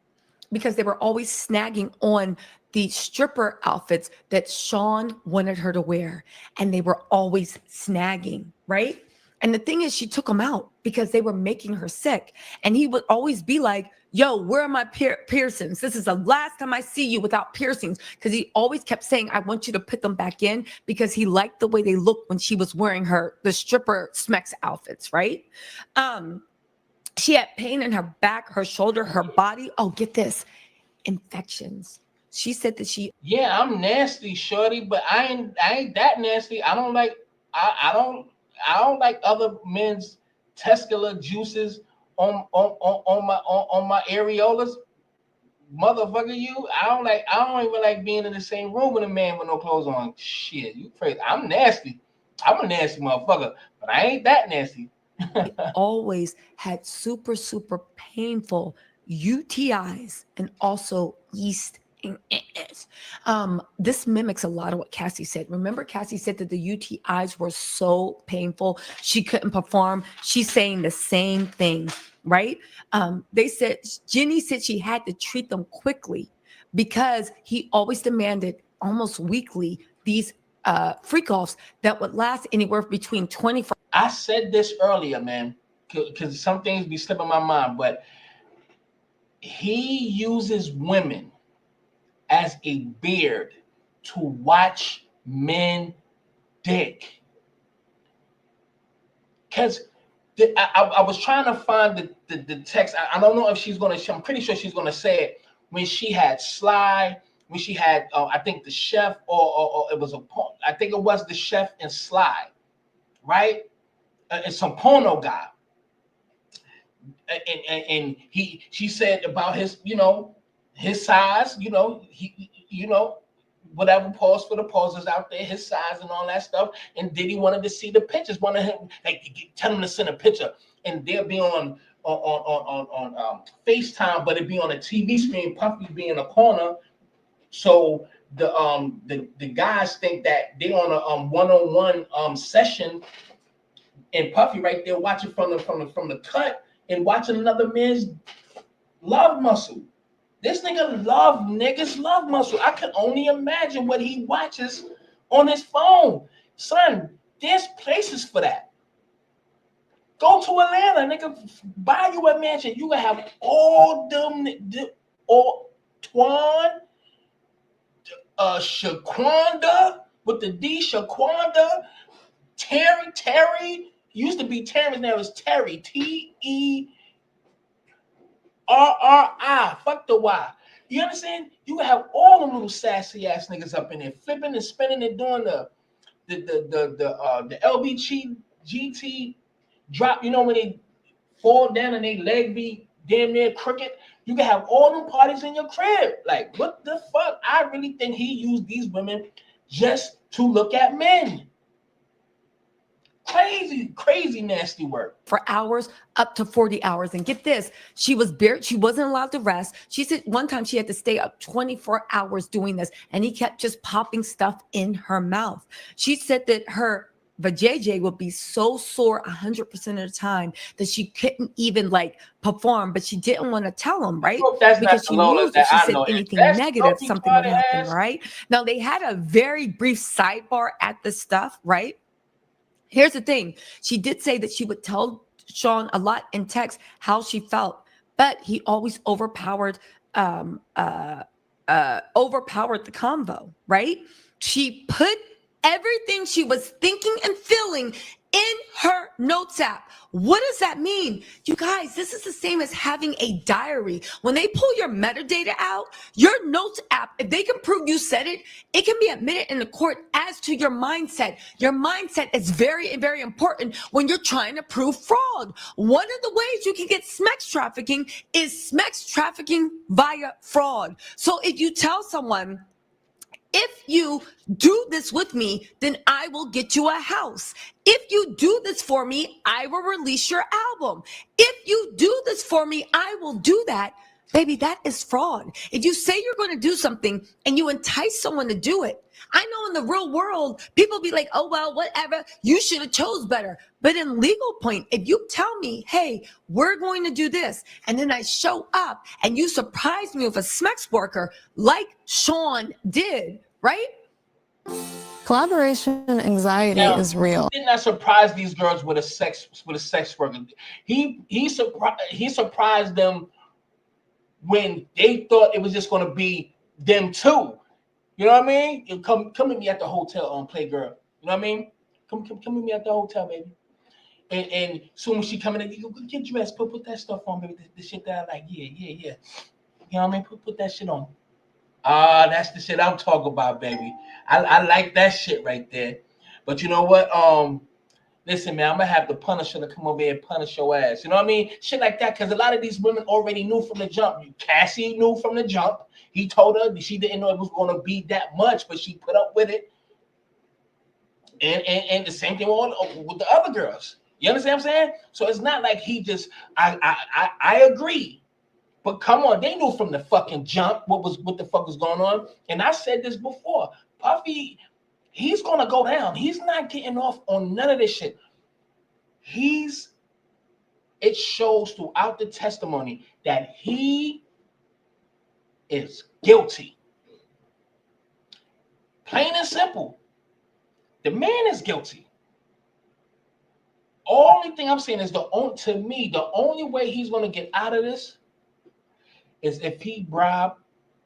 because they were always snagging on the stripper outfits that Sean wanted her to wear. And they were always snagging, right? And the thing is, she took them out because they were making her sick. And he would always be like, yo, where are my piercings? This is the last time I see you without piercings. Because he always kept saying, I want you to put them back in, because he liked the way they looked when she was wearing the stripper Smex outfits, right? She had pain in her back, her shoulder, her body. Oh, get this, infections. She said that Yeah, I'm nasty, shorty, but I ain't that nasty. I don't like other men's testicular juices on my areolas. Motherfucker, I don't even like being in the same room with a man with no clothes on. Shit, you crazy. I'm nasty. I'm a nasty motherfucker, but I ain't that nasty. always had super, super painful UTIs and also yeast. This mimics a lot of what Cassie said. Remember, Cassie said that the UTIs were so painful she couldn't perform. She's saying the same thing, right? They said Jenny said she had to treat them quickly because he always demanded almost weekly these freak offs that would last anywhere between 24. I said this earlier, man, because some things be slipping my mind, but he uses women as a beard to watch men dick. Because I was trying to find the text. I don't know if she's going to, I'm pretty sure she's going to say it when she had Sly, when she had, I think the chef, or it was I think it was the chef and Sly, right? It's some porno guy. And she said about his, his size, whatever, pause for the pauses out there, his size and all that stuff. And Diddy wanted to see the pictures, wanted him, like, tell him to send a picture, and they'll be on FaceTime, but it'd be on a TV screen, Puffy be in a corner. So the guys think that they on a one-on-one session, and Puffy right there watching from the cut and watching another man's love muscle. This niggas love muscle. I can only imagine what he watches on his phone. Son, there's places for that. Go to Atlanta, nigga, buy you a mansion. You can have all them, all Twan, Shaquanda, with the D, Shaquanda, Terry, used to be Terry, now it's Terry, Terri. Fuck the Y. You understand? You have all them little sassy ass niggas up in there, flipping and spinning and doing the LBG GT drop. You know when they fall down and they leg be damn near crooked. You can have all them parties in your crib. Like what the fuck? I really think he used these women just to look at men. Crazy nasty work. For hours, up to 40 hours. And get this, she wasn't allowed to rest. She said one time she had to stay up 24 hours doing this, and he kept just popping stuff in her mouth. She said that her vajayjay would be so sore 100% of the time that she couldn't even like perform, but she didn't want to tell him, right? Because she knew if she said anything negative, something would happen, right? Now they had a very brief sidebar at the stuff, right? Here's the thing. She did say that she would tell Sean a lot in text how she felt, but he always overpowered the convo, right? She put everything she was thinking and feeling in her notes app. What does that mean? You guys, this is the same as having a diary. When they pull your metadata out, your notes app, if they can prove you said it, it can be admitted in the court as to your mindset. Your mindset is very, very important when you're trying to prove fraud. One of the ways you can get sex trafficking is sex trafficking via fraud. So if you tell someone, if you do this with me, then I will get you a house. If you do this for me, I will release your album. If you do this for me, I will do that. Baby, that is fraud. If you say you're going to do something and you entice someone to do it, I know in the real world, people be like, oh, well, whatever, you should have chose better. But in legal point, if you tell me, hey, we're going to do this, and then I show up and you surprise me with a sex worker like Sean did, right? Collaboration anxiety is real. He did not surprise these girls with a sex worker. He surprised them when they thought it was just going to be them two. You know what I mean? You come meet me at the hotel, play girl. You know what I mean? Come meet me at the hotel, baby. And soon as she come in, you get dressed, put that stuff on, baby. The shit that I like, yeah. You know what I mean? Put that shit on. That's the shit I'm talking about, baby. I like that shit right there. But you know what? Listen, man, I'm gonna have the Punisher to come over here and punish your ass. You know what I mean? Shit like that, because a lot of these women already knew from the jump. Cassie knew from the jump. He told her she didn't know it was gonna be that much, but she put up with it. And the same thing with the other girls. You understand what I'm saying? So it's not like he just I agree. But come on, they knew from the fucking jump what the fuck was going on. And I said this before. Puffy, he's gonna go down. He's not getting off on none of this shit. It shows throughout the testimony that he is guilty. Plain and simple. The man is guilty. Only thing I'm saying is the only way he's gonna get out of this is if he bribed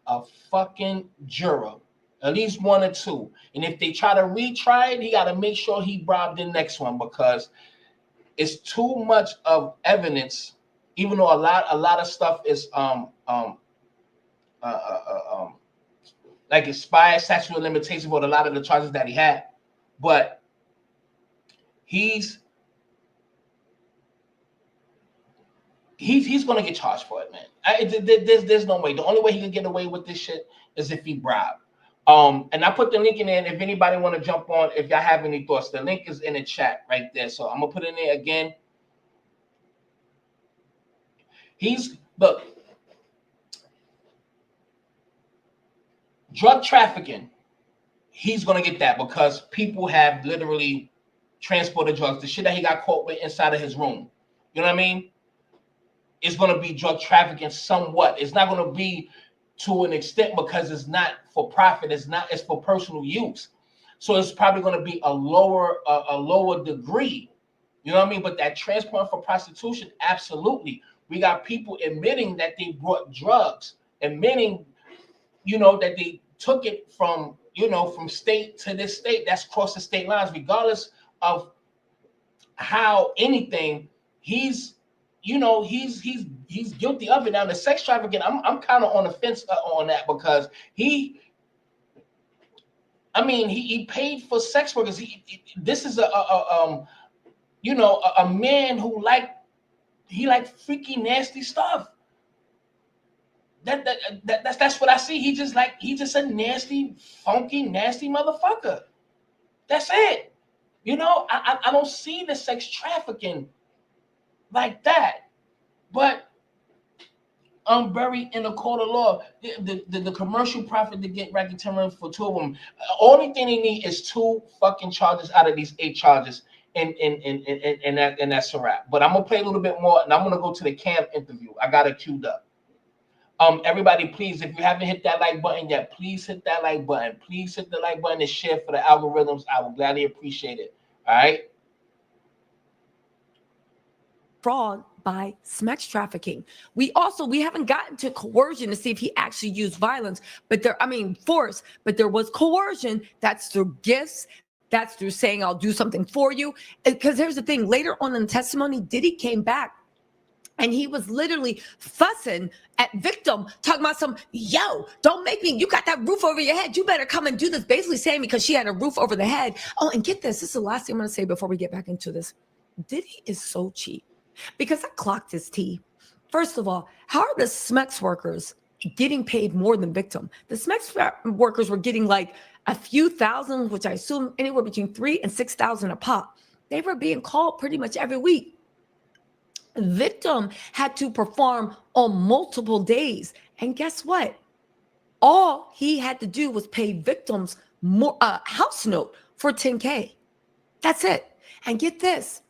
a fucking juror, at least one or two. And if they try to retry it, he got to make sure he bribed the next one, because it's too much of evidence. Even though a lot of stuff is like expired statute of limitations for a lot of the charges that he had, but he's going to get charged for it, man. There's no way. The only way he can get away with this shit is if he bribed. And I put the link in there. If anybody want to jump on, if y'all have any thoughts, the link is in the chat right there. So I'm gonna put it in there again. Look, drug trafficking. He's gonna get that because people have literally transported drugs. The shit that he got caught with inside of his room. You know what I mean? It's going to be drug trafficking somewhat. It's not going to be to an extent because it's not for profit. It's for personal use. So it's probably going to be a lower degree. You know what I mean? But that transport for prostitution, absolutely. We got people admitting that they brought drugs, admitting, that they took it from, you know, from state to this state. That's crossed the state lines, regardless of how anything. He's guilty of it. Now the sex trafficking, I'm kind of on the fence on that, because he paid for sex workers. This is a man who like freaky nasty stuff. That's what I see. He's just a nasty, funky, nasty motherfucker. That's it. You know, I don't see the sex trafficking like that. But buried in a court of law, the commercial profit to get racketeering for 2 of them. Only thing they need is 2 fucking charges out of these 8 charges, and that's a wrap. But I'm gonna play a little bit more, and I'm gonna go to the Cam interview. I got it queued up. Everybody, please, if you haven't hit that like button yet, please hit that like button. Please hit the like button and share for the algorithms. I will gladly appreciate it. All right. Fraud by sex trafficking. We haven't gotten to coercion to see if he actually used violence, force, but there was coercion. That's through gifts. That's through saying, I'll do something for you. Because here's the thing, later on in the testimony, Diddy came back and he was literally fussing at victim, talking about don't make me, you got that roof over your head, you better come and do this, basically saying because she had a roof over the head. Oh, and get this is the last thing I'm gonna say before we get back into this. Diddy is so cheap. Because I clocked his tea. First of all, how are the SMEX workers getting paid more than victim? The SMEX workers were getting like a few thousand, which I assume anywhere between 3,000 and 6,000 a pop. They were being called pretty much every week. Victim had to perform on multiple days. And guess what? All he had to do was pay victims more house note for $10K. That's it. And get this.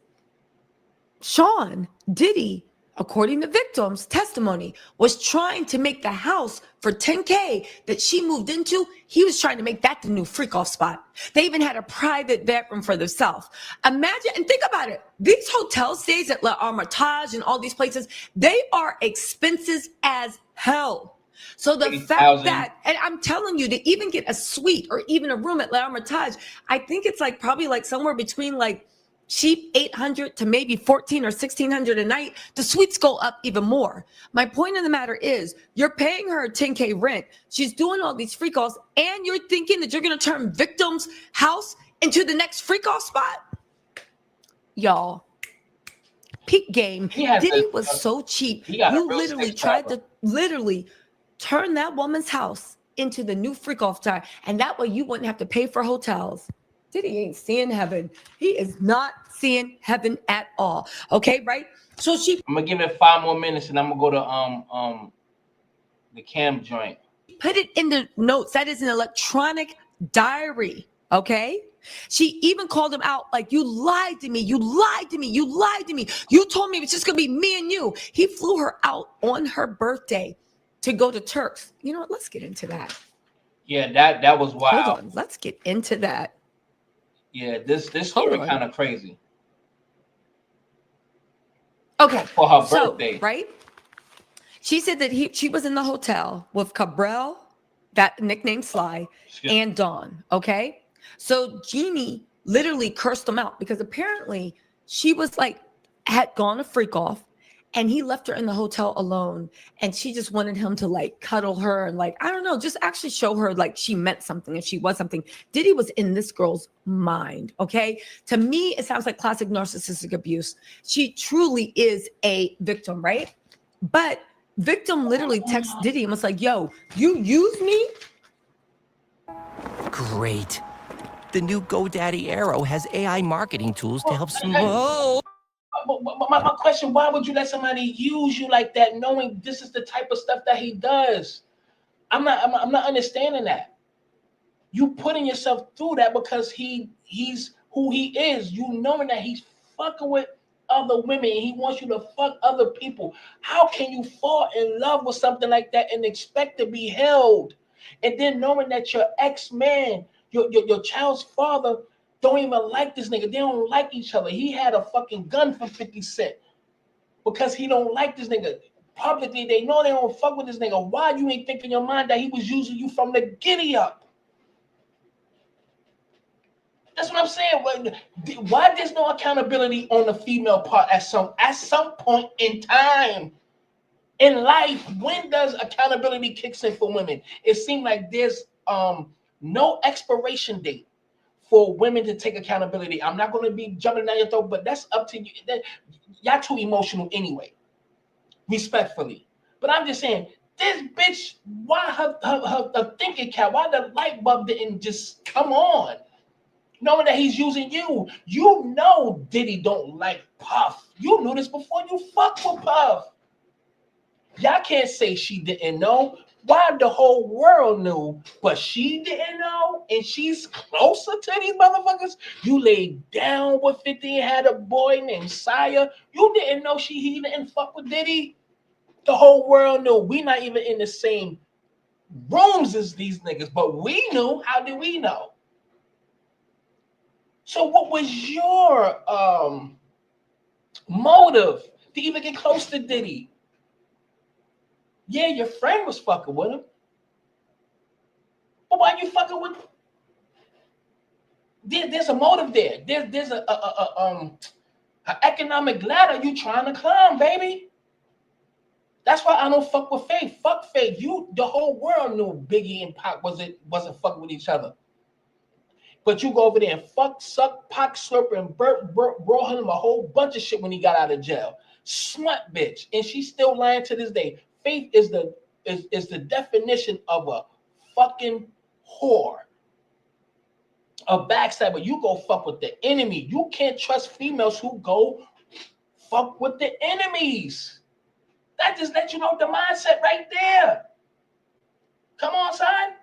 Sean Diddy, according to victims' testimony, was trying to make the house for $10K that she moved into. He was trying to make that the new freak-off spot. They even had a private bedroom for themselves. Imagine and think about it. These hotel stays at La Hermitage and all these places, they are expensive as hell. So the fact that, and I'm telling you, to even get a suite or even a room at La Hermitage, I think it's probably somewhere between cheap $800 to maybe $1,400 or $1,600 a night. The suites go up even more. My point of the matter is, you're paying her a $10K rent. She's doing all these freak offs, and you're thinking that you're going to turn victim's house into the next freak off spot? Y'all, peak game. Diddy was so cheap. You literally tried to turn that woman's house into the new freak off time, and that way you wouldn't have to pay for hotels. Diddy ain't seeing heaven. He is not seeing heaven at all. Okay, right? So I'm gonna give it 5 more minutes, and I'm gonna go to the Cam joint. Put it in the notes. That is an electronic diary. Okay. She even called him out you lied to me. You lied to me. You lied to me. You told me it was just gonna be me and you. He flew her out on her birthday to go to Turks. You know what? Let's get into that. Yeah, that was wild. Hold on. Let's get into that. Yeah, this story kind of crazy. Okay. For her birthday. Right? She said that she was in the hotel with Cabral, that nickname Sly, and Dawn. Okay. So Jeannie literally cursed him out because apparently she was had gone a freak off. And he left her in the hotel alone. And she just wanted him to cuddle her and I don't know, just actually show her she meant something if she was something. Diddy was in this girl's mind. Okay. To me, it sounds like classic narcissistic abuse. She truly is a victim, right? But victim literally texts Diddy and was like, yo, you use me? Great. The new GoDaddy Arrow has AI marketing tools to help small. But my question, why would you let somebody use you like that, knowing this is the type of stuff that he does? I'm not understanding that. You putting yourself through that because he's who he is. You knowing that he's fucking with other women and he wants you to fuck other people. How can you fall in love with something like that and expect to be held? And then knowing that your ex-man, your child's father, don't even like this nigga. They don't like each other. He had a fucking gun for 50 Cent because he don't like this nigga. Publicly, they know they don't fuck with this nigga. Why you ain't think in your mind that he was using you from the giddy up? That's what I'm saying. Why there's no accountability on the female part at some point in time in life? When does accountability kicks in for women? It seems like there's no expiration date for women to take accountability. I'm not going to be jumping down your throat, but that's up to you. Y'all too emotional anyway, respectfully. But I'm just saying, this bitch, why her thinking cap, why the light bulb didn't just come on? Knowing that he's using you. You know Diddy don't like Puff. You knew this before you fucked with Puff. Y'all can't say she didn't know. Why the whole world knew, but she didn't know, and she's closer to these motherfuckers? You laid down with 50 and had a boy named Saya. You didn't know he didn't fuck with Diddy? The whole world knew. We not even in the same rooms as these niggas, but we knew. How did we know? So what was your motive to even get close to Diddy? Yeah, your friend was fucking with him. But why you fucking with? There's a motive there. There's an economic ladder you trying to climb, baby. That's why I don't fuck with Faith. Fuck Faith. The whole world knew Biggie and Pac wasn't fucking with each other. But you go over there and fuck, suck, Pac, slurp, and brought him a whole bunch of shit when he got out of jail. Smut bitch, and she's still lying to this day. Faith is the definition of a fucking whore, a backstabber. You go fuck with the enemy. You can't trust females who go fuck with the enemies. That just lets you know the mindset right there. Come on, son.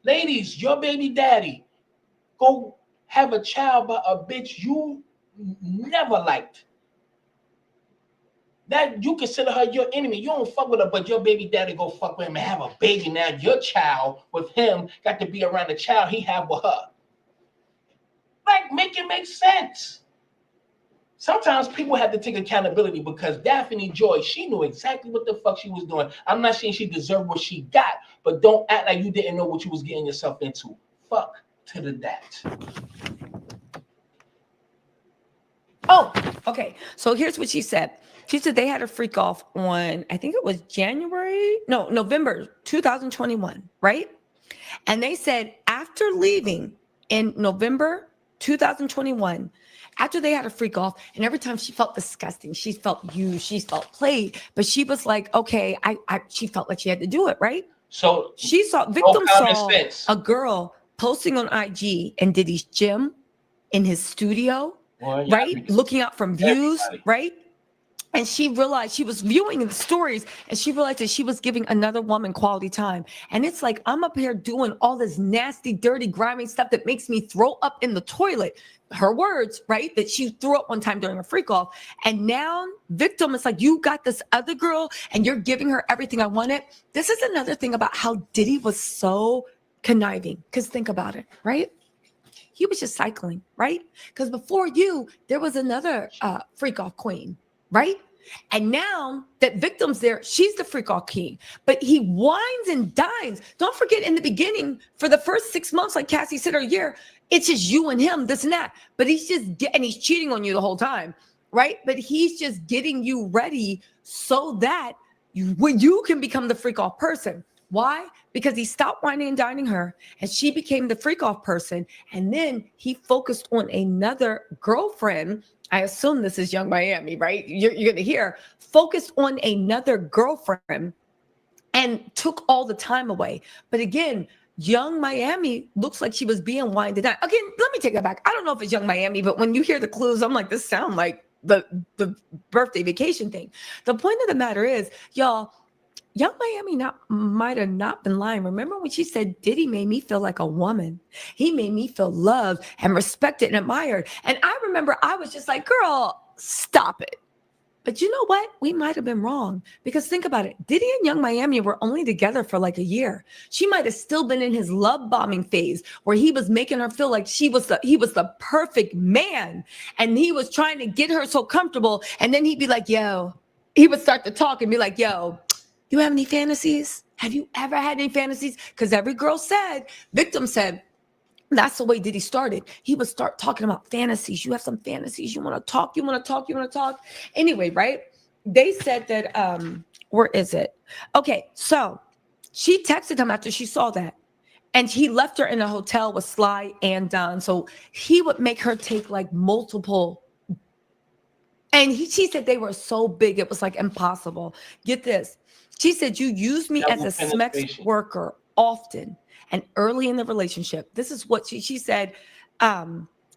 Ladies, your baby daddy go have a child by a bitch you never liked. That you consider her your enemy. You don't fuck with her, but your baby daddy go fuck with him and have a baby. Now your child with him got to be around the child he had with her. Like, make it make sense. Sometimes people have to take accountability because Daphne Joy, she knew exactly what the fuck she was doing. I'm not saying she deserved what she got, but don't act like you didn't know what you was getting yourself into. Fuck to the that. Oh, okay. So here's what she said. She said they had a freak off on, I think it was November 2021, right? And they said after leaving in November 2021, after they had a freak off, and every time she felt disgusting, she felt used, she felt played, but she was like, okay, she felt like she had to do it, right? So she saw, victim saw a girl posting on IG in Diddy's gym, in his studio, right? Looking out from views, right? And she realized she was viewing the stories and she realized that she was giving another woman quality time. And it's like, I'm up here doing all this nasty, dirty, grimy stuff that makes me throw up in the toilet. Her words, right? That she threw up one time during a freak off. And now victim is like, you got this other girl and you're giving her everything I wanted. This is another thing about how Diddy was so conniving. Because think about it, right? He was just cycling, right? Because before you, there was another freak off queen, right? And now that victim's there, she's the freak off king. But he wines and dines. Don't forget, in the beginning, for the first 6 months, like Cassie said, or a year, it's just you and him, this and that. But he's just and he's cheating on you the whole time, right? But he's just getting you ready so that you can become the freak off person. Why? Because he stopped whining and dining her and she became the freak off person. And then he focused on another girlfriend. I assume this is Young Miami, right? You're going to hear focused on another girlfriend and took all the time away. But again, Young Miami looks like she was being wined down. Again, let me take that back. I don't know if it's Young Miami, but when you hear the clues, I'm like, this sounds like the birthday vacation thing. The point of the matter is, y'all, Young Miami might have not been lying. Remember when she said, Diddy made me feel like a woman. He made me feel loved and respected and admired. And I remember I was just like, girl, stop it. But you know what? We might have been wrong. Because think about it. Diddy and Young Miami were only together for like a year. She might have still been in his love bombing phase where he was making her feel like he was the perfect man. And he was trying to get her so comfortable. And then he'd be like, yo, he would start to talk and be like, yo, you have any fantasies? Have you ever had any fantasies? Because every girl said, victim said, That's the way Diddy started. He would start talking about fantasies. You have some fantasies. You want to talk. You want to talk. You want to talk. Anyway, right? They said that, where is it? Okay, so she texted him after she saw that. And he left her in a hotel with Sly and Don. So he would make her take like multiple. And she said they were so big, it was like impossible. Get this. She said, you used me as a SMEX worker often and early in the relationship. This is what she said.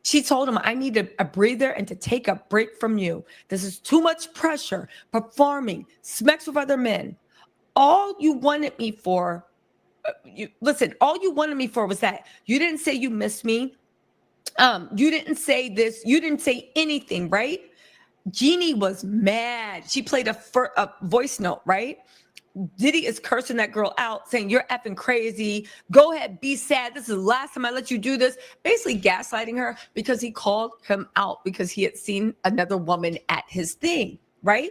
She told him, I need a breather and to take a break from you. This is too much pressure, performing, SMEX with other men. All you wanted me for, all you wanted me for was that. You didn't say you missed me. You didn't say this. You didn't say anything, right? Jeannie was mad. She played a voice note, right? Diddy is cursing that girl out, saying, you're effing crazy. Go ahead, be sad. This is the last time I let you do this. Basically gaslighting her because he called him out because he had seen another woman at his thing, right?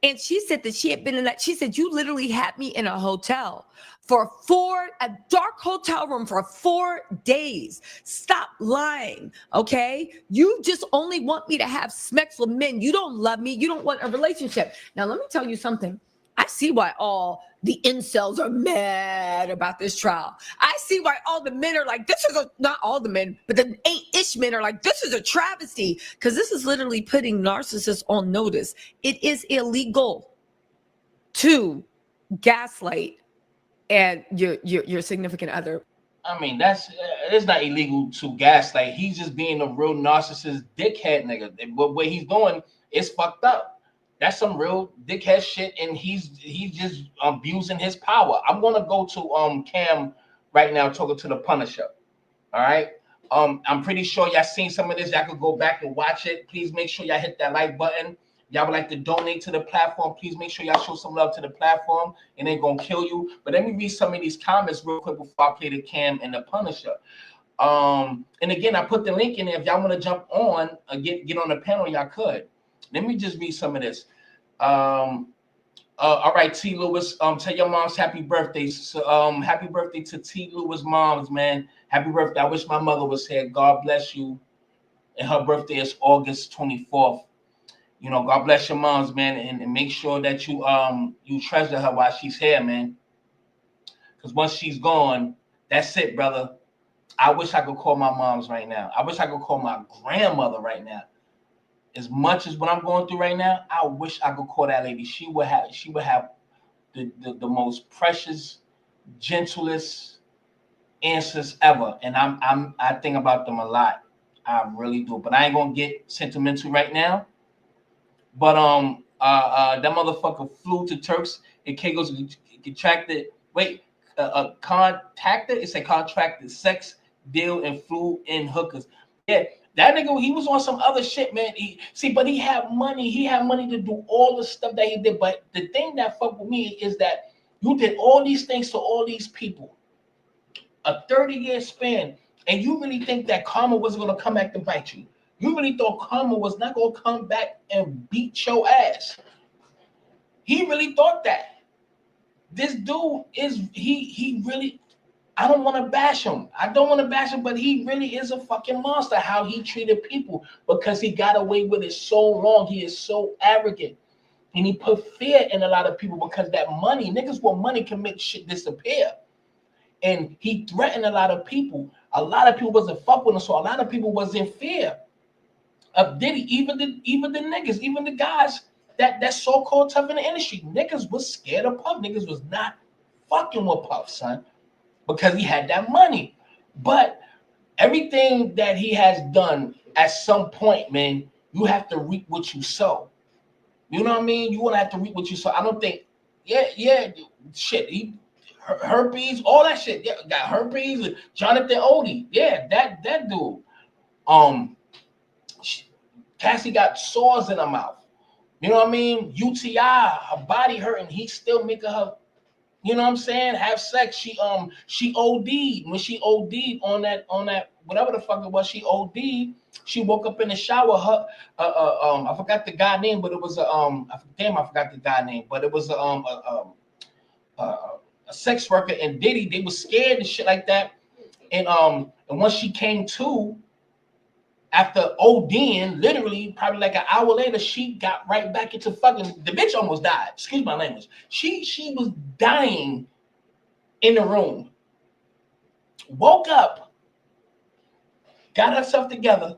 And she said that she had been in that. She said, you literally had me in a hotel for a dark hotel room for 4 days. Stop lying, okay? You just only want me to have SMEX with men. You don't love me. You don't want a relationship. Now, let me tell you something. I see why all the incels are mad about this trial. I see why all the men are like, not all the men, but the ain't-ish men are like, this is a travesty. Because this is literally putting narcissists on notice. It is illegal to gaslight and your significant other. I mean, it's not illegal to gaslight. He's just being a real narcissist dickhead nigga. But what he's doing is fucked up. That's some real dickhead shit, and he's just abusing his power. I'm gonna go to Cam right now talking to the Punisher. All right. I'm pretty sure y'all seen some of this. Y'all could go back and watch it. Please make sure y'all hit that like button. Y'all would like to donate to the platform. Please make sure y'all show some love to the platform. It ain't gonna kill you. But let me read some of these comments real quick before I play the Cam and the Punisher. And again, I put the link in there. If y'all want to jump on, get on the panel, y'all could. Let me just read some of this. All right, T. Lewis. Tell your moms happy birthday. So, happy birthday to T. Lewis moms, man. Happy birthday. I wish my mother was here. God bless you. And her birthday is August 24th. You know, God bless your moms, man, and make sure that you treasure her while she's here, man. Because once she's gone, that's it, brother. I wish I could call my moms right now. I wish I could call my grandmother right now. As much as what I'm going through right now, I wish I could call that lady. She would have the most precious, gentlest answers ever. And I think about them a lot. I really do. But I ain't gonna get sentimental right now. But that motherfucker flew to Turks and Caicos contracted. Contacted. It's a contracted sex deal and flew in hookers. Yeah. That nigga, he was on some other shit, man. But he had money. He had money to do all the stuff that he did. But the thing that fucked with me is that you did all these things to all these people, a 30-year span, and you really think that karma was gonna come back to bite you? You really thought karma was not gonna come back and beat your ass? He really thought that. This dude he really. I don't want to bash him. But he really is a fucking monster. How he treated people because he got away with it so long. He is so arrogant, and he put fear in a lot of people because that money, niggas with money can make shit disappear. And he threatened a lot of people. A lot of people wasn't fuck with him, so a lot of people was in fear of Diddy. Even the niggas, even the guys that so-called tough in the industry, niggas was scared of Puff. Niggas was not fucking with Puff, son. Because he had that money. But everything that he has done at some point, man, you have to reap what you sow. You know what I mean? You want to have to reap what you sow. I don't think, shit, herpes, all that shit. Yeah, got herpes, Jonathan Odie. Yeah, that dude. Cassie got sores in her mouth. You know what I mean? UTI, her body hurting. He's still making her, you know what I'm saying, have sex. She OD'd. When she OD'd on that whatever the fuck it was, she OD'd. She woke up in the shower. I forgot the guy name, but it was I forgot the guy name, but it was a sex worker and Diddy. They were scared and shit like that. And once she came to, after ODing, literally probably like an hour later, she got right back into fucking. The bitch almost died. Excuse my language. She was dying in the room. Woke up, got herself together,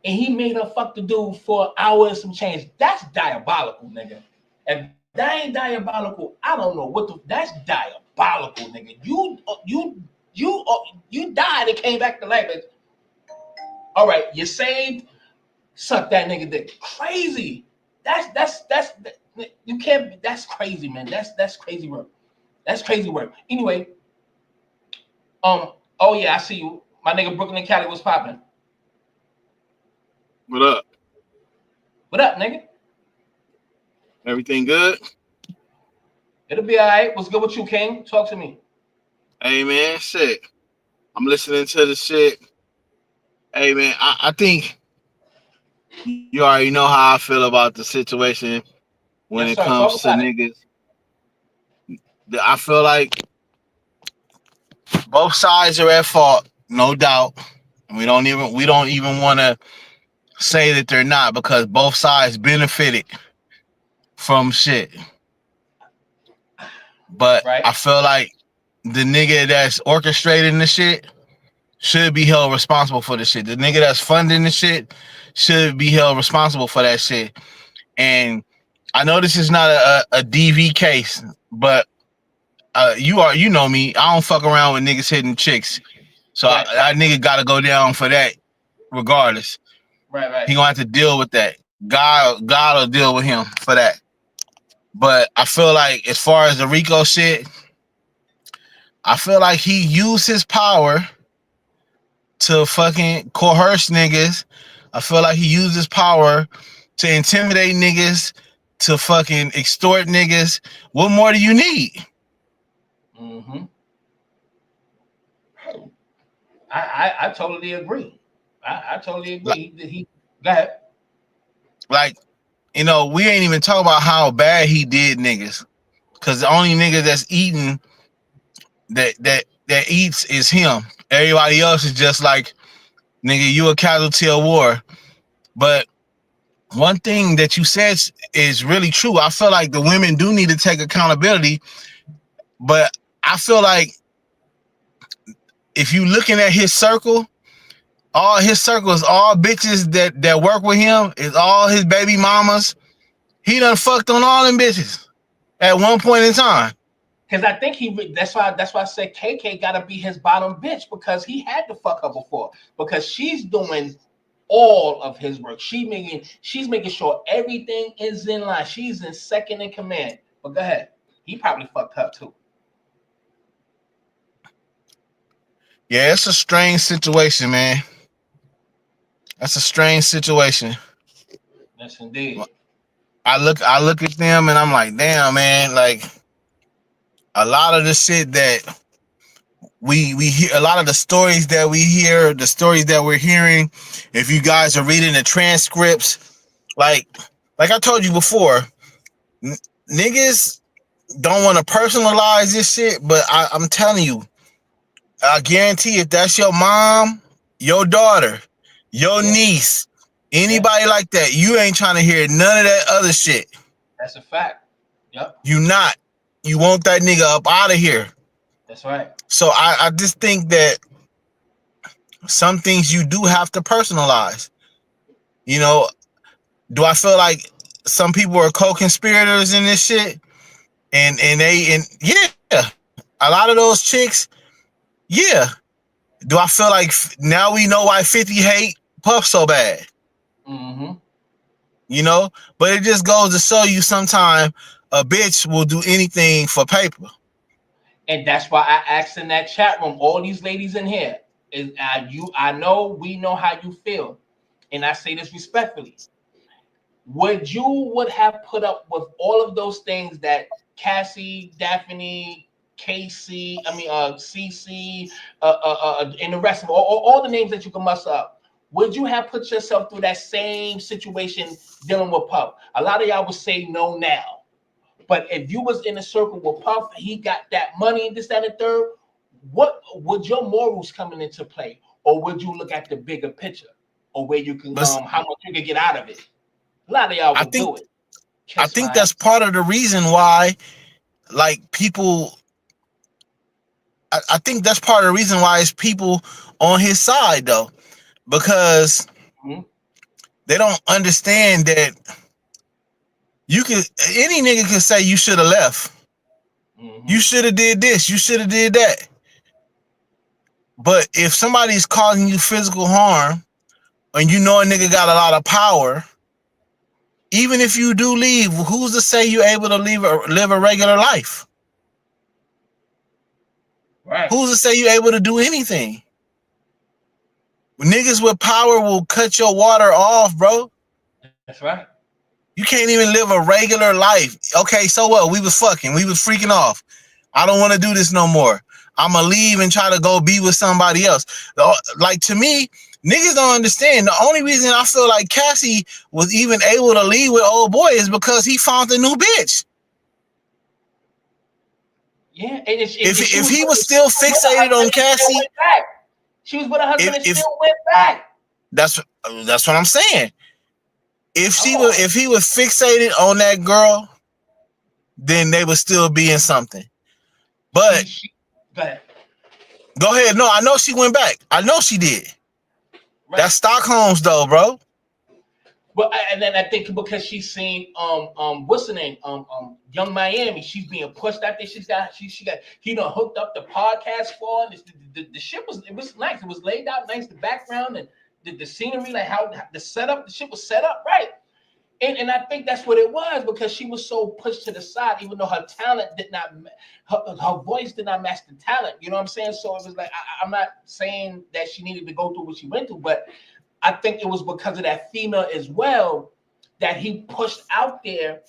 and he made her fuck the dude for an hour and some change. That's diabolical, nigga. If that ain't diabolical, I don't know what the. That's diabolical, nigga. You died and came back to life. All right, you saved. Suck that nigga dick. Crazy. That's you can't. That's crazy, man. That's crazy work. That's crazy work. Anyway, oh yeah, I see you. My nigga Brooklyn and Cali was popping. What up? What up, nigga? Everything good? It'll be all right. What's good with you, King? Talk to me. Hey, man, shit. I'm listening to the shit. Hey, man, I think you already know how I feel about the situation when it comes to niggas. I feel like both sides are at fault, no doubt. We don't even want to say that they're not, because both sides benefited from shit. But I feel like the nigga that's orchestrating the shit should be held responsible for the shit. The nigga that's funding the shit should be held responsible for that shit. And I know this is not a DV case, but you know me. I don't fuck around with niggas hitting chicks. So that nigga got to go down for that regardless. Right. He gonna have to deal with that. God will deal with him for that. But I feel like as far as the Rico shit, I feel like he used his power to fucking coerce niggas. I feel like he used his power to intimidate niggas, to fucking extort niggas. What more do you need? Mm-hmm. I totally agree. I totally agree. He go ahead. Like, you know, we ain't even talk about how bad he did niggas, because the only nigga that's eating that eats is him. Everybody else is just like, nigga, you a casualty of war. But one thing that you said is really true. I feel like the women do need to take accountability, but I feel like if you looking at his circle, all his circle is all bitches that work with him, is all his baby mamas. He done fucked on all them bitches at one point in time. Because I think that's why I said KK gotta be his bottom bitch, because he had to fuck her before, because she's doing all of his work. She's making sure everything is in line. She's in second in command. But go ahead. He probably fucked up too. Yeah, it's a strange situation, man. That's a strange situation. Yes, indeed. I look at them and I'm like, damn, man, like a lot of the shit that we hear, a lot of the stories that we hear, the stories that we're hearing, if you guys are reading the transcripts, like I told you before, niggas don't want to personalize this shit, but I'm telling you, I guarantee if that's your mom, your daughter, your niece, anybody like that, you ain't trying to hear none of that other shit. That's a fact. Yep. You want that nigga up out of here. That's right. So I just think that some things you do have to personalize. You know, do I feel like some people are co-conspirators in this shit? And yeah, a lot of those chicks, yeah. Do I feel like now we know why 50 hate Puff so bad? Mm-hmm. You know, but it just goes to show you sometimes a bitch will do anything for paper. And that's why I asked in that chat room, all these ladies in here, I know we know how you feel, and I say this respectfully. Would have put up with all of those things that Cassie, Daphne, KC, CC, and the rest of all the names that you can muster up? Would you have put yourself through that same situation dealing with Puff? A lot of y'all would say no now. But if you was in a circle with Puff, he got that money, this, that, and the third, what would your morals coming into play, or would you look at the bigger picture, or where you can how much you can get out of it? A lot of y'all will do it. I think that's part of the reason why, like, people. I think that's part of the reason why it's people on his side though, because they don't understand that any nigga can say you should have left. You should have did this. You should have did that. But if somebody's causing you physical harm and you know a nigga got a lot of power, even if you do leave, who's to say you're able to live a regular life? Right. Who's to say you're able to do anything? Niggas with power will cut your water off, bro. That's right. You can't even live a regular life. Okay, so what? We was fucking. We was freaking off. I don't want to do this no more. I'm going to leave and try to go be with somebody else. Like, to me, niggas don't understand. The only reason I feel like Cassie was even able to leave with old boy is because he found a new bitch. Yeah. If he was still fixated on Cassie, she was with her husband and still went back. That's what I'm saying. If he was fixated on that girl, then they would still be in something. But go ahead. No, I know she went back. I know she did. Right. That's Stockholm's though, bro. But and then I think because she's seen what's her name? Young Miami. She's being pushed out there. She got he done hooked up the podcast for her. The shit was nice. It was laid out nice. The background and the scenery, like how the setup, the shit was set up right. And I think that's what it was, because she was so pushed to the side, even though her talent did not, her voice did not match the talent. You know what I'm saying? So it was like, I'm not saying that she needed to go through what she went through, but I think it was because of that female as well that he pushed out there.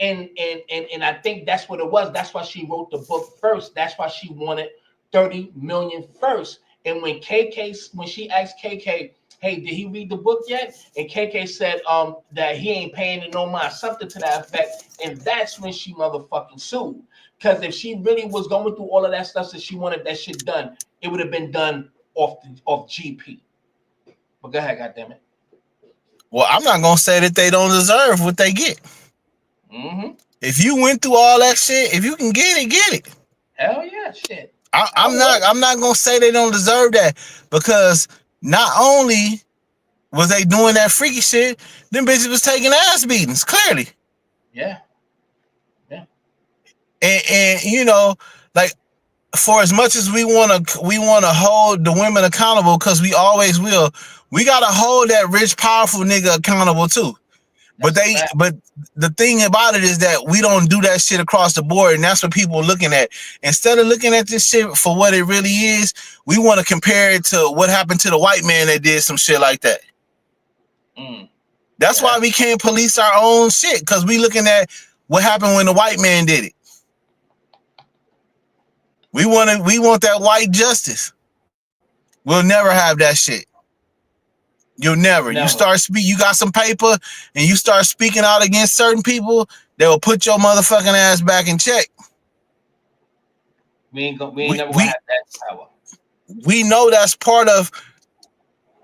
And I think that's what it was. That's why she wrote the book first. That's why she wanted 30 million first. And when she asked KK, hey, did he read the book yet? And KK said that he ain't paying it no mind, something to that effect. And that's when she motherfucking sued. Because if she really was going through all of that stuff that she wanted that shit done, it would have been done off GP. But go ahead, goddammit. Well, I'm not gonna say that they don't deserve what they get. If you went through all that shit, if you can get it, get it. Hell yeah, shit. I'm not gonna say they don't deserve that, because not only was they doing that freaky shit, them bitches was taking ass beatings, clearly. Yeah. And you know, like, for as much as we wanna hold the women accountable, because we always will, we gotta hold that rich, powerful nigga accountable too. But the thing about it is that we don't do that shit across the board, and that's what people are looking at. Instead of looking at this shit for what it really is, we want to compare it to what happened to the white man that did some shit like that. That's why we can't police our own shit, because we looking at what happened when the white man did it. We want that white justice. We'll never have that shit. You'll never. You you got some paper and you start speaking out against certain people, they will put your motherfucking ass back in check. We ain't never gonna have that power. We know that's part of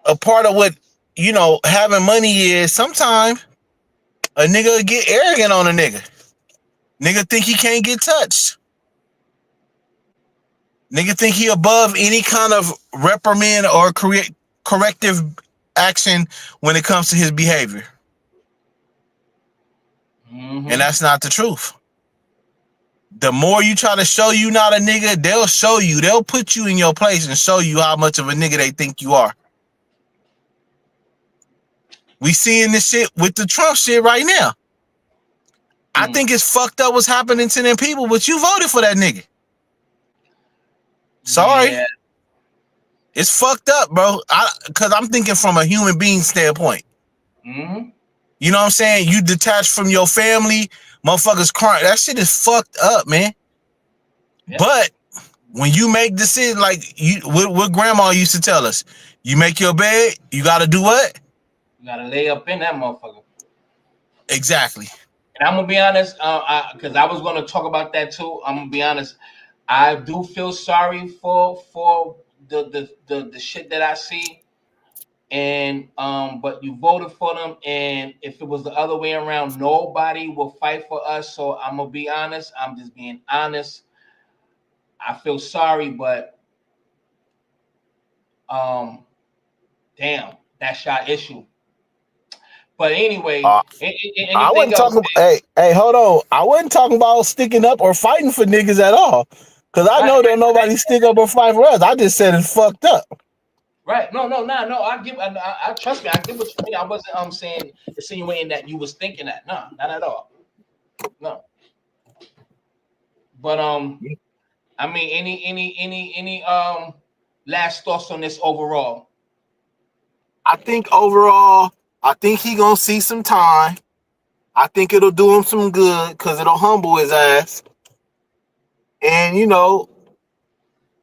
what, you know, having money is. Sometimes a nigga get arrogant on a nigga. Nigga think he can't get touched. Nigga think he above any kind of reprimand or corrective action when it comes to his behavior. And that's not the truth. The more you try to show you not a nigga, they'll show you. They'll put you in your place and show you how much of a nigga they think you are. We seeing this shit with the Trump shit right now. I think it's fucked up what's happening to them people, but you voted for that nigga. Sorry. Yeah. It's fucked up, bro. Because I'm thinking from a human being standpoint. You know what I'm saying? You detached from your family, motherfuckers crying. That shit is fucked up, man. Yeah. But when you make decisions, like what grandma used to tell us, you make your bed, you got to do what? You got to lay up in that motherfucker. Exactly. And I'm going to be honest, because I was going to talk about that too. I'm going to be honest. I do feel sorry for the shit that I see. And but you voted for them, and if it was the other way around, nobody will fight for us. So I'm gonna be honest. I'm just being honest. I feel sorry, but damn, that's your issue. But anyway, I anything wasn't else? talking about, hey, hold on. I wasn't talking about sticking up or fighting for niggas at all. Cause I know that nobody stick up or fight for us. I just said it's fucked up. Right? No. I trust me. I get what you mean. I wasn't saying insinuating that you was thinking that. No, not at all. No. But I mean, any last thoughts on this overall? I think overall, I think he gonna see some time. I think it'll do him some good because it'll humble his ass. And you know,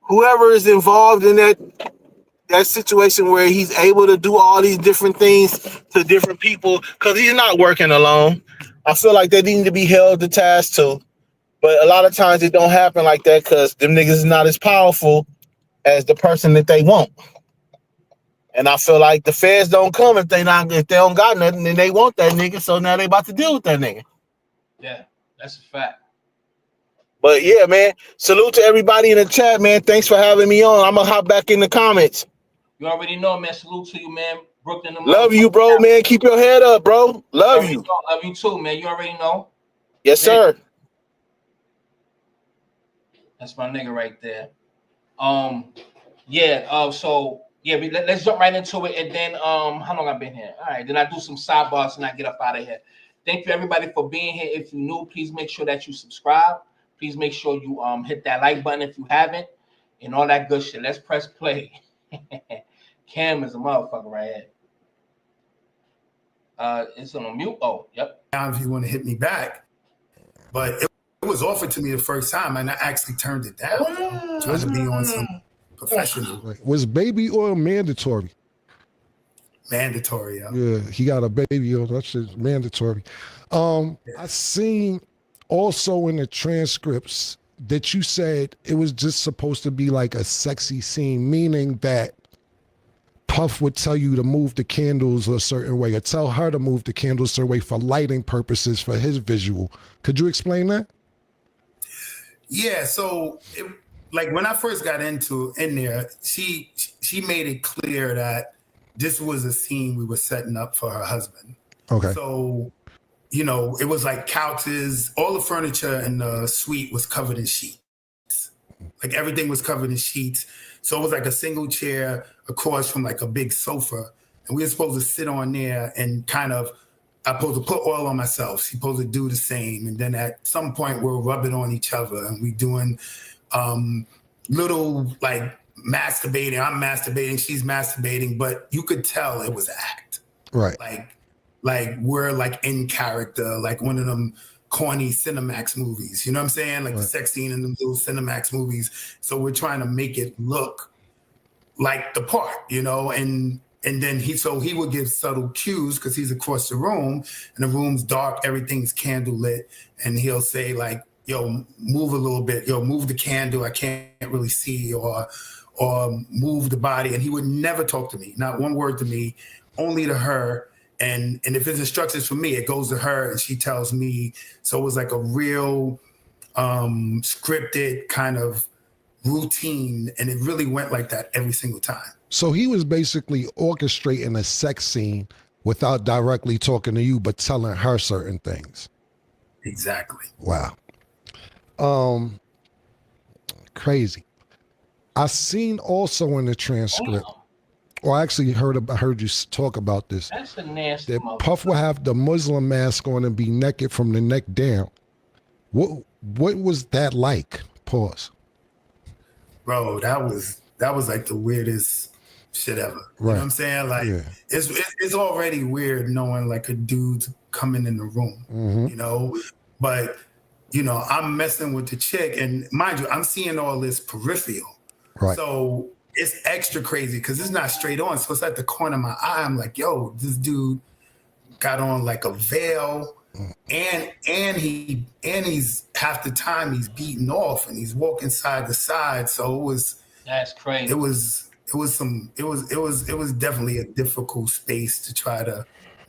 whoever is involved in that situation where he's able to do all these different things to different people, because he's not working alone. I feel like they need to be held to task too. But a lot of times it don't happen like that because them niggas is not as powerful as the person that they want. And I feel like the feds don't come if they don't got nothing, then they want that nigga. So now they about to deal with that nigga. Yeah, that's a fact. But yeah, man, salute to everybody in the chat, man. Thanks for having me on. I'm gonna hop back in the comments. You already know, man. Salute to you, man. Brooklyn. Love you, bro, man. Keep your head up, bro. Love you. Love you too, man. You already know. Yes, sir. That's my nigga right there. Yeah. So yeah, let's jump right into it, and then how long I've been here? All right. Then I do some sidebars and I get up out of here. Thank you everybody for being here. If you're new, please make sure that you subscribe. Please make sure you hit that like button if you haven't, and all that good shit. Let's press play. Cam is a motherfucker right here. It's on mute. Oh, yep. If you want to hit me back, but it was offered to me the first time, and I actually turned it down. Trying to be on some professional. Was baby oil mandatory? Mandatory, yeah. He got a baby oil. That's just mandatory. I seen also in the transcripts that you said it was just supposed to be like a sexy scene, meaning that Puff would tell you to move the candles a certain way, or tell her to move the candles a certain way for lighting purposes for his visual. Could you explain that? Yeah, so like when I first got in there, she made it clear that this was a scene we were setting up for her husband. Okay. So, you know, it was like couches, all the furniture in the suite was covered in sheets. Like everything was covered in sheets. So it was like a single chair across from like a big sofa. And we were supposed to sit on there and kind of, I'm supposed to put oil on myself. She's supposed to do the same. And then at some point we're rubbing on each other and we doing little like masturbating. I'm masturbating, she's masturbating, but you could tell it was an act. Right. Like we're like in character, like one of them corny Cinemax movies. You know what I'm saying? Like the sex scene in them little Cinemax movies. So we're trying to make it look like the part, you know, and then he would give subtle cues because he's across the room and the room's dark, everything's candle lit, and he'll say like, yo, move a little bit, yo, move the candle, I can't really see, or move the body. And he would never talk to me, not one word to me, only to her. And if it's instructions for me, it goes to her and she tells me. So it was like a real scripted kind of routine, and it really went like that every single time. So he was basically orchestrating a sex scene without directly talking to you, but telling her certain things. Exactly. Wow. Crazy. I seen also in the transcript, or I actually heard you talk about this. That's a nasty that Puff will have the Muslim mask on and be naked from the neck down. What was that like? Pause. Bro, that was like the weirdest shit ever. You know what I'm saying? Like it's already weird knowing like a dude's coming in the room, you know? But you know, I'm messing with the chick, and mind you, I'm seeing all this peripheral. Right. So it's extra crazy because it's not straight on. So it's at the corner of my eye. I'm like, yo, this dude got on like a veil and he's half the time he's beaten off and he's walking side to side. So that's crazy. It was definitely a difficult space to try to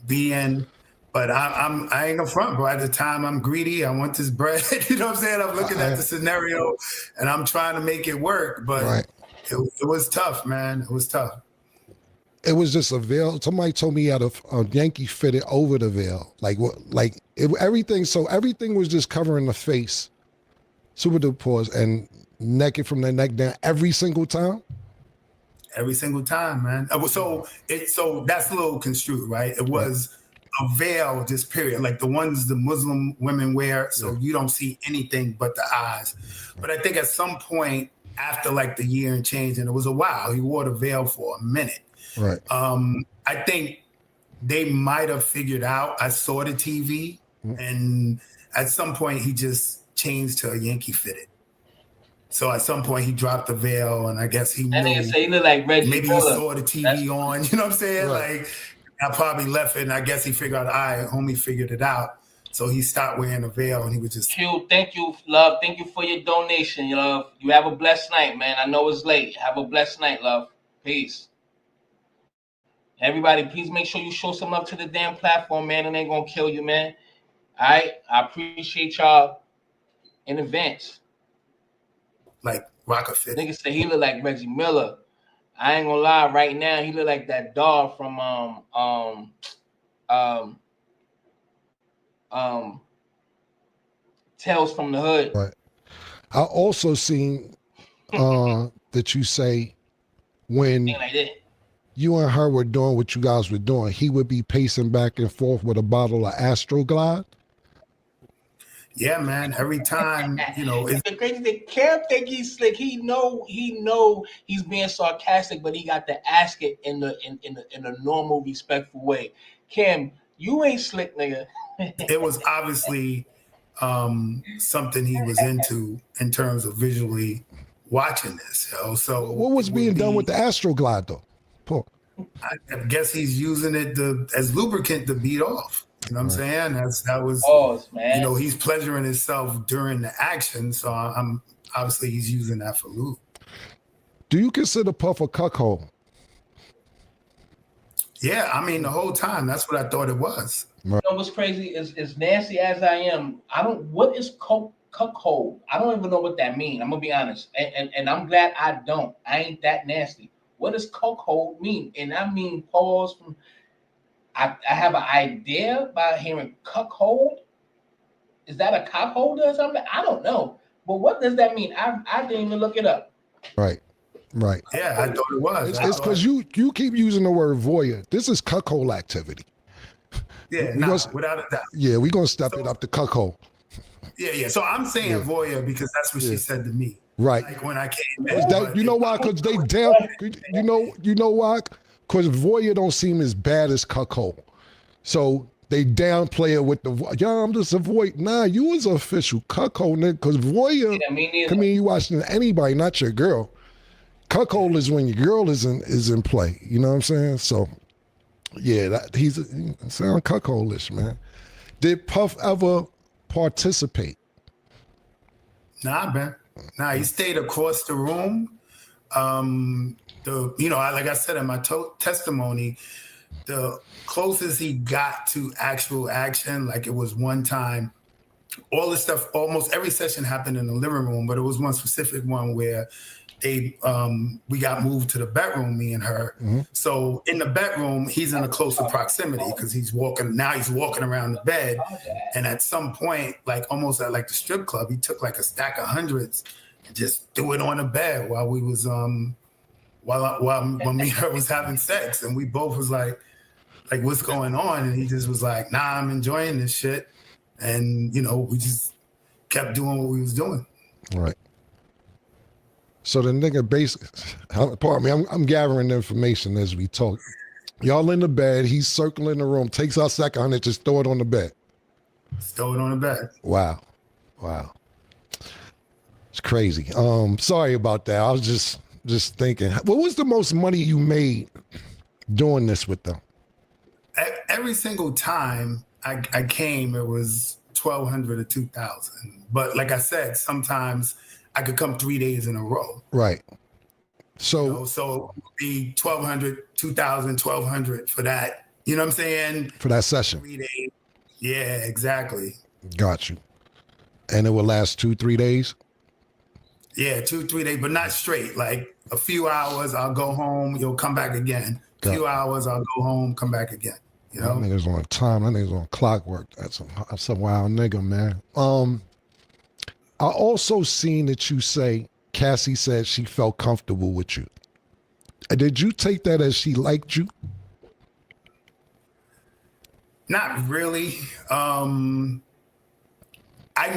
be in. But I ain't gonna front, bro. At the time, I'm greedy. I want this bread. You know what I'm saying? I'm looking at the scenario and I'm trying to make it work. But it was tough, man. It was tough. It was just a veil. Somebody told me he had a Yankee fitted over the veil. Everything. So everything was just covering the face. Super duper pause and naked from the neck down every single time. Every single time, man. So that's a little construed, right? It was a veil, just period. Like the ones the Muslim women wear, so you don't see anything but the eyes. But I think at some point after like the year and change, and it was a while, he wore the veil for a minute. Right. I think they might have figured out. I saw the TV, and at some point he just changed to a Yankee fitted. So at some point he dropped the veil, and I guess he knew. Nigga say he look like Reggie maybe Miller. he saw the TV on. You know what I'm saying? Like I probably left it, and I guess he figured out. All right, homie figured it out. So he stopped wearing the veil, and he was just. Q, thank you, love. Thank you for your donation, love. You have a blessed night, man. I know it's late. Have a blessed night, love. Peace. Everybody, please make sure you show some love to the damn platform, man. It ain't gonna kill you, man. All right, I appreciate y'all in advance. Like Rockefeller. Nigga say he look like Reggie Miller. I ain't gonna lie, right now he look like that dog from Tales from the Hood. Right. I also seen that you say when like that. You and her were doing what you guys were doing, he would be pacing back and forth with a bottle of Astroglide. Yeah, man. Every time, It's the crazy thing. Cam think he's slick. He know he's being sarcastic, but he got to ask it in a normal, respectful way. Cam, you ain't slick, nigga. It was obviously something he was into in terms of visually watching this. So what was being done with the Astroglide though? Paul. I guess he's using it as lubricant to beat off. You know what I'm saying? That was, man. He's pleasuring himself during the action. So I'm obviously he's using that for lube. Do you consider Puff a cuckold? Yeah, I mean the whole time that's what I thought it was. You know what's crazy is as nasty as I am. What is cuckold? I don't even know what that means. I'm gonna be honest, and I'm glad I don't. I ain't that nasty. What does cuckold mean? And I mean pause from. I have an idea by hearing cuckold. Is that a cockholder or something? I don't know. But what does that mean? I didn't even look it up. Right. Yeah, I thought it was. It's because you keep using the word voyeur. This is cuckold activity. Yeah, without a doubt. Yeah, we're gonna step it up to cuckold. Yeah. So I'm saying voyeur because that's what she said to me. Right. Like when I came in. You know why? Because they down. You know why? Because voyeur don't seem as bad as cuckold. So they downplay it with the I'm just a voyeur. Nah, you was an official cuckold, nigga. Because voyeur can mean you watching anybody, not your girl. Cuckold is when your girl is in play. You know what I'm saying? So yeah, he's sound cuckoldish, man. Did Puff ever participate? Nah, man. Nah, he stayed across the room. Like I said in my testimony, the closest he got to actual action, like it was one time, all this stuff, almost every session happened in the living room, but it was one specific one where we got moved to the bedroom, me and her. Mm-hmm. So in the bedroom, he's in a closer proximity because he's walking around the bed. And at some point, like almost at like the strip club, he took like a stack of hundreds and just threw it on the bed while we was when me and her was having sex. And we both was like, what's going on? And he just was like, nah, I'm enjoying this shit. And, we just kept doing what we was doing. Right. So the nigga basically, pardon me, I'm gathering information as we talk. Y'all in the bed, he's circling the room, takes our second hundred, just throw it on the bed. Throw it on the bed. Wow. It's crazy. Sorry about that. I was just thinking, what was the most money you made doing this with them? Every single time I came, it was 1,200 or 2,000. But like I said, sometimes I could come 3 days in a row. Right. So, you know, so it would be 1,200, 2,000, 1,200 for that. You know what I'm saying? For that session. 3 days. Yeah, exactly. Got you. And it will last 2-3 days? Yeah, 2-3 days, but not straight. Like a few hours, I'll go home, you'll come back again. A few hours, I'll go home, come back again. You know? That nigga's on time. That nigga's on clockwork. That's a wild nigga, man. I also seen that you say Cassie said she felt comfortable with you. Did you take that as she liked you? Not really. I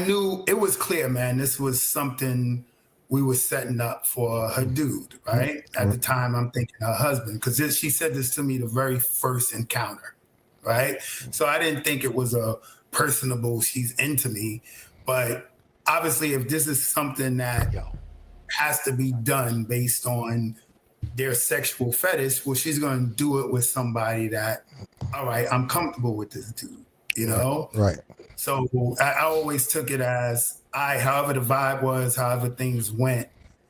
knew it was clear, man. This was something we were setting up for her dude, right? At the time, I'm thinking her husband, because she said this to me the very first encounter, right? So I didn't think it was a personable, she's into me. But obviously, if this is something that has to be done based on their sexual fetish, well, she's going to do it with somebody that, all right, I'm comfortable with this dude, you know? Right. So I always took it as however the vibe was, however things went,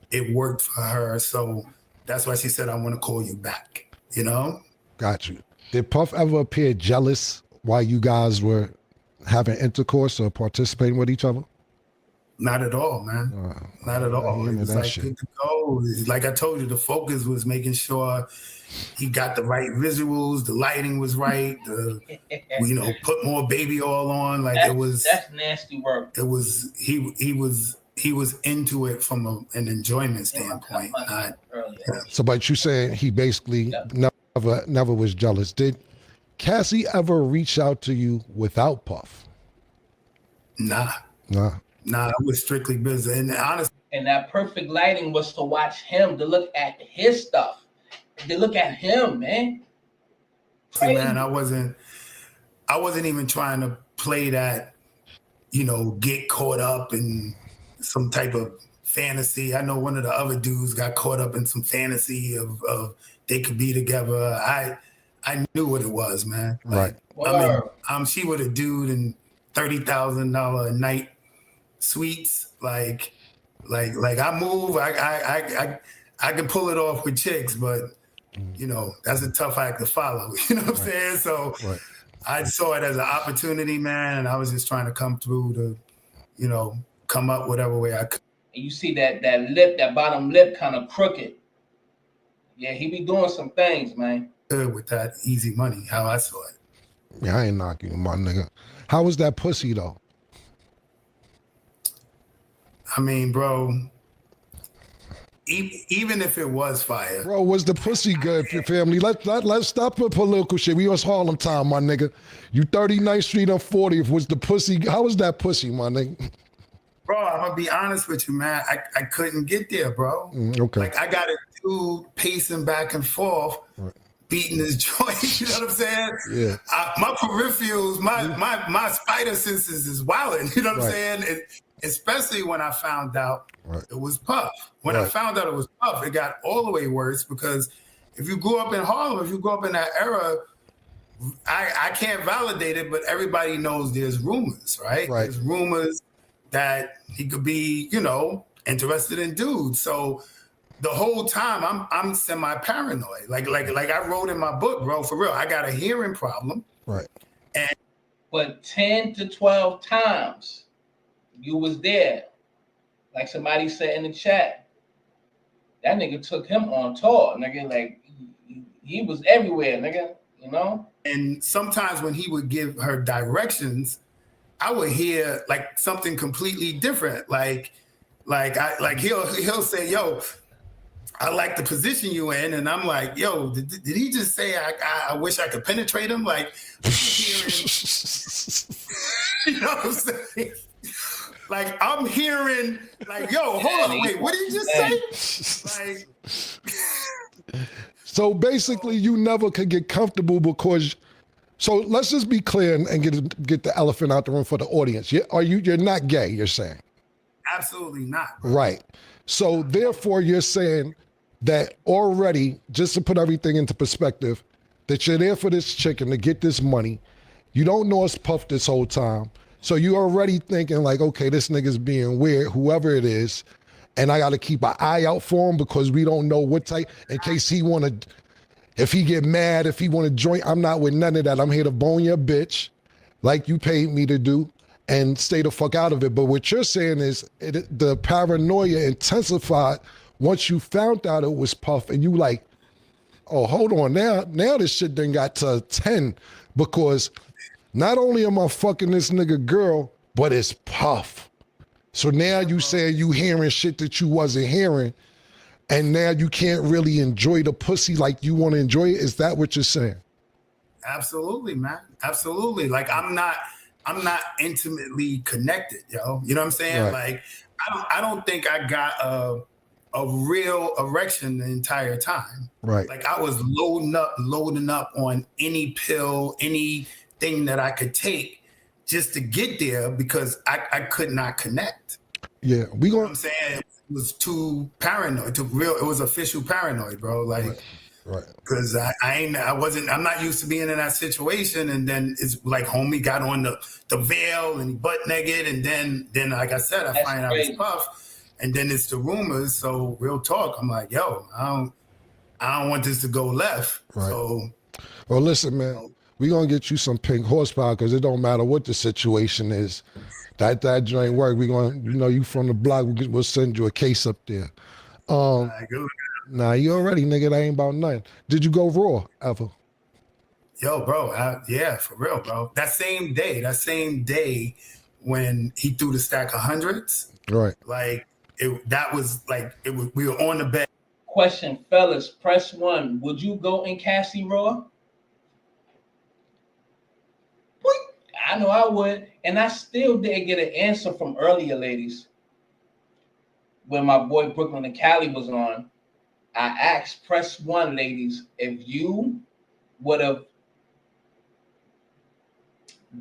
it worked for her. So that's why she said, I want to call you back, you know? Got you. Did Puff ever appear jealous while you guys were having intercourse or participating with each other? Not at all, man. Not at all. It was like good to go. Like I told you, the focus was making sure he got the right visuals, the lighting was right, put more baby oil on. Like that's nasty work. It was he was into it from an enjoyment standpoint. So, but you saying he basically never was jealous. Did Cassie ever reach out to you without Puff? Nah, it was strictly business. And honestly, and that perfect lighting was to watch him, to look at his stuff, to look at him, man. See, man, I wasn't even trying to play that, get caught up in some type of fantasy. I know one of the other dudes got caught up in some fantasy of they could be together. I knew what it was, man. Right. She with a dude in $30,000 a night suites. Like I move, I can pull it off with chicks, but that's a tough act to follow. You know what I'm saying? So I saw it as an opportunity, man, and I was just trying to come through to, come up whatever way I could. And you see that bottom lip kind of crooked. Yeah, he be doing some things, man. Good with that easy money, how I saw it. Yeah, I ain't knocking you, my nigga. How was that pussy though? I mean, bro, even if it was fire. Bro, was the pussy good for your family? Let's stop with political shit. We was Harlem time, my nigga. You 39th Street on 40th. Was the pussy, how was that pussy, my nigga? Bro, I'm going to be honest with you, man. I couldn't get there, bro. Okay. Like, I got a dude pacing back and forth, beating his joint. You know what I'm saying? Yeah. My peripherals, my spider senses is wilding. You know what I'm saying? Especially when I found out it was Puff. When I found out it was Puff, it got all the way worse because if you grew up in Harlem, if you grew up in that era, I can't validate it, but everybody knows there's rumors, right? There's rumors that he could be, interested in dudes. So the whole time I'm semi-paranoid. Like I wrote in my book, bro, for real. I got a hearing problem. Right. But 10 to 12 times you was there. Like somebody said in the chat, that nigga took him on tour, nigga. Like he was everywhere, nigga, And sometimes when he would give her directions, I would hear like something completely different. Like he'll say, yo, I like the position you in. And I'm like, yo, did he just say I wish I could penetrate him? Like, hearing, you know what I'm saying? Like, I'm hearing, like, yo, hold on, wait, what did you just say? Like, so basically, you never could get comfortable because. So let's just be clear and get the elephant out the room for the audience. You're not gay, you're saying? Absolutely not. Bro. Right. So therefore, you're saying that already, just to put everything into perspective, that you're there for this chicken to get this money, You don't know it's Puff this whole time. So you already thinking like, okay, this nigga's being weird, whoever it is. And I got to keep an eye out for him because we don't know what type, in case he want to, if he get mad, if he want to join. I'm not with none of that. I'm here to bone your bitch like you paid me to do and stay the fuck out of it. But what you're saying is the paranoia intensified once you found out it was Puff and you like, oh, hold on, now this shit done got to 10 because not only am I fucking this nigga girl, but it's Puff. So now you saying you hearing shit that you wasn't hearing, and now you can't really enjoy the pussy like you want to enjoy it. Is that what you're saying? Absolutely, man. Absolutely. Like I'm not intimately connected, yo. You know what I'm saying? Right. Like I don't think I got a real erection the entire time. Right. Like I was loading up on any pill, anything that I could take just to get there because I could not connect. Yeah, we You know going. what I'm saying? It was too paranoid, it was official paranoid, bro. Like, right. Cause I'm not used to being in that situation. And then it's like homie got on the veil and butt naked. And then like I said, I find out it's Puff. And then it's the rumors. So real talk, I'm like, yo, I don't want this to go left. Right. So, well, listen, man, we gonna get you some pink horsepower because it don't matter what the situation is. That joint work. We gonna, you from the block. We'll send you a case up there. Nah, you already, nigga. That ain't about nothing. Did you go raw ever? Yo, bro. Yeah, for real, bro. That same day when he threw the stack of hundreds. Right. Like we were on the bed. Question, fellas, press 1. Would you go in Cassie raw? What? I know I would, and I still didn't get an answer from earlier, ladies. When my boy Brooklyn and Cali was on, I asked, press 1, ladies, if you would have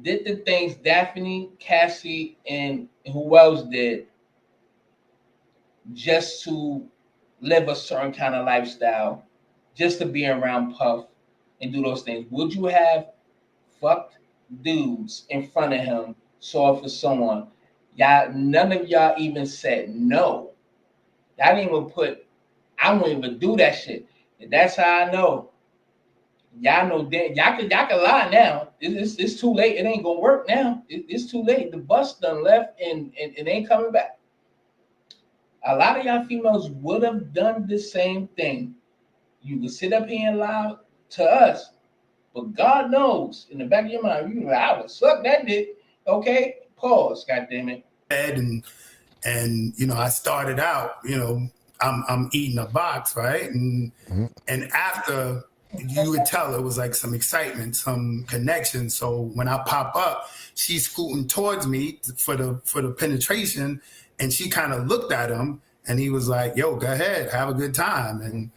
did the things Daphne, Cassie, and who else did just to live a certain kind of lifestyle, just to be around Puff and do those things, would you have fucked dudes in front of him, saw for someone? Y'all, none of y'all even said no. I didn't even put, I won't even do that shit. And that's how I know. Y'all know that y'all can lie now. It's too late. It ain't gonna work now. It's too late. The bus done left and it ain't coming back. A lot of y'all females would have done the same thing. You could sit up here and lie to us, but God knows in the back of your mind, you like, I would suck that dick. Okay, pause. God damn it. And I started out. I'm eating a box, right? And after, you would tell it was like some excitement, some connection. So when I pop up, she's scooting towards me for the penetration, and she kind of looked at him, and he was like, "Yo, go ahead, have a good time." And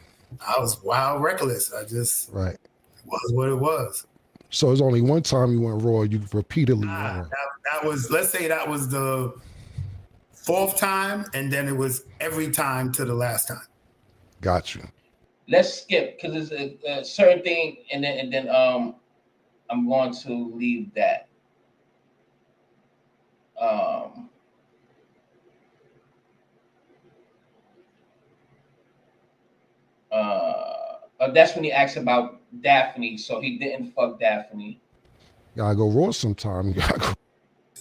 I was wild reckless. I just right. It was what it was. So it's only one time you went raw. You repeatedly went raw. That was, let's say that was the 4th time, and then it was every time to the last time. Got you. Let's skip because it's a certain thing, and then I'm going to leave that. That's when he asked about Daphne, so he didn't fuck Daphne. Gotta go raw sometime.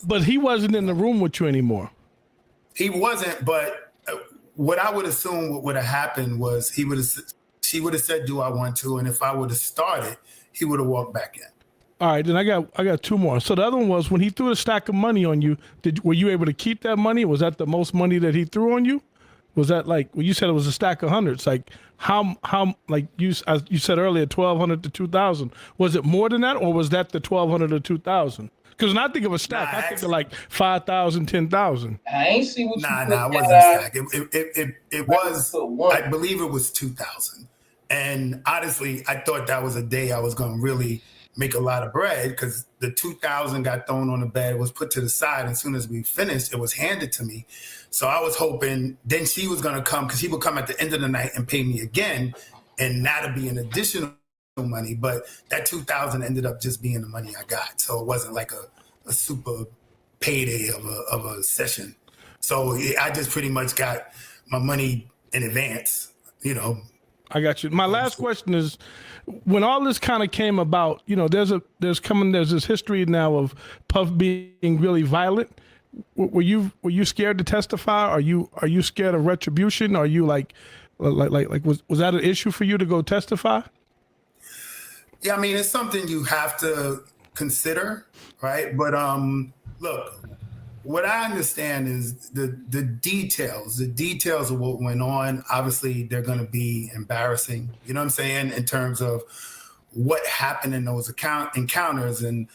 But he wasn't in the room with you anymore. He wasn't, but what I would assume what would have happened was she would have said, "Do I want to?" And if I would have started, he would have walked back in. All right, then I got 2 more. So the other one was when he threw a stack of money on you. Were you able to keep that money? Was that the most money that he threw on you? Was that like, well, you said it was a stack of hundreds? Like how like you said earlier, 1,200 to 2,000. Was it more than that, or was that the 1,200 to 2,000? Because when I think of a stack, I think of like 5,000, 10,000. I ain't see what Nah, it wasn't a stack. It was, I believe it was 2,000. And honestly, I thought that was a day I was going to really make a lot of bread, because the 2,000 got thrown on the bed, was put to the side. And as soon as we finished, it was handed to me. So I was hoping then she was going to come, because he would come at the end of the night and pay me again. And that'd be an additional money, but that 2,000 ended up just being the money I got. So it wasn't like a super payday of a session. So I just pretty much got my money in advance, you know. I got you. My last question is, when all this kind of came about, you know, there's this history now of Puff being really violent. Were you scared to testify? Are you scared of retribution? Are you like was that an issue for you to go testify? Yeah, I mean, it's something you have to consider, right? But look, what I understand is the details of what went on. Obviously, they're going to be embarrassing. You know what I'm saying? In terms of what happened in those encounters, and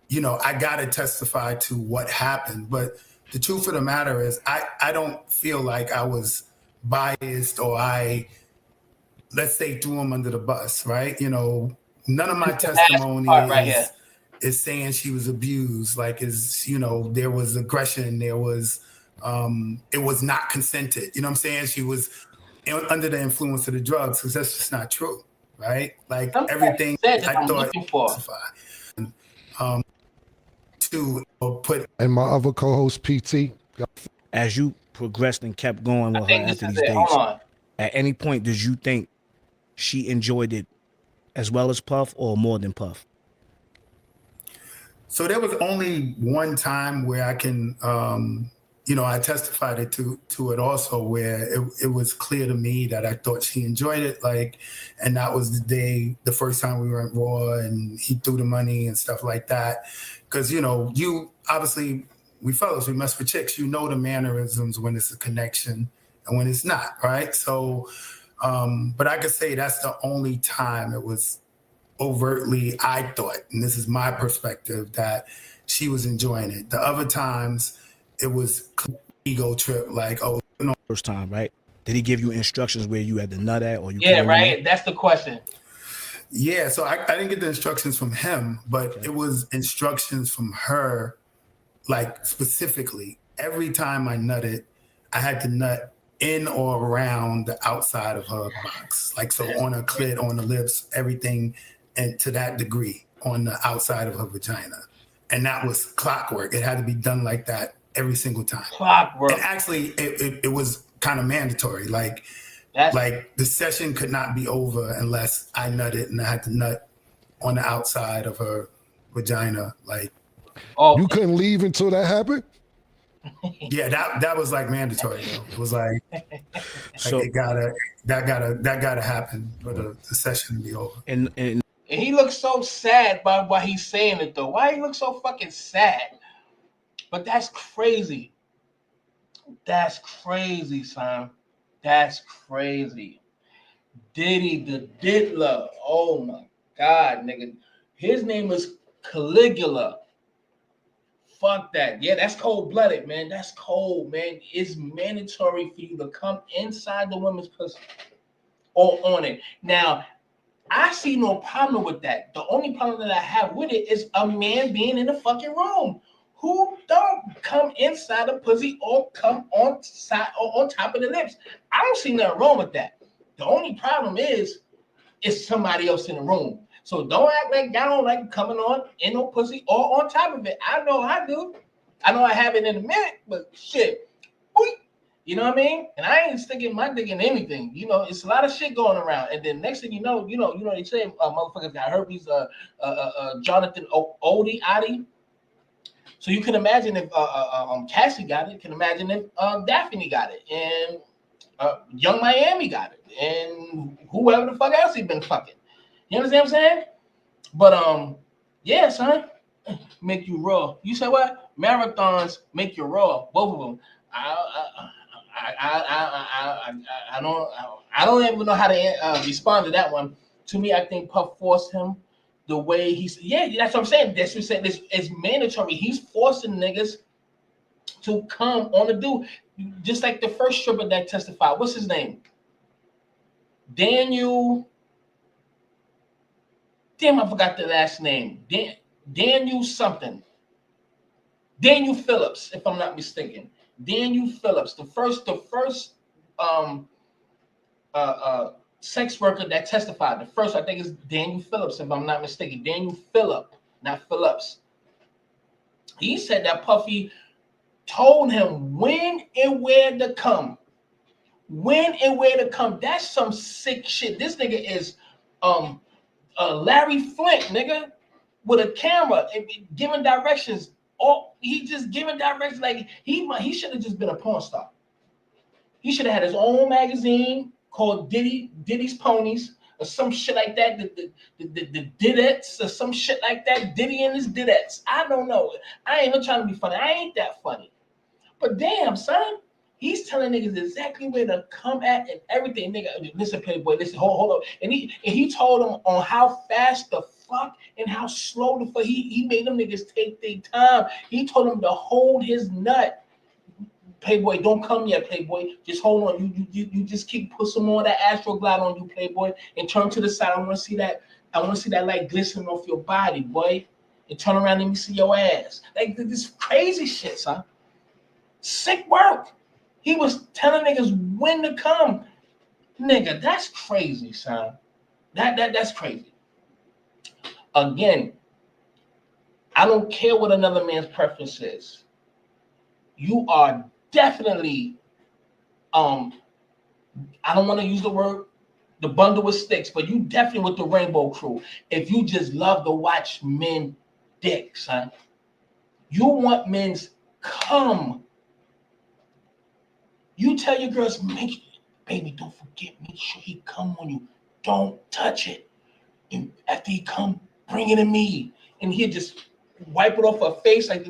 you know, I got to testify to what happened. But the truth of the matter is, I don't feel like I was biased or let's say, threw him under the bus, right? You know, none of my testimony is saying she was abused. Like, you know, there was aggression, there was, it was not consented. You know what I'm saying? She was under the influence of the drugs, because that's just not true, right? Like everything I thought to put. And my other co-host PT. As you progressed and kept going with her after these dates, at any point did you think she enjoyed it as well as Puff or more than Puff? So there was only one time where I can, you know, I testified to it also, where it was clear to me that I thought she enjoyed it. Like, and that was the first time we were at Raw and he threw the money and stuff like that. Cause you know, obviously we fellas, we mess with chicks, you know, the mannerisms when it's a connection and when it's not, right? So, but I could say that's the only time it was overtly, I thought, and this is my perspective, that she was enjoying it. The other times, it was ego trip, like, oh, no. First time, right? Did he give you instructions where you had to nut at, or you? Yeah, right. That's the question. Yeah, so I didn't get the instructions from him, but it was instructions from her, like specifically. Every time I nutted, I had to nut in or around the outside of her box, like so on her clit, on the lips, everything. And to that degree on the outside of her vagina. And that was clockwork. It had to be done like that every single time. Clockwork. And actually, it was kind of mandatory. Like the session could not be over unless I nutted, and I had to nut on the outside of her vagina. Like, you couldn't leave until that happened? Yeah, that was like mandatory. Though. It was like that gotta happen for the session to be over. And he looks so sad while he's saying it though. Why he looks so fucking sad? But that's crazy. That's crazy, son. That's crazy. Diddy the Diddler. Oh my God, nigga. His name is Caligula. Fuck that. Yeah, that's cold-blooded, man. That's cold, man. It's mandatory for you to come inside the woman's pussy or on it. Now, I see no problem with that. The only problem that I have with it is a man being in the fucking room. Who don't come inside the pussy or come on side or on top of the lips? I don't see nothing wrong with that. The only problem is somebody else in the room. So don't act like y'all don't like coming on in no pussy or on top of it. I know I do. I know I have it in a minute, but shit. You know what I mean? And I ain't sticking my dick in anything. You know, it's a lot of shit going around. And then next thing you know, they say motherfuckers got herpes, Jonathan Adi. So you can imagine if Cassie got it, you can imagine if Daphne got it, and Young Miami got it, and whoever the fuck else he been fucking. You understand what I'm saying? But yeah, son, make you raw. You said what? Marathons make you raw, both of them. I don't even know how to respond to that one. To me, I think Puff forced him the way he's. Yeah, that's what I'm saying. That's what I'm saying. It's mandatory. He's forcing niggas to come on the dude, just like the first stripper that testified. What's his name? Daniel. Damn, I forgot the last name. Daniel something. Daniel Phillips, if I'm not mistaken. Daniel Phillips, the first sex worker that testified. The first, I think, is Daniel Phillips, if I'm not mistaken. Daniel Phillip, not Phillips. He said that Puffy told him when and where to come. When and where to come. That's some sick shit. This nigga is Larry Flint, nigga, with a camera and giving directions. Or he just giving directions like he should have just been a porn star. He should have had his own magazine called Diddy's Ponies or some shit like that. The Didettes or some shit like that. Diddy and his Didettes. I don't know. I ain't even trying to be funny. I ain't that funny. But damn, son, he's telling niggas exactly where to come at and everything. Nigga, listen, Playboy, listen, hold up. And he told them on how fast the fuck and how slow the fuck. He made them niggas take their time. He told them to hold his nut. Playboy, don't come yet, Playboy. Just hold on. You just keep put some more of that Astroglide on you, Playboy, and turn to the side. I want to see that. I want to see that light glistening off your body, boy. And turn around and let me see your ass. Like this crazy shit, son. Sick work. He was telling niggas when to come. Nigga, that's crazy, son. That's crazy. Again, I don't care what another man's preference is. You are definitely, I don't want to use the word, the bundle with sticks, but you definitely with the Rainbow Crew. If you just love to watch men dick, son. You want men's cum. You tell your girls, baby, don't forget, make sure he come on you. Don't touch it. And after he come, bring it to me. And he'll just wipe it off her face like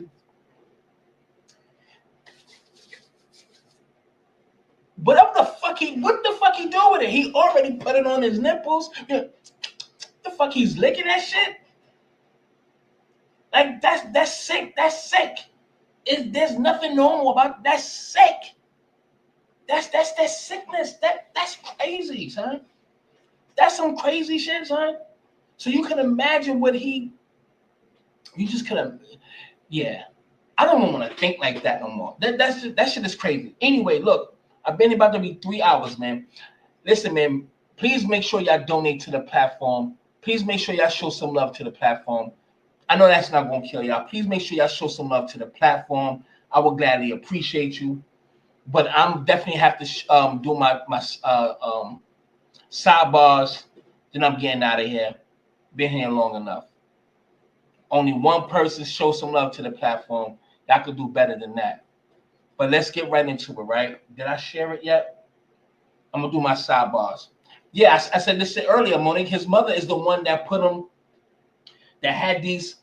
what the fuck he do with it? He already put it on his nipples. The fuck he's licking that shit? Like that's sick. That's sick. There's nothing normal about that's sick. That's sickness. That's crazy, son. That's some crazy shit, son. So you can imagine what you just could have. Yeah, I don't even want to think like that no more. That shit is crazy. Anyway, look. I've been about to be 3 hours, man. Listen, man, please make sure y'all donate to the platform. Please make sure y'all show some love to the platform. I know that's not going to kill y'all. Please make sure y'all show some love to the platform. I will gladly appreciate you. But I'm definitely have to do my sidebars. Then I'm getting out of here. Been here long enough. Only one person show some love to the platform. Y'all could do better than that. But let's get right into it, right? Did I share it yet? I'm going to do my sidebars. Yeah, I said this earlier, Monique. His mother is the one that put him, that had these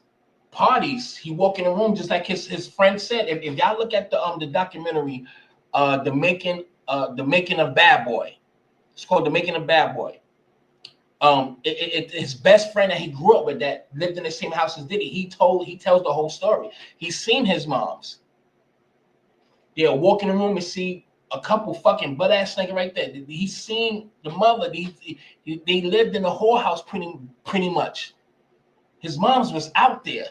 parties. He walked in the room just like his friend said. If y'all look at the documentary, the making of Bad Boy. It's called The Making of Bad Boy. His best friend that he grew up with that lived in the same house as Diddy, he tells the whole story. He's seen his moms. They'll walk in the room and see a couple fucking butt ass nigga right there. He's seen the mother. They lived in a whorehouse pretty much. His moms was out there.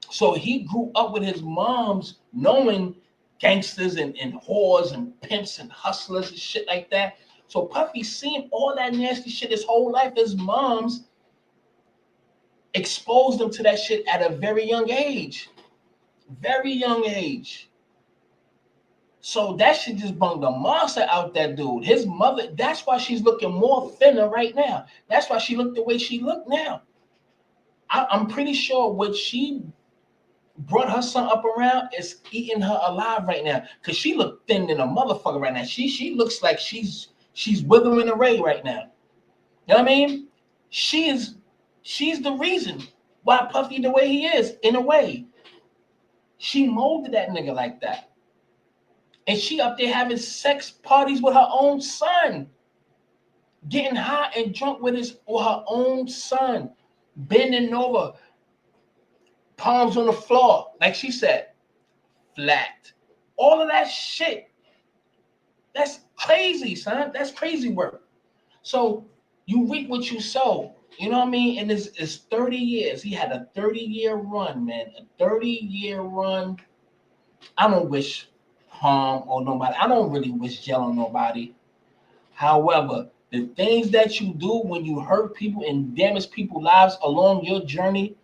So he grew up with his moms knowing gangsters and whores and pimps and hustlers and shit like that. So Puffy's seen all that nasty shit his whole life. His moms exposed him to that shit at a very young age. Very young age. So that shit just bunged the monster out that dude. His mother, that's why she's looking more thinner right now. That's why she looked the way she looked now. I'm pretty sure what she brought her son up around is eating her alive right now. Because she looked thin than a motherfucker right now. She looks like she's withering away right now. You know what I mean? She's the reason why Puffy the way he is, in a way. She molded that nigga like that. And she up there having sex parties with her own son. Getting high and drunk with her own son. Bending over. Palms on the floor. Like she said. Flat. All of that shit. That's crazy, son. That's crazy work. So you reap what you sow. You know what I mean? And it's 30 years. He had a 30-year run, man. A 30-year run. I don't wish harm on nobody. I don't really wish jail on nobody. However, The things that you do when you hurt people and damage people's lives along your journey,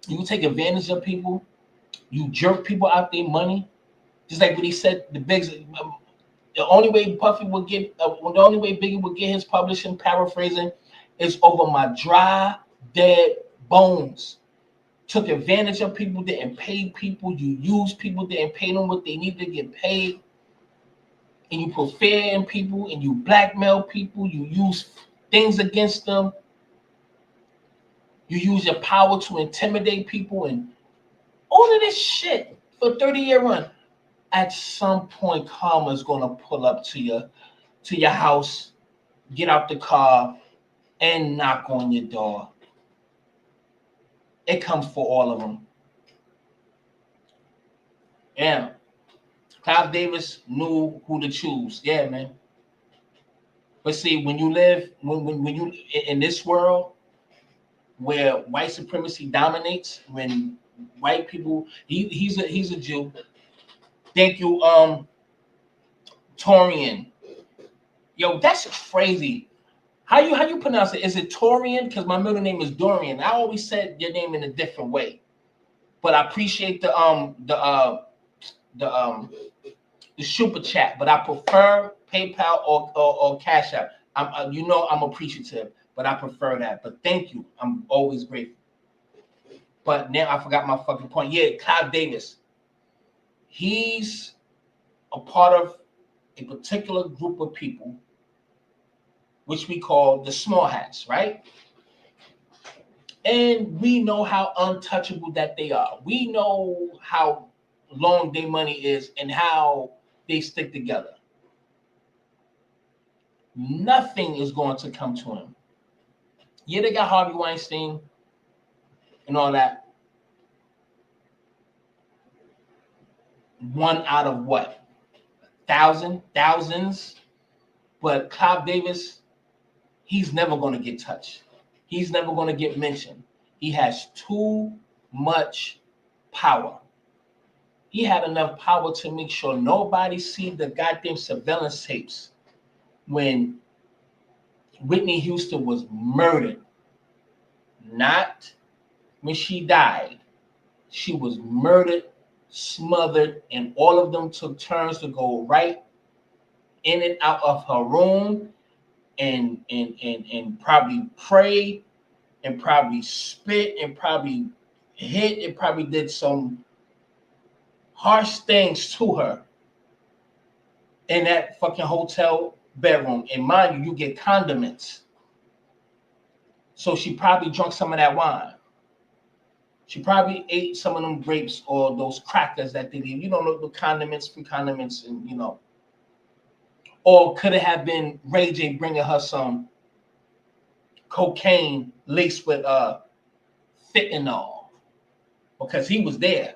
you take advantage of people, you jerk people out their money. Just like what he said, the only way Puffy would get, the only way Biggie would get his publishing, paraphrasing, is over my dry, dead bones. Took advantage of people, didn't pay people. You used people, didn't pay them what they needed to get paid. And you put fear in people, and you blackmail people. You use things against them. You use your power to intimidate people, and all of this shit for a 30-year run. At some point, karma is gonna pull up to your house, get out the car, and knock on your door. It comes for all of them. Yeah. Clive Davis knew who to choose. Yeah, man. But see, when you live, when you in this world where white supremacy dominates, when white people, he's a Jew. Thank you, Torian. Yo, that's crazy. How you pronounce it? Is it Torian? Because my middle name is Dorian. I always said your name in a different way. But I appreciate the super chat. But I prefer PayPal or Cash App. I'm appreciative, but I prefer that. But thank you. I'm always grateful. But now I forgot my fucking point. Yeah, Clive Davis. He's a part of a particular group of people, which we call the small hats, right? And we know how untouchable that they are. We know how long their money is and how they stick together. Nothing is going to come to him. Yeah, they got Harvey Weinstein and all that. One out of what? Thousands. But Clive Davis, he's never going to get touched. He's never going to get mentioned. He has too much power. He had enough power to make sure nobody see the goddamn surveillance tapes when Whitney Houston was murdered. Not when she died. She was murdered, smothered, and all of them took turns to go right in and out of her room and probably pray and probably spit and probably hit and probably did some harsh things to her in that fucking hotel bedroom. And mind you, you get condiments. So she probably drank some of that wine. She probably ate some of them grapes or those crackers that they leave. You know, the condiments, free condiments, and you know. Or could it have been Ray J bringing her some cocaine laced with fentanyl? Because he was there.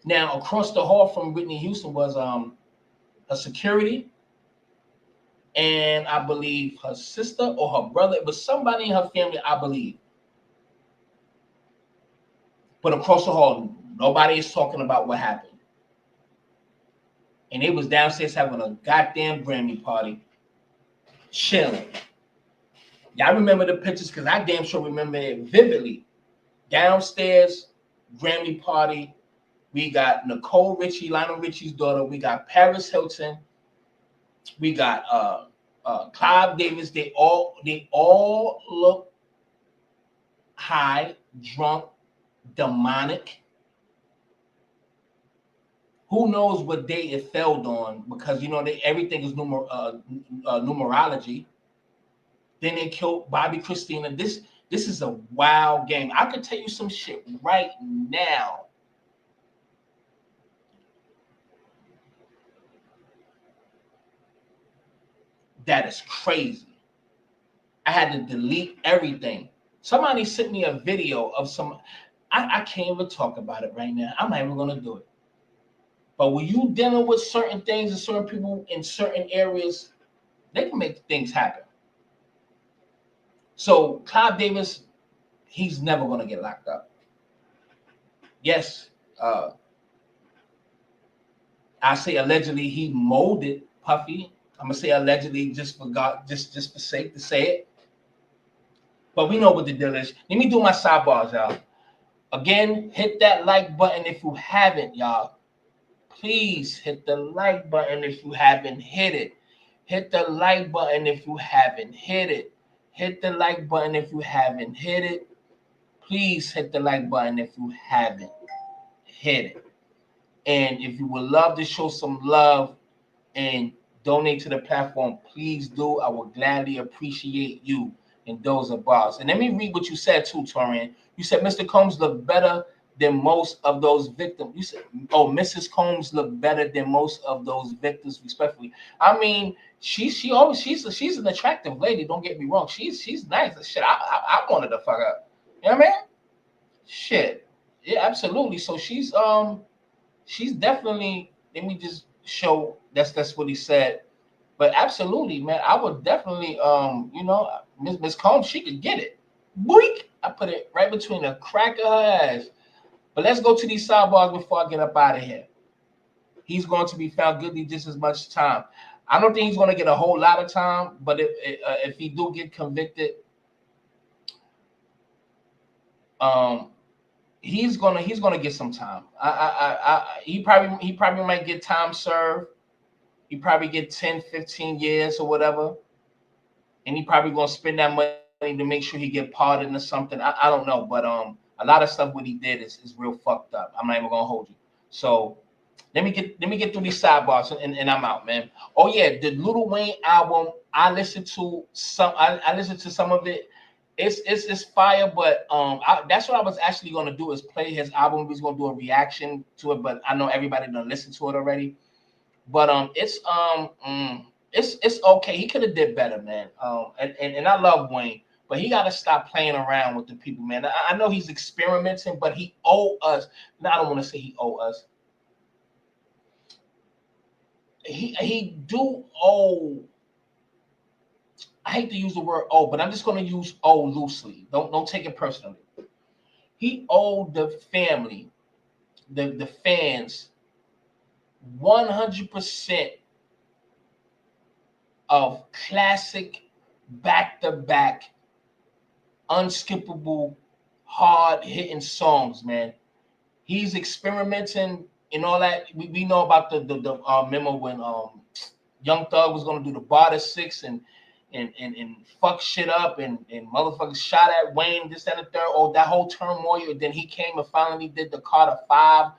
Now, across the hall from Whitney Houston was her security, and I believe her sister or her brother. It was somebody in her family, I believe. But across the hall, nobody is talking about what happened. And they was downstairs having a goddamn Grammy party, chilling. Y'all remember the pictures? Because I damn sure remember it vividly. Downstairs, Grammy party. We got Nicole Richie, Lionel Richie's daughter. We got Paris Hilton. We got Clive Davis. They all look high, drunk, demonic. Who knows what day it fell on? Because you know everything is numerology. Then they killed Bobby Christina. This is a wild game. I could tell you some shit right now. That is crazy. I had to delete everything. Somebody sent me a video of some. I can't even talk about it right now. I'm not even gonna do it. But when you dealing with certain things and certain people in certain areas, they can make things happen. So Clive Davis, he's never gonna get locked up. Yes, I say allegedly he molded Puffy. I'm gonna say allegedly just for God, just for sake to say it. But we know what the deal is. Let me do my sidebars, y'all. Again, hit that like button if you haven't, y'all. Please hit the like button if you haven't hit it. Hit the like button if you haven't hit it. Hit the like button if you haven't hit it. Please hit the like button if you haven't hit it. And if you would love to show some love and donate to the platform, please do. I will gladly appreciate you. And those are bars. And let me read what you said too, Torian. You said Mr. Combs looked better than most of those victims. You said, oh, Mrs. Combs looked better than most of those victims, respectfully. I mean, she's an attractive lady. Don't get me wrong. She's nice. Shit, I wanted to fuck up. You know what I mean? Shit. Yeah, absolutely. So she's definitely. Let me just show. That's what he said. But absolutely, man, I would definitely, Miss Combs, she could get it. Boink! I put it right between the crack of her ass. But let's go to these sidebars before I get up out of here. He's going to be found guilty just as much time. I don't think he's going to get a whole lot of time, but if he do get convicted, he's gonna get some time. He probably might get time served. He probably get 10, 15 years or whatever. And he probably gonna spend that money to make sure he get pardoned or something. I don't know, but a lot of stuff what he did is real fucked up. I'm not even gonna hold you. So let me get through these sidebars and I'm out, man. Oh yeah, the Lil Wayne album, I listened to some of it. It's fire, but that's what I was actually gonna do is play his album. He's gonna do a reaction to it, but I know everybody done listened to it already. But it's okay. He could have did better, man. And I love Wayne, but he got to stop playing around with the people, man. I know he's experimenting, but he owe us. No, I don't want to say he owe us. He do owe. I hate to use the word owe, but I'm just going to use owe loosely. Don't take it personally. He owed the family, the fans, 100% of classic, back-to-back, unskippable, hard-hitting songs, man. He's experimenting and all that. We know about the memo when Young Thug was gonna do the Barter 6 and fuck shit up and motherfuckers shot at Wayne, this, that, and the third. Oh, that whole turmoil. Then he came and finally did the Carter 5.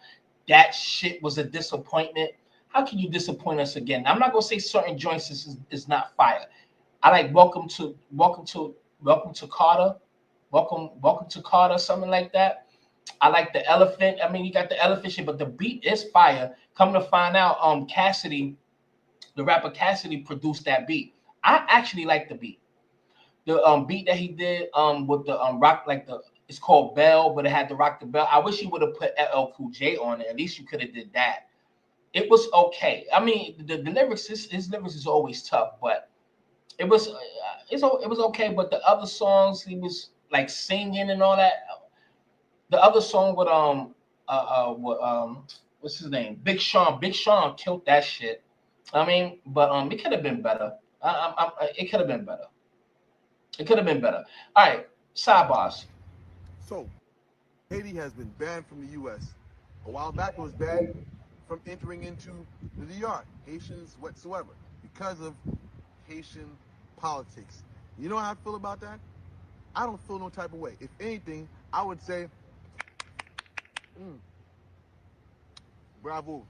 That shit was a disappointment. How can you disappoint us again? I'm not gonna say certain joints is not fire. I like welcome to Carter, welcome to Carter, something like that. I like the Elephant. I mean, you got the Elephant shit, but the beat is fire. Come to find out, Cassidy, the rapper Cassidy, produced that beat. I actually like the beat. The beat that he did with the rock, like it's called Bell, but it had to rock the bell. I wish he would have put LL Cool J on it. At least you could have did that. It was okay. I mean, the lyrics, his lyrics is always tough, but it was okay. But the other songs, he was like singing and all that. The other song with what's his name? Big Sean. Big Sean killed that shit. I mean, but it could have been better. It could have been better. It could have been better. All right, sidebars. So, Haiti has been banned from the U.S. A while back, it was banned from entering into the DR, Haitians whatsoever, because of Haitian politics. You know how I feel about that? I don't feel no type of way. If anything, I would say, bravo.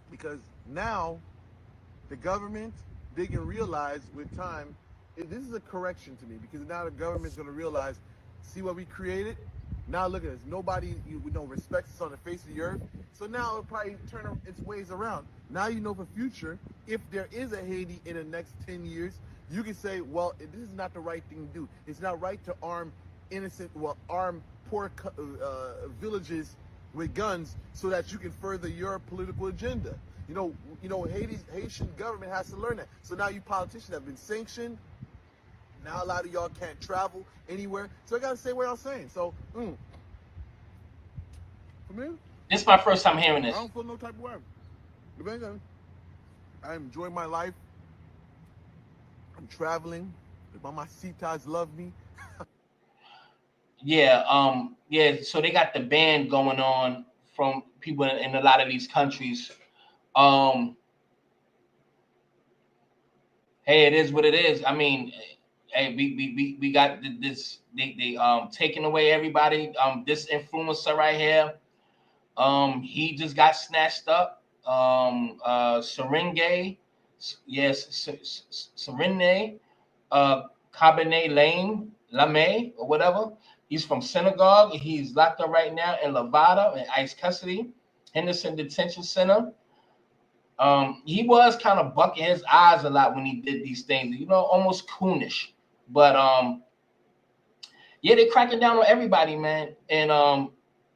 Because now, the government, they can realize with time, this is a correction to me, because now the government's going to realize, see what we created? Now look at us. Nobody respects us on the face of the earth. So now it'll probably turn its ways around. Now you know for future, if there is a Haiti in the next 10 years, you can say, well, this is not the right thing to do. It's not right to arm poor villages with guns so that you can further your political agenda. Haitian government has to learn that. So now you politicians have been sanctioned. Now a lot of y'all can't travel anywhere. So I gotta say what I'm saying. So, for me, this is my first time hearing this. I don't feel no type of way. I enjoy my life. I'm traveling. The mamacitas love me. Yeah, so they got the ban going on from people in a lot of these countries. Hey, it is what it is. I mean, hey, we got this. They taking away everybody. This influencer right here. He just got snatched up. Serenge, yes, Serene, Cabernet Lame, or whatever. He's from Senegal. He's locked up right now in Nevada in ICE custody, Henderson Detention Center. He was kind of bucking his eyes a lot when he did these things, almost coonish. But yeah, they're cracking down on everybody, man. And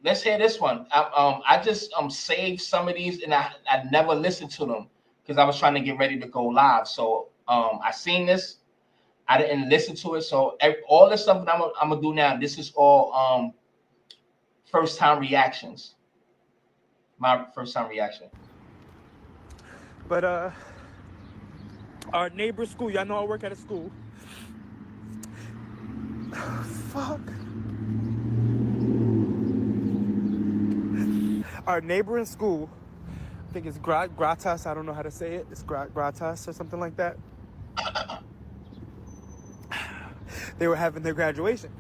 let's hear this one. I just saved some of these, and I never listened to them because I was trying to get ready to go live. So I seen this, I didn't listen to it. So all this stuff that I'm gonna do now, this is all first time reactions. My first time reaction. But our neighbor's school, y'all know I work at a school. Fuck. Our neighboring school, I think it's Gratas, I don't know how to say it. It's Gratas or something like that. They were having their graduation.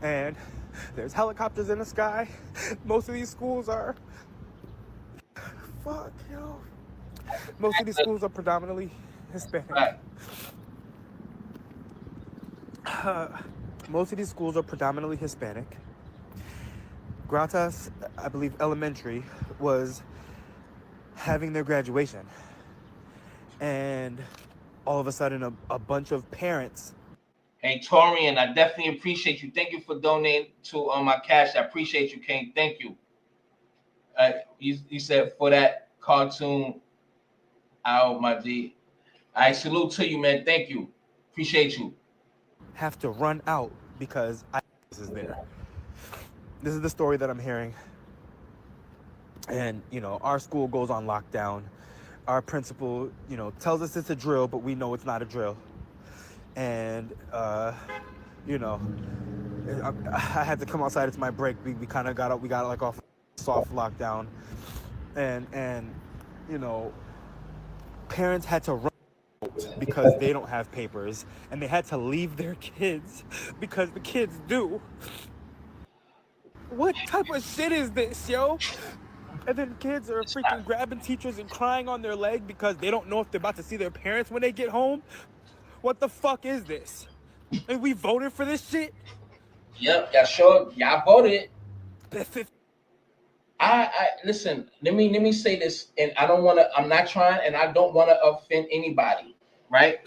And there's helicopters in the sky. Most of these schools are, most of these schools are predominantly Hispanic. Right. Most of these schools are predominantly Hispanic. Gratas, I believe elementary, was having their graduation. And all of a sudden, a bunch of parents. Hey, Torian, I definitely appreciate you. Thank you for donating to my cash. I appreciate you, King. Thank you. You said for that cartoon, out my G. I salute to you, man. Thank you. Appreciate you. Have to run out because this is there. This is the story that I'm hearing. And, our school goes on lockdown. Our principal, tells us it's a drill, but we know it's not a drill. And, I had to come outside. It's my break. We kind of got like off soft lockdown. And, parents had to run because they don't have papers, and they had to leave their kids because the kids do. What type of shit is this, yo? And then kids are freaking grabbing teachers and crying on their leg because they don't know if they're about to see their parents when they get home. What the fuck is this? And we voted for this shit? Yep, y'all voted. I listen, let me say this, and I'm not trying, and I don't want to offend anybody, right?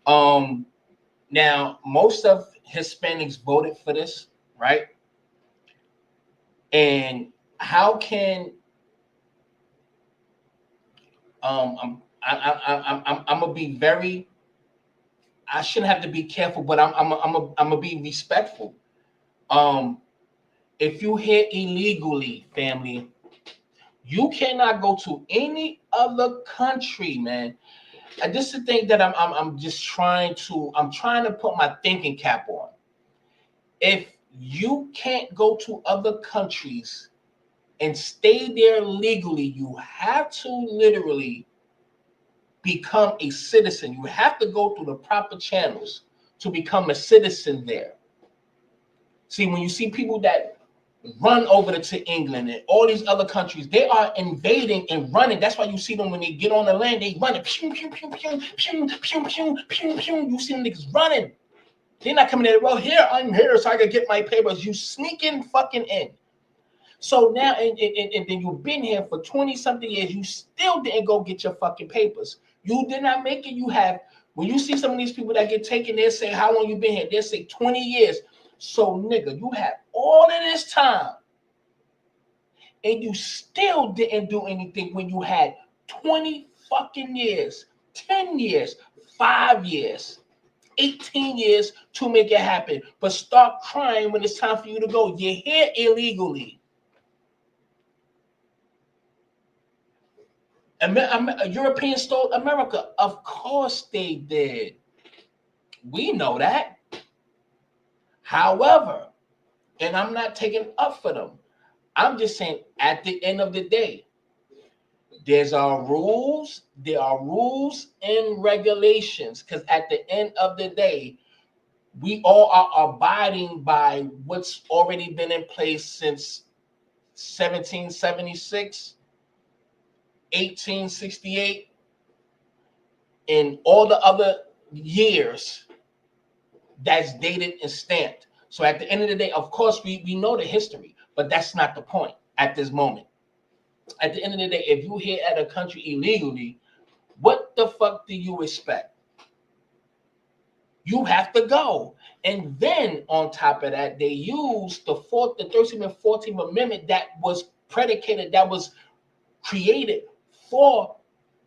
Now most of Hispanics voted for this, right? And how can I'm gonna be very, I shouldn't have to be careful, but I'm gonna be respectful. If you here illegally, family, you cannot go to any other country, man. And this is the thing that I'm just trying to put my thinking cap on. If you can't go to other countries and stay there legally, you have to literally become a citizen. You have to go through the proper channels to become a citizen there. See, when you see people that run over to England and all these other countries, they are invading and running. That's why you see them when they get on the land, they running. Pew, pew, pew, pew, pew, pew, pew, pew, pew. You see them niggas running. They're not coming in. Well, I'm here so I can get my papers. You sneaking fucking in. So now, and then you've been here for 20-something years. You still didn't go get your fucking papers. You did not make it. You have, when you see some of these people that get taken, they say, how long you been here? They say 20 years. So, nigga, you had all of this time and you still didn't do anything when you had 20 fucking years, 10 years, 5 years, 18 years to make it happen. But start crying when it's time for you to go. You're here illegally. Europeans stole America. Of course they did. We know that. However, and I'm not taking up for them. I'm just saying at the end of the day, there are rules and regulations, because at the end of the day, we all are abiding by what's already been in place since 1776, 1868, and all the other years that's dated and stamped. So at the end of the day, of course, we know the history, but that's not the point at this moment. At the end of the day, if you here at a country illegally, what the fuck do you expect? You have to go. And then on top of that, they used the 13th and 14th Amendment that was predicated, that was created for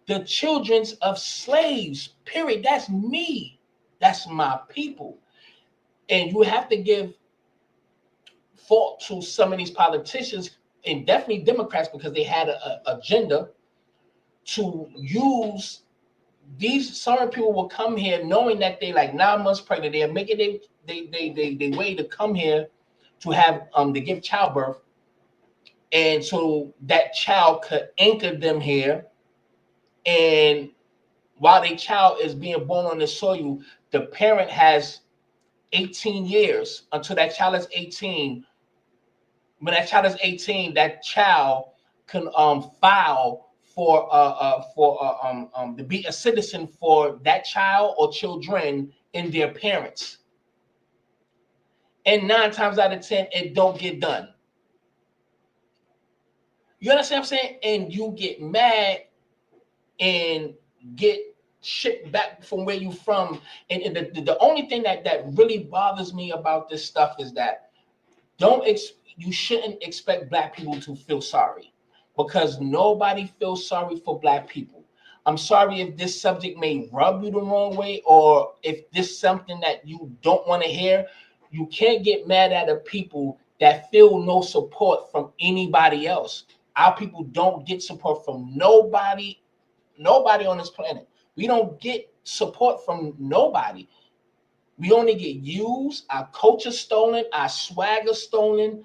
the children of slaves, period. That's me. That's my people. And you have to give fault to some of these politicians, and definitely Democrats, because they had an agenda to use these. Some people will come here knowing that they like 9 months pregnant. They're making they way to come here to have to give childbirth, and so that child could anchor them here. And while the child is being born on the soil, the parent has 18 years until that child is 18. When that child is 18, that child can file for to be a citizen for that child or children and their parents. And 9 times out of 10, it don't get done. You understand what I'm saying? And you get mad and get shit back from where you from. And the only thing that really bothers me about this stuff is that you shouldn't expect Black people to feel sorry, because nobody feels sorry for Black people. I'm sorry if this subject may rub you the wrong way, or if this is something that you don't want to hear. You can't get mad at the people that feel no support from anybody else. Our people don't get support from nobody on this planet. We don't get support from nobody. We only get used, our culture stolen, our swagger stolen,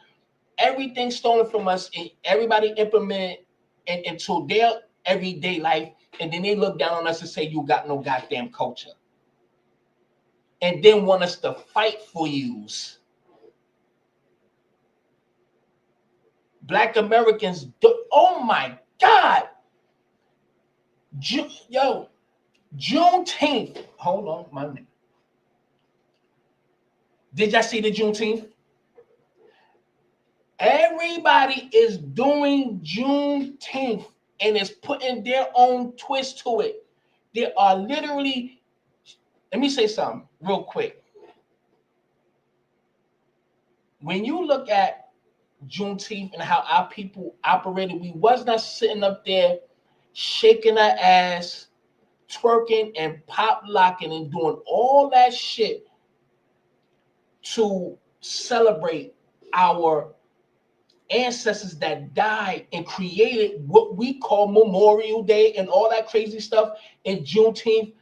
everything stolen from us, and everybody implement into their everyday life, and then they look down on us and say, you got no goddamn culture. And then want us to fight for yous. Black Americans, oh my God. Juneteenth. Hold on, my name. Did y'all see the Juneteenth? Everybody is doing Juneteenth and is putting their own twist to it. There are literally, let me say something real quick. When you look at Juneteenth and how our people operated, we was not sitting up there shaking our ass, twerking and pop locking and doing all that shit to celebrate our ancestors that died and created what we call Memorial Day and all that crazy stuff in Juneteenth.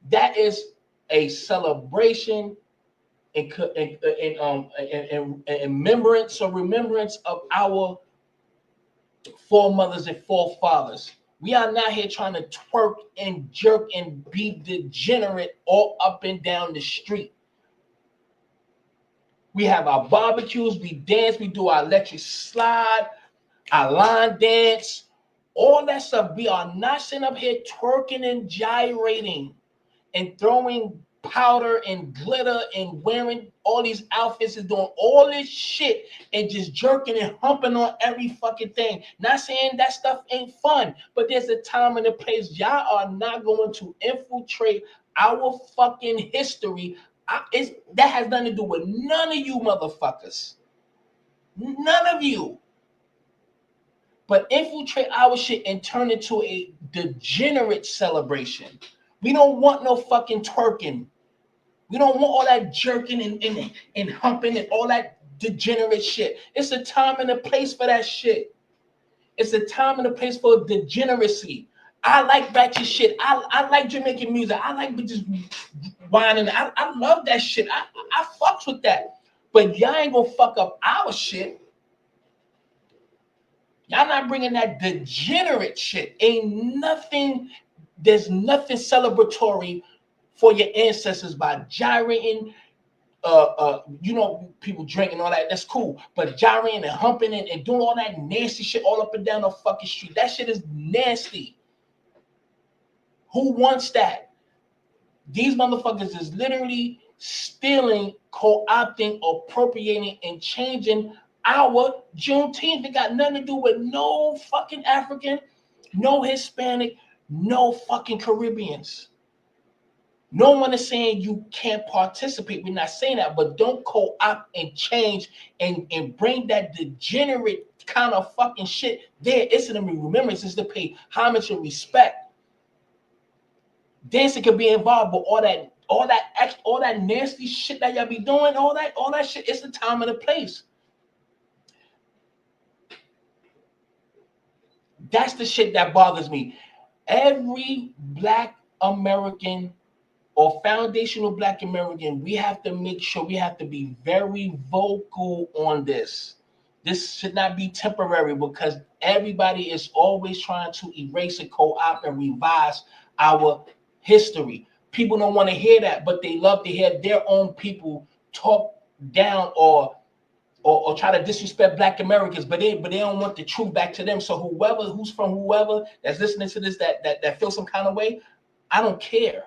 That is a celebration and remembrance of our foremothers and forefathers. We are not here trying to twerk and jerk and be degenerate all up and down the street. We have our barbecues, we dance, we do our electric slide, our line dance, all that stuff. We are not sitting up here twerking and gyrating and throwing powder and glitter and wearing all these outfits and doing all this shit and just jerking and humping on every fucking thing. Not saying that stuff ain't fun, but there's a time and a place. Y'all are not going to infiltrate our fucking history. That has nothing to do with none of you motherfuckers. None of you. But infiltrate our shit and turn it to a degenerate celebration. We don't want no fucking twerking. We don't want all that jerking and humping and all that degenerate shit. It's a time and a place for that shit. It's a time and a place for degeneracy. I like ratchet shit. I like Jamaican music. I like bitches whining. I love that shit. I fucks with that. But y'all ain't gonna fuck up our shit. Y'all not bringing that degenerate shit. Ain't nothing. There's nothing celebratory for your ancestors by gyrating. People drinking all that. That's cool. But gyrating and humping and doing all that nasty shit all up and down the fucking street. That shit is nasty. Who wants that? These motherfuckers is literally stealing, co-opting, appropriating, and changing our Juneteenth. It got nothing to do with no fucking African, no Hispanic, no fucking Caribbeans. No one is saying you can't participate. We're not saying that, but don't co-opt and change and bring that degenerate kind of fucking shit there. It's in remembrance. It's to pay homage and respect. Dancing can be involved, but all that nasty shit that y'all be doing, all that shit, it's the time and the place. That's the shit that bothers me. Every Black American or foundational Black American, we have to make sure we have to be very vocal on this. This should not be temporary because everybody is always trying to erase and co-opt and revise our history. People don't want to hear that, but they love to hear their own people talk down or try to disrespect Black Americans, but they don't want the truth back to them. So who's from whoever that's listening to this that feels some kind of way, I don't care.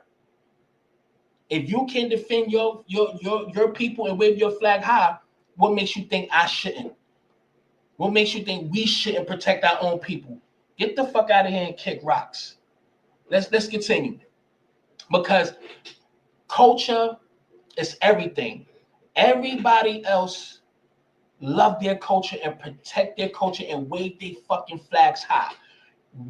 If you can defend your people and wave your flag high, what makes you think I shouldn't? What makes you think we shouldn't protect our own people? Get the fuck out of here and kick rocks. Let's continue. Because culture is everything. Everybody else love their culture and protect their culture and wave their fucking flags high.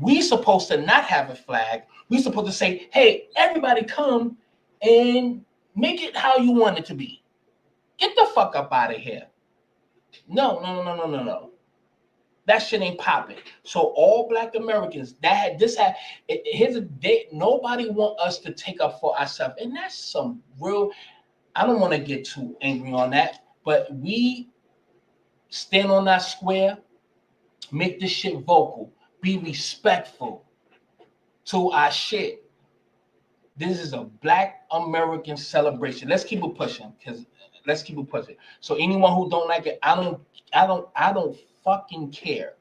We supposed to not have a flag. We supposed to say, hey, everybody come and make it how you want it to be. Get the fuck up out of here. No. That shit ain't popping. So all Black Americans nobody want us to take up for ourselves. And that's some real, I don't want to get too angry on that, but we stand on that square, make this shit vocal, be respectful to our shit. This is a Black American celebration. Let's keep it pushing, So anyone who don't like it, I don't fucking care.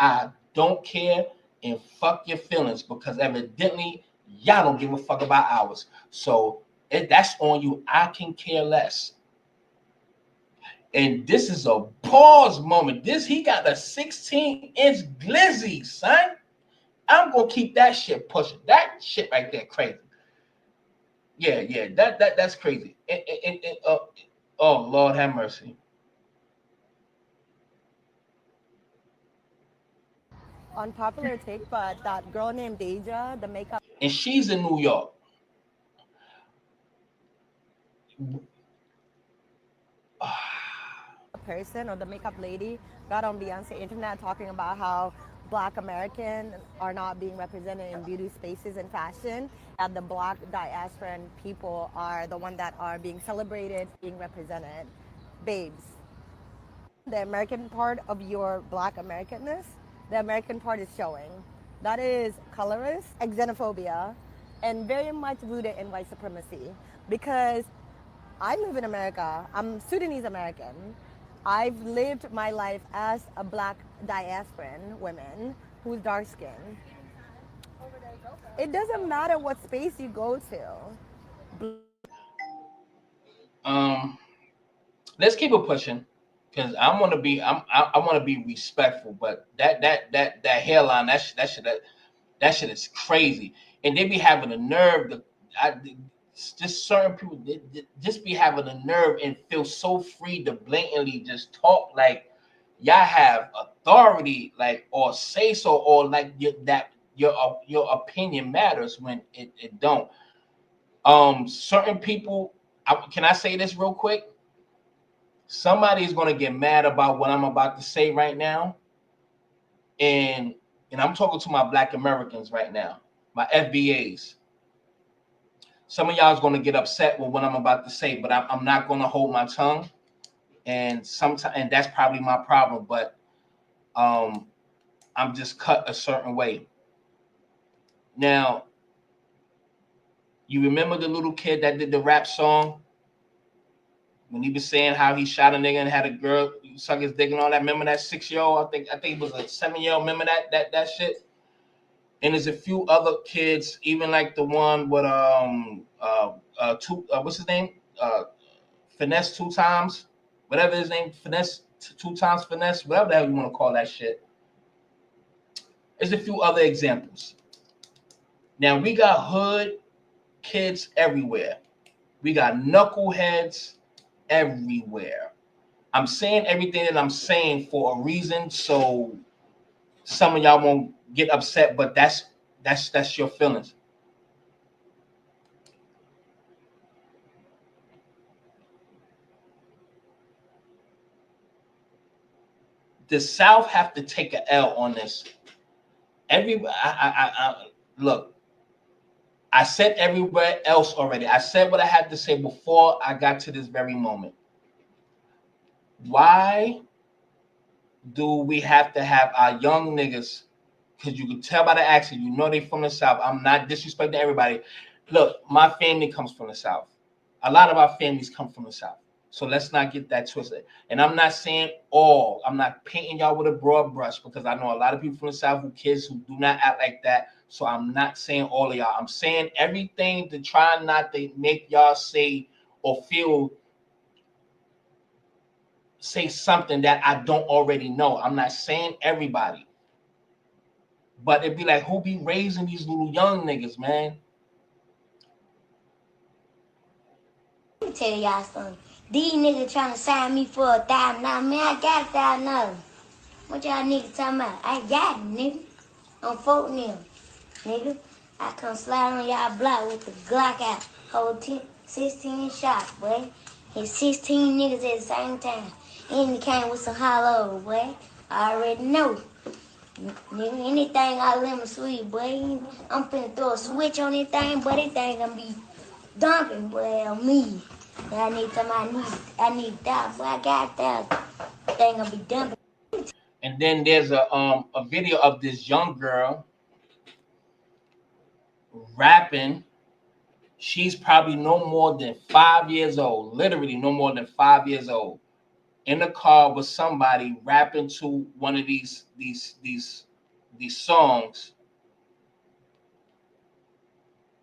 I don't care, and fuck your feelings, because evidently y'all don't give a fuck about ours. So if that's on you, I can care less. And this is a pause moment. He got a 16-inch glizzy, son. I'm gonna keep that shit pushing. That shit right there, crazy. Yeah, that's crazy. Oh Lord have mercy. Unpopular take, but that girl named Deja, the makeup, and she's in New York. person or the makeup lady got on Beyonce internet talking about how Black Americans are not being represented in beauty spaces and fashion, and the Black diaspora people are the one that are being celebrated, being represented. Babes, the American part of your Black Americanness, the American part is showing. That is colorist, xenophobia, and very much rooted in white supremacy. Because I live in America, I'm Sudanese American. I've lived my life as a Black diasporan woman who's dark skinned. It doesn't matter what space you go to. Let's keep it pushing, because I want to be respectful. But that hairline, that shit is crazy, and they be having the nerve just certain people just be having the nerve and feel so free to blatantly just talk like y'all have authority, like, or say so, or like that your opinion matters when it don't. Certain people, can I say this real quick? Somebody is going to get mad about what I'm about to say right now, and and I'm talking to my Black Americans right now, my FBAs. Some of y'all is going to get upset with what I'm about to say, but I'm not going to hold my tongue. And that's probably my problem, but I'm just cut a certain way. Now, you remember the little kid that did the rap song when he was saying how he shot a nigga and had a girl suck his dick and all that? Remember that 6-year-old? I think it was a 7-year-old. Remember that shit? And there's a few other kids, even like the one with what's his name? Finesse 2 times, whatever his name, Finesse 2 times Finesse, whatever the hell you want to call that shit. There's a few other examples. Now we got hood kids everywhere. We got knuckleheads everywhere. I'm saying everything that I'm saying for a reason, so some of y'all won't get upset, but that's your feelings. The South have to take an L on this. Look, I said everywhere else already. I said what I had to say before I got to this very moment. Why do we have to have our young niggas? Because you can tell by the accent, you know they from the South. I'm not disrespecting everybody. Look, my family comes from the South. A lot of our families come from the South. So let's not get that twisted. And I'm not saying all. I'm not painting y'all with a broad brush, because I know a lot of people from the South who kids who do not act like that. So I'm not saying all of y'all. I'm saying everything to try not to make y'all say or say something that I don't already know. I'm not saying everybody. But it'd be like, who be raising these little young niggas, man? Let me tell y'all something. These niggas trying to sign me for $1,000. Man, I got $1,000. What y'all niggas talking about? I got it, nigga. I'm voting them, nigga. I come slide on y'all block with the Glock out. Hold 16 shots, boy. Hit 16 niggas at the same time. And he came with some hollow, boy. I already know. Nigga, anything I lemon sweet, boy. I'm finna throw a switch on this thing, but this thing gonna be dumping, boy, on me. I need that, boy. I got that. Thing gonna be dumping. And then there's a video of this young girl rapping. She's probably no more than 5 years old, literally no more than 5 years old, in a car with somebody rapping to one of these songs.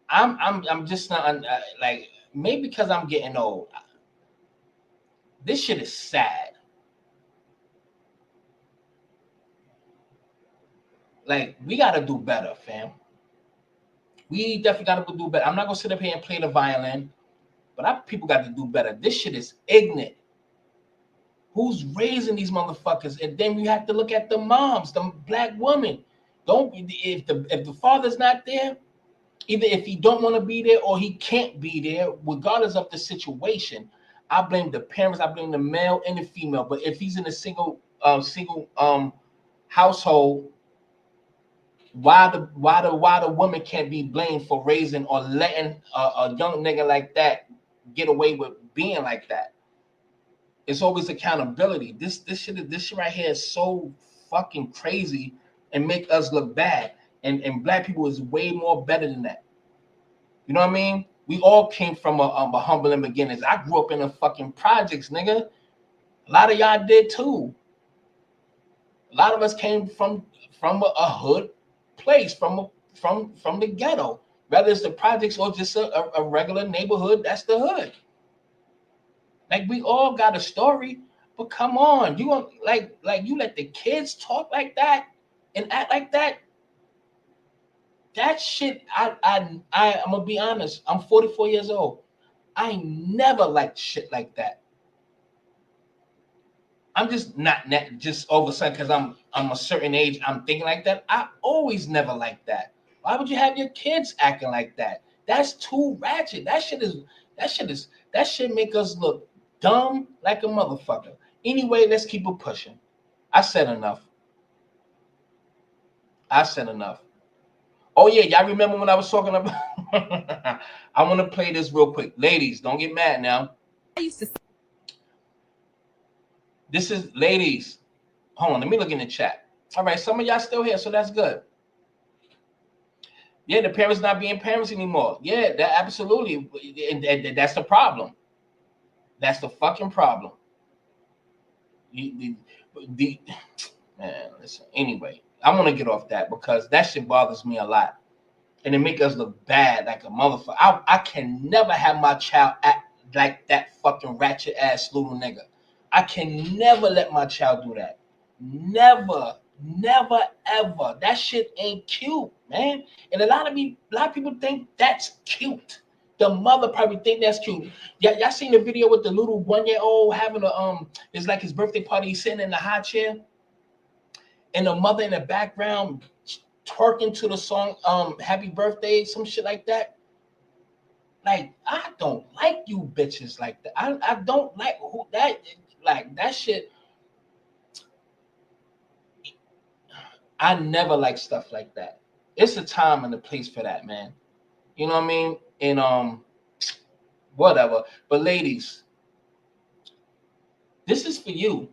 I'm just not like, maybe because I'm getting old. This shit is sad. Like, we gotta do better, fam. We definitely gotta do better. I'm not gonna sit up here and play the violin, but people got to do better. This shit is ignorant. Who's raising these motherfuckers? And then you have to look at the moms, the Black women. If the father's not there, either if he don't want to be there or he can't be there, regardless of the situation, I blame the parents. I blame the male and the female. But if he's in a single household, why the woman can't be blamed for raising or letting a young nigga like that get away with being like that? It's always accountability. This shit right here is so fucking crazy and make us look bad. And Black people is way more better than that. You know what I mean? We all came from a humble beginnings. I grew up in the fucking projects, nigga. A lot of y'all did too. A lot of us came from a hood place, from the ghetto. Whether it's the projects or just a regular neighborhood, that's the hood. Like, we all got a story, but come on, you want like you let the kids talk like that and act like that? That shit, I'm gonna be honest. I'm 44 years old. I never liked shit like that. I'm just not just all of a sudden because I'm a certain age, I'm thinking like that. I always never liked that. Why would you have your kids acting like that? That's too ratchet. That shit make us look dumb like a motherfucker. Anyway, let's keep it pushing. I said enough. I said enough. Oh yeah, y'all remember when I was talking about? I want to play this real quick, ladies. Don't get mad now. This is ladies. Hold on, let me look in the chat. All right, some of y'all still here, so that's good. Yeah, the parents not being parents anymore. Yeah, that absolutely, and that's the problem. That's the fucking problem. Man, listen. Anyway, I want to get off that because that shit bothers me a lot, and it make us look bad like a motherfucker. I can never have my child act like that fucking ratchet ass little nigga. I can never let my child do that. Never, ever. That shit ain't cute, man. And a lot of people think that's cute. The mother probably think that's cute. Y'all seen the video with the little 1-year-old having it's like his birthday party, he's sitting in the high chair, and the mother in the background twerking to the song Happy Birthday, some shit like that. Like, I don't like you bitches like that. I don't like who that, like that shit. I never like stuff like that. It's a time and a place for that, man. You know what I mean? And whatever. But ladies, this is for you.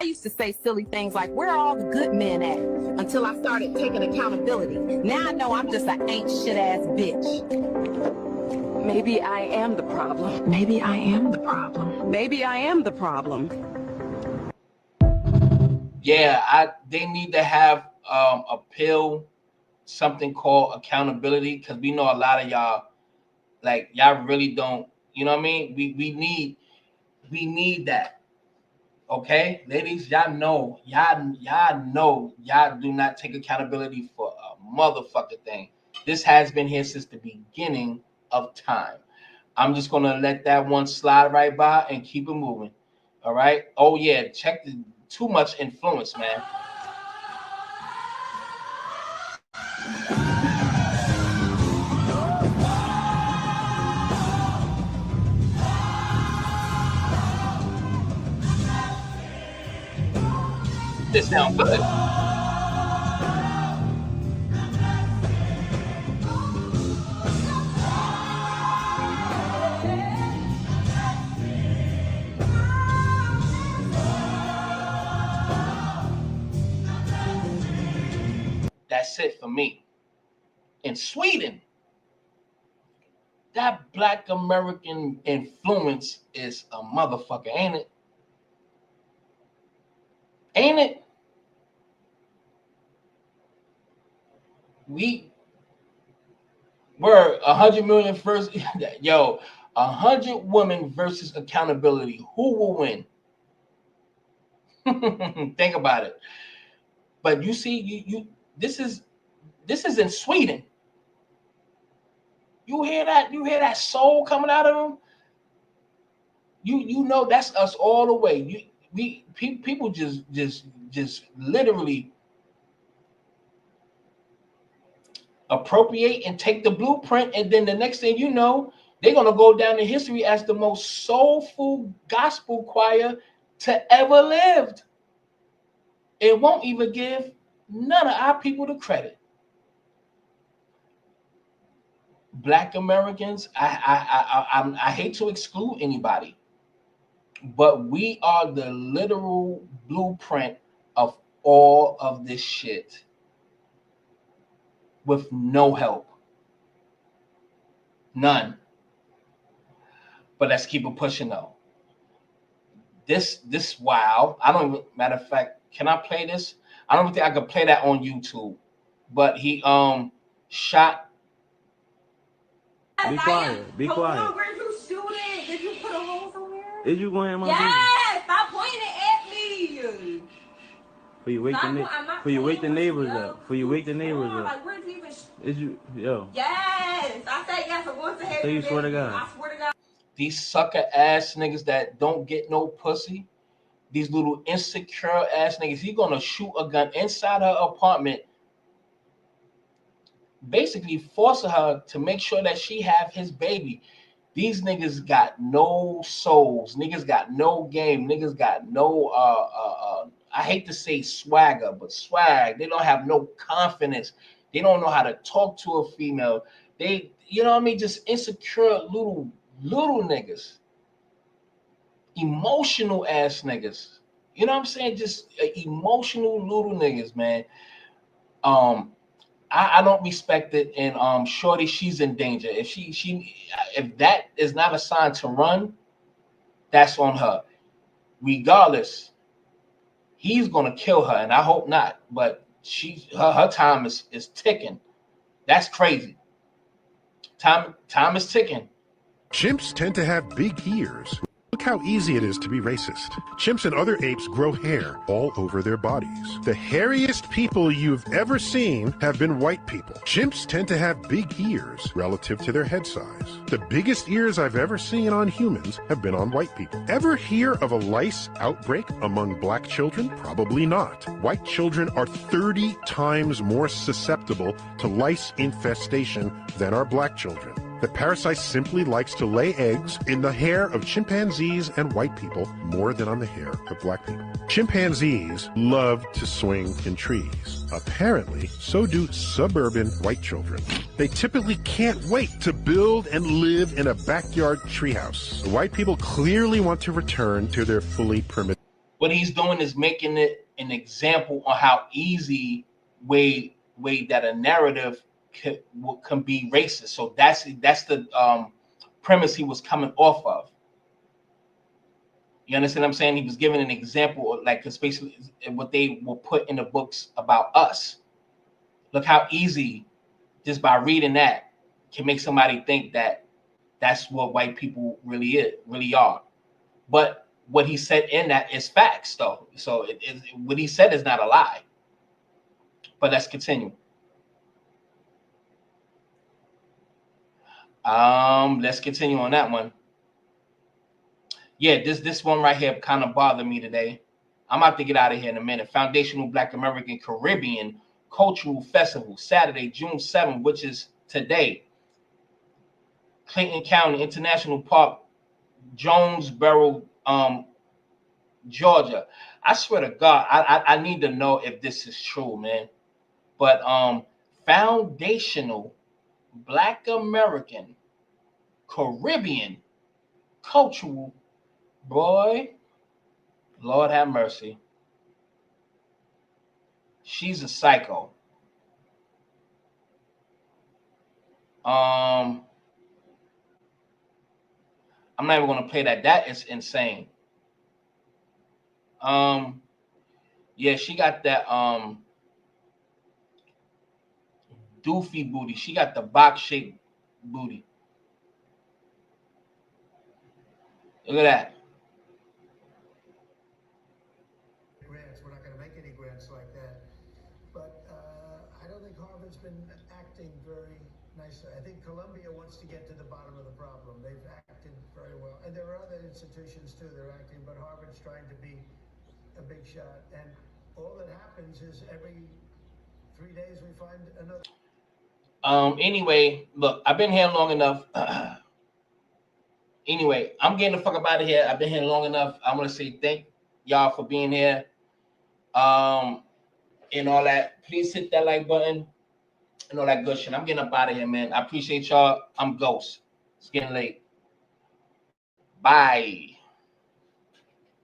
I used to say silly things like, where are all the good men at? Until I started taking accountability. Now I know I'm just an ain't shit ass bitch. Maybe I am the problem. Maybe I am the problem. Maybe I am the problem. Yeah, they need to have a pill, something called accountability, because we know a lot of y'all, like, y'all really don't, you know what I mean? We need that. Okay, ladies, y'all know y'all do not take accountability for a motherfucking thing. This has been here since the beginning of time. I'm just gonna let that one slide right by and keep it moving. All right. Oh yeah, check the too much influence, man. This sounds good. That's it for me. In Sweden, that Black American influence is a motherfucker, ain't it? Ain't it? We're 100 million first. Yo, 100 women versus accountability. Who will win? Think about it. But you see, you this is in Sweden. You hear that? You hear that soul coming out of them? You know that's us all the way. People just literally appropriate and take the blueprint, and then the next thing you know, they're gonna go down in history as the most soulful gospel choir to ever lived. It won't even give none of our people the credit. Black Americans, I hate to exclude anybody, but we are the literal blueprint of all of this shit with no help. None. But let's keep it pushing though. This wow. I don't even, matter of fact, can I play this? I don't think I could play that on YouTube. But he shot. Be quiet. Be quiet. Where'd you shoot it? Did you put a hole somewhere? Is you going in my Yes! Stop pointing at me! For you wake the neighbors up. For you wake the neighbors up. Like, where'd you even Is you yo? Yes! I said yes. I'm going to hate So you swear to God? I swear to God. These sucker ass niggas that don't get no pussy, these little insecure ass niggas, he gonna shoot a gun inside her apartment, basically forcing her to make sure that she have his baby. These niggas got no souls. Niggas got no game. Niggas got no I hate to say swagger, but swag. They don't have no confidence. They don't know how to talk to a female. They, you know what I mean? Just insecure little niggas. Emotional ass niggas. You know what I'm saying? Just emotional little niggas, man. I don't respect it. And Shorty, she's in danger. If that is not a sign to run, that's on her. Regardless, he's gonna kill her, and I hope not. But her time is ticking. That's crazy. Time is ticking. Chimps tend to have big ears. Look how easy it is to be racist. Chimps and other apes grow hair all over their bodies. The hairiest people you've ever seen have been white people. Chimps tend to have big ears relative to their head size. The biggest ears I've ever seen on humans have been on white people. Ever hear of a lice outbreak among black children? Probably not. White children are 30 times more susceptible to lice infestation than our black children. The parasite simply likes to lay eggs in the hair of chimpanzees and white people more than on the hair of black people. Chimpanzees love to swing in trees. Apparently, so do suburban white children. They typically can't wait to build and live in a backyard treehouse. The white people clearly want to return to their fully primitive. What he's doing is making it an example on how easy way that a narrative can be racist. So that's the premise he was coming off of. You understand what I'm saying? He was giving an example of, like, it's basically what they will put in the books about us. Look how easy, just by reading that, can make somebody think that that's what white people really are. But what he said in that is facts, though. So what he said is not a lie. But let's continue. Let's continue on that one. Yeah, this one right here kind of bothered me today. I'm about to get out of here in a minute. Foundational Black American Caribbean Cultural Festival, Saturday, June 7th, which is today. Clayton County International Park, Jonesboro, Georgia. I swear to God, I need to know if this is true, man. But Foundational Black American Caribbean Cultural, boy, Lord have mercy. She's a psycho. I'm not even gonna play that. That is insane. Yeah, she got that doofy booty. She got the box shaped booty. Look at that. Grants. We're not going to make any grants like that. But I don't think Harvard's been acting very nicely. I think Columbia wants to get to the bottom of the problem. They've acted very well. And there are other institutions, too, that are acting, but Harvard's trying to be a big shot. And all that happens is every 3 days we find another. Anyway, look, I've been here long enough. Anyway, I'm getting the fuck up out of here. I've been here long enough. I want to say thank y'all for being here. And all that. Please hit that like button and all that good shit. I'm getting up out of here, man. I appreciate y'all. I'm Ghost. It's getting late. Bye.